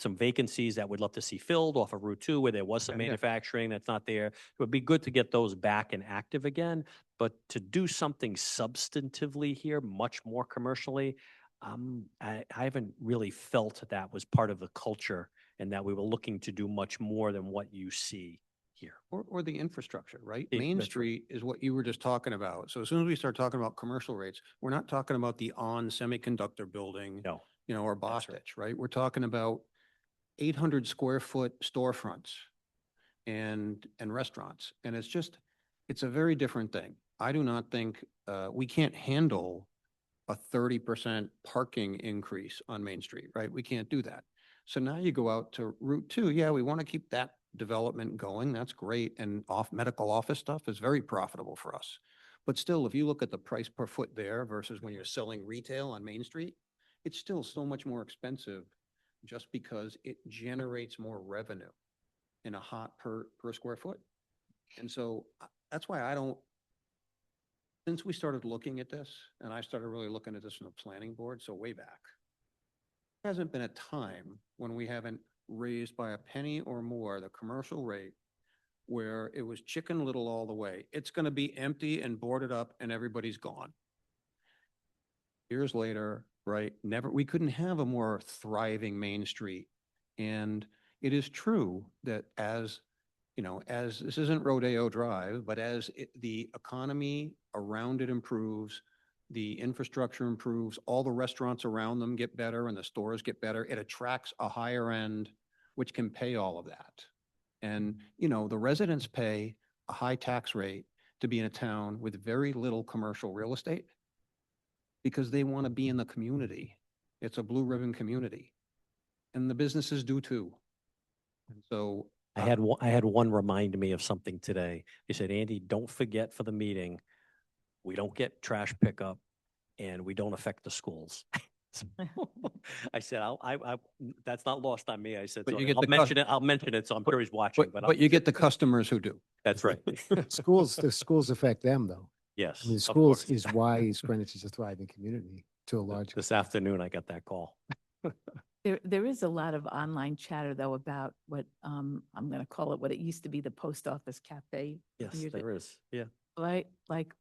vacancies that we'd love to see filled off of Route 2 where there was some Yeah, yeah. manufacturing that's not there. It would be good to get those back and active again, but to do something substantively here, much more commercially, I haven't really felt that was part of the culture and that we were looking to do much more than what you see here. Or the infrastructure, right? Yeah, Main that's right. Street is what you were just talking about. So as soon as we start talking about commercial rates, we're not talking about the semiconductor building, No, or That's right. Bostitch, right? We're talking about 800 square foot storefronts and restaurants. And it's a very different thing. I do not think, we can't handle a 30% parking increase on Main Street, right? We can't do that. So now you go out to Route 2. Yeah, we want to keep that development going. That's great. And medical office stuff is very profitable for us. But still, if you look at the price per foot there versus when you're selling retail on Main Street, it's still so much more expensive just because it generates more revenue in a hot per square foot. And so that's why since we started looking at this, and I started really looking at this from the planning board, so way back, there hasn't been a time when we haven't raised by a penny or more the commercial rate where it was Chicken Little all the way. It's going to be empty and boarded up and everybody's gone. Years later, right, we couldn't have a more thriving Main Street. And it is true that as this isn't Rodeo Drive, but as the economy around it improves, the infrastructure improves, all the restaurants around them get better and the stores get better, it attracts a higher end, which can pay all of that. And, the residents pay a high tax rate to be in a town with very little commercial real estate because they want to be in the community. It's a blue ribbon community. And the businesses do too. And so I had one remind me of something today. He said, Andy, don't forget for the meeting, we don't get trash pickup and we don't affect the schools. I said, that's not lost on me. I said, But so you get I'll mention it. So I'm sure he's watching, but But you get the customers who do. that's right. The schools affect them, though. Yes. I mean, the of schools course. is why East Greenwich is a thriving community to a large. This afternoon, I got that call. There is a lot of online chatter though about what, I'm going to call it what it used to be the post office cafe. Yes, You're the- there is. Yeah. Like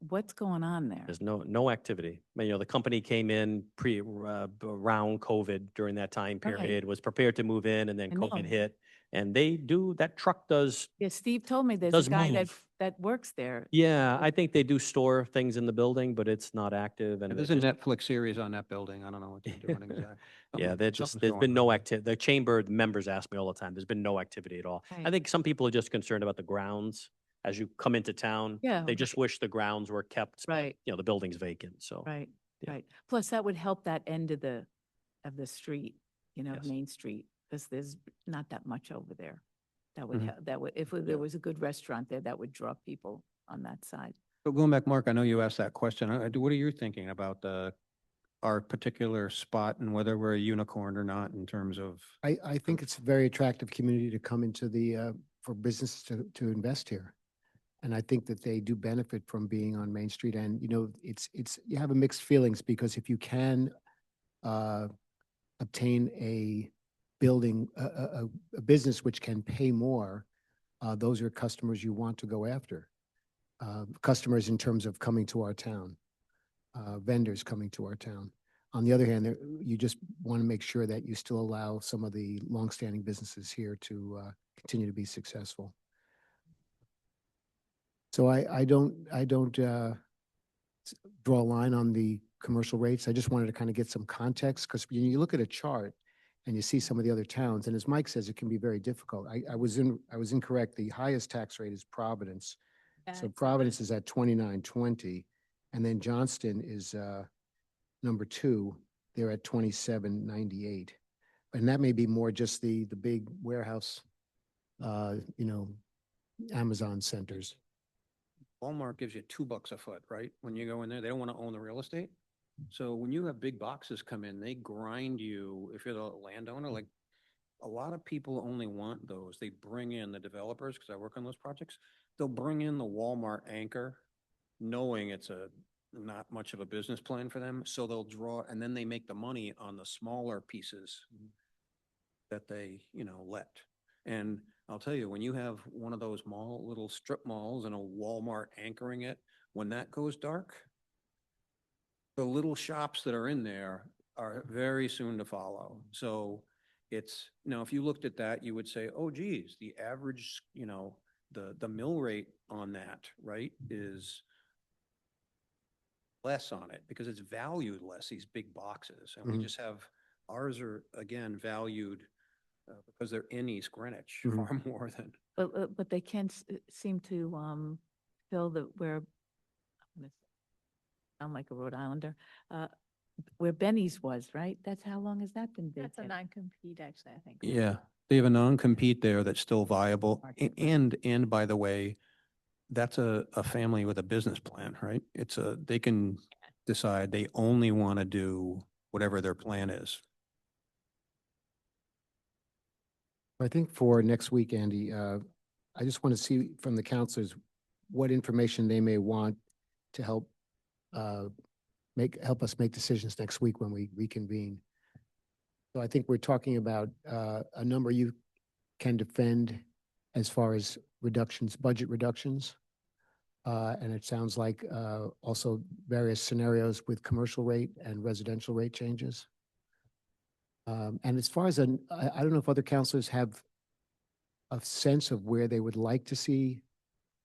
what's going on there? There's no activity. I mean, the company came in around COVID during that time Right. period, was prepared to move in, and then I know. COVID hit. And that truck does, Yeah, Steve told me there's does a guy move. that works there. yeah, I think they do store things in the building, but it's not active. And There's it a just- Netflix series on that building. I don't know what they're doing exactly. Yeah, there's Something's been going no on. activity. The chamber members ask me all the time, there's been no activity at all. I Right. think some people are just concerned about the grounds as you come into town. Yeah. They just wish the grounds were kept, Right, the building's vacant, so. right, Yeah. right. Plus that would help that end of the street, Yes. Main Street, because there's not that much over there. That would, Mhm. help. That would, if there was a good restaurant there, that would draw people on that side. So going back, Mark, I know you asked that question. What are you thinking about our particular spot and whether we're a unicorn or not in terms of? I think it's a very attractive community to come into for businesses to invest here. And I think that they do benefit from being on Main Street. And, you have a mixed feelings because if you can obtain a building, a business which can pay more, those are customers you want to go after. Customers in terms of coming to our town, vendors coming to our town. On the other hand, you just want to make sure that you still allow some of the longstanding businesses here to continue to be successful. So I don't draw a line on the commercial rates. I just wanted to kind of get some context because when you look at a chart and you see some of the other towns, and as Mike says, it can be very difficult. I was incorrect. The highest tax rate is Providence. So Providence is at 29.20, and then Johnston is number 2. They're at 27.98. and that may be more just the big warehouse, Amazon centers. Walmart gives you $2 a foot, right? When you go in there, they don't want to own the real estate. So when you have big boxes come in, they grind you, if you're the landowner, like a lot of people only want those. They bring in the developers, because I work on those projects. They'll bring in the Walmart anchor, knowing it's not much of a business plan for them. So they'll draw, and then they make the money on the smaller pieces that they, let. And I'll tell you, when you have one of those little strip malls and a Walmart anchoring it, when that goes dark, the little shops that are in there are very soon to follow. So it's, if you looked at that, you would say, oh geez, the average, the mill rate on that, right, is less on it because it's valued less, these big boxes. And we just have, ours are again valued because they're in East Greenwich far more than. But they can seem to fill where, I'm gonna sound like a Rhode Islander, where Benny's was, right? How long has that been That's a vacant? non-compete, actually, I think. Yeah, they have a non-compete there that's still viable. Market And by the way, that's a family with a business plan, right? They can decide they only want to do whatever their plan is. I think for next week, Andy, I just want to see from the counselors what information they may want to help us make decisions next week when we reconvene. So I think we're talking about a number you can defend as far as reductions, budget reductions. And it sounds like also various scenarios with commercial rate and residential rate changes. And as far as, I don't know if other counselors have a sense of where they would like to see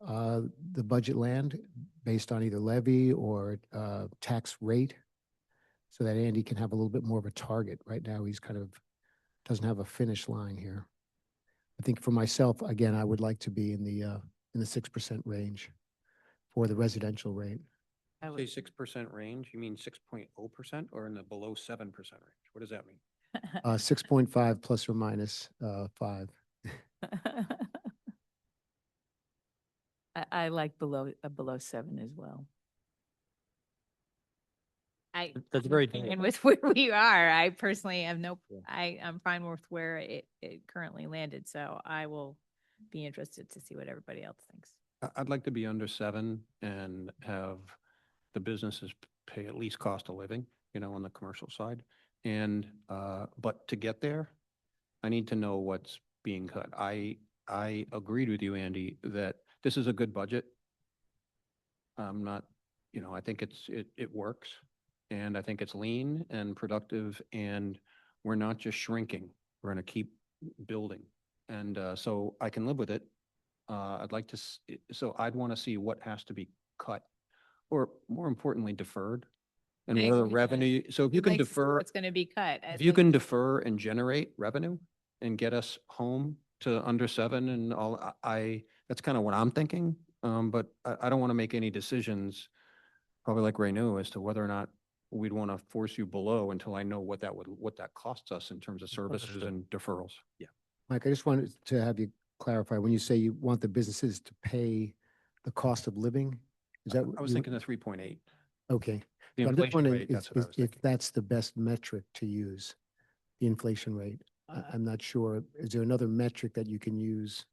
the budget land based on either levy or tax rate, so that Andy can have a little bit more of a target. Right now, he's kind of doesn't have a finish line here. I think for myself, again, I would like to be in the 6% range for the residential rate. I Say would- 6% range, you mean 6.0% or in the below 7% range? What does that mean? 6.5 plus or minus 5. I like below 7 as well. That's I'm very fine doable. with where we are. I personally have Yeah. I'm fine with where it currently landed, so I will be interested to see what everybody else thinks. I'd like to be under 7 and have the businesses pay at least cost of living, on the commercial side. And, but to get there, I need to know what's being cut. I agreed with you, Andy, that this is a good budget. I'm not, I think it works. And I think it's lean and productive, and we're not just shrinking. We're going to keep building. And so I can live with it. I'd like to, so I'd want to see what has to be cut, or more importantly, deferred. And what are the revenue, so if you can defer, What's going to be cut? if you can defer and generate revenue and get us home to under 7 and all, that's kind of what I'm thinking. But I don't want to make any decisions, probably like Ray knew, as to whether or not we'd want to force you below until I know what that costs us in terms of services Understood. and deferrals. Yeah. Mike, I just wanted to have you clarify, when you say you want the businesses to pay the cost of living, is that? I was thinking the 3.8. Okay. The So I'm just inflation wondering rate, that's what I was if thinking. that's the best metric to use, the inflation rate. I'm not sure. Is there another metric that you can use,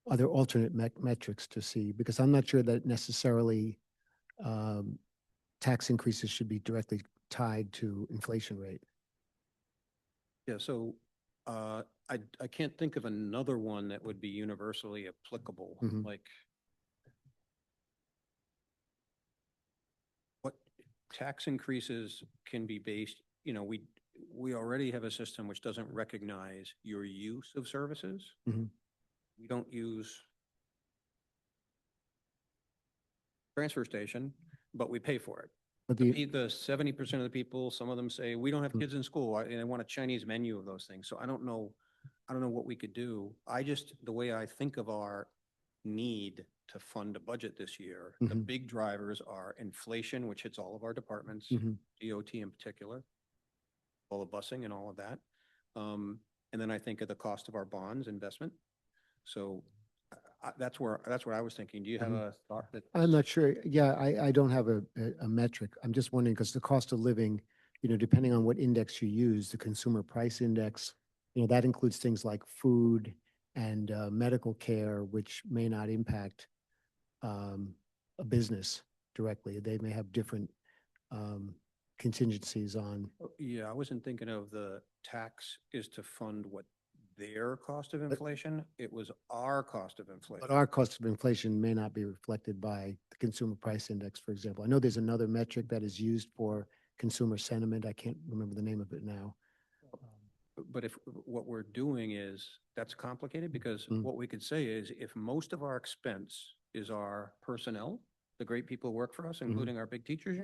other alternate metrics to see? Because I'm not sure that necessarily tax increases should be directly tied to inflation rate. Yeah, so I can't think of another one that would be universally applicable, Mhm. like what tax increases can be based, we already have a system which doesn't recognize your use of services. Mhm. We don't use transfer station, but we pay for it. But The 70% of the people, some of them say, we don't have Mm. kids in school, and they want a Chinese menu of those things. So I don't know what we could do. The way I think of our need to fund a budget this year, the Mhm. big drivers are inflation, which hits all of our departments, Mhm. DOT in particular, all the busing and all of that. And then I think of the cost of our bonds investment. So that's where I was thinking. Do you have a thought that? I'm not sure. Yeah, I don't have a metric. I'm just wondering because the cost of living, depending on what index you use, the consumer price index, that includes things like food and medical care, which may not impact a business directly. They may have different contingencies on. Yeah, I wasn't thinking of the tax is to fund what their cost of inflation. It was our cost of inflation. But our cost of inflation may not be reflected by the consumer price index, for example. I know there's another metric that is used for consumer sentiment. I can't remember the name of it now. But if what we're doing is, that's complicated because Mm. what we could say is if most of our expense is our personnel, the great people who work for us, including our big teachers,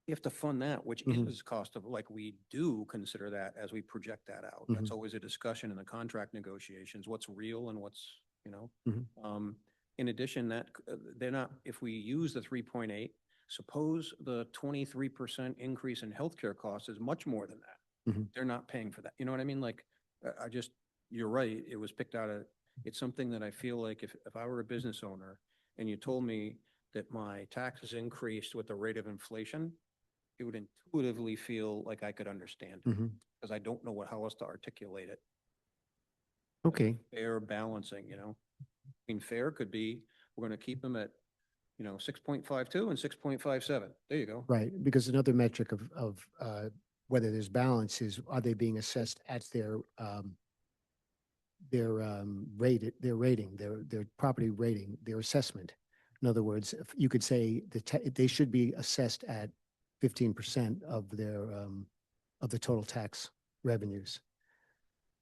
you have to fund that, which Mhm. is cost of, like, we do consider that as we project that out. That's always a discussion in the contract negotiations, what's real and what's, in addition, that they're not, if we use the 3.8, suppose the 23% increase in healthcare costs is much more than that. They're not paying for that. You know what I mean? Like, you're right. It was picked out of, it's something that I feel like if I were a business owner and you told me that my taxes increased with the rate of inflation, it would intuitively feel like I could understand it because I don't know how else to articulate it. Okay. Fair balancing, I mean, fair could be, we're going to keep them at, 6.52 and 6.57. There you go. Right, because another metric of whether there's balance is, are they being assessed at their rating, their property rating, their assessment. In other words, if you could say they should be assessed at 15% of the total tax revenues.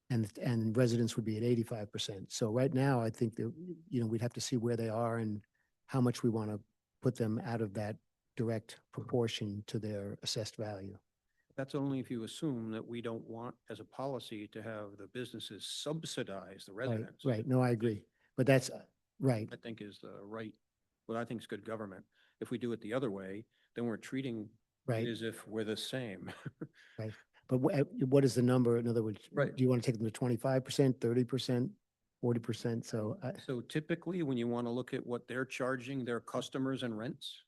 And residents would be at 85%. So right now, I think that, we'd have to see where they are and how much we want to put them out of that direct proportion to their assessed value. That's only if you assume that we don't want, as a policy, to have the businesses subsidize the Right, residents. right. No, I agree. But that's, right. I think is the right, what I think is good government. If we do it the other way, then we're treating Right. it as if we're the same. Right. But what is the number? In other words, Right. do you want to take them to 25%, 30%, 40%? So So typically, when you want to look at what they're charging their customers and rents,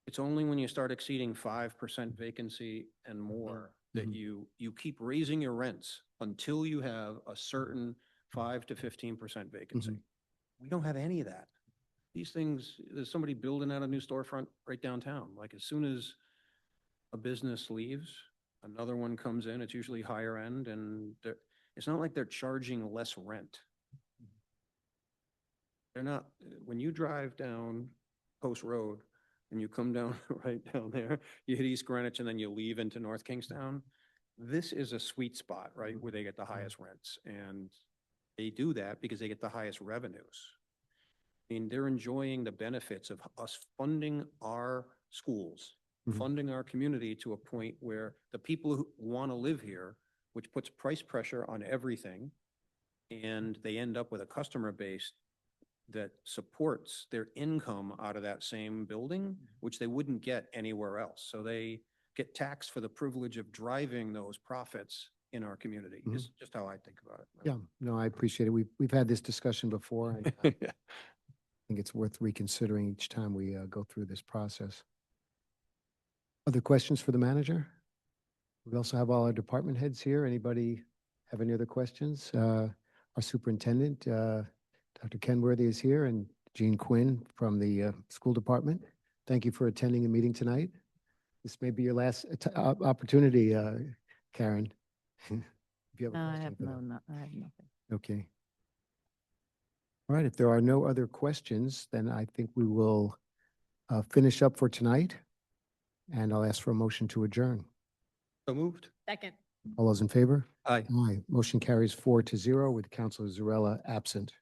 it's only when you start exceeding 5% vacancy and more that you keep raising your rents until you have a certain 5 to 15% vacancy. We don't have any of that. These things, there's somebody building out a new storefront right downtown. Like, as soon as a business leaves, another one comes in, it's usually higher end, and it's not like they're charging less rent. They're not, when you drive down Post Road and you come down right down there, you hit East Greenwich and then you leave into North Kingstown, this is a sweet spot, right, where they get the highest rents. And they do that because they get the highest revenues. I mean, they're enjoying the benefits of us funding our schools, funding our community to a point where the people who want to live here, which puts price pressure on everything, and they end up with a customer base that supports their income out of that same building, which they wouldn't get anywhere else. So they get taxed for the privilege of driving those profits in our community. Is just how I think about it. yeah, no, I appreciate it. We've had this discussion before. And I think it's worth reconsidering each time we go through this process. Other questions for the manager? We also have all our department heads here. Anybody have any other questions? Our superintendent, Dr. Kenworthy, is here, and Jean Quinn from the school department. Thank you for attending the meeting tonight. This may be your last opportunity, Karen. If you have a No, I question have for them. I have nothing. Okay. All right, if there are no other questions, then I think we will finish up for tonight, and I'll ask for a motion to adjourn. So moved. Second. All those in favor? Aye. Aye. Motion carries 4-0 with Councilor Zarella absent.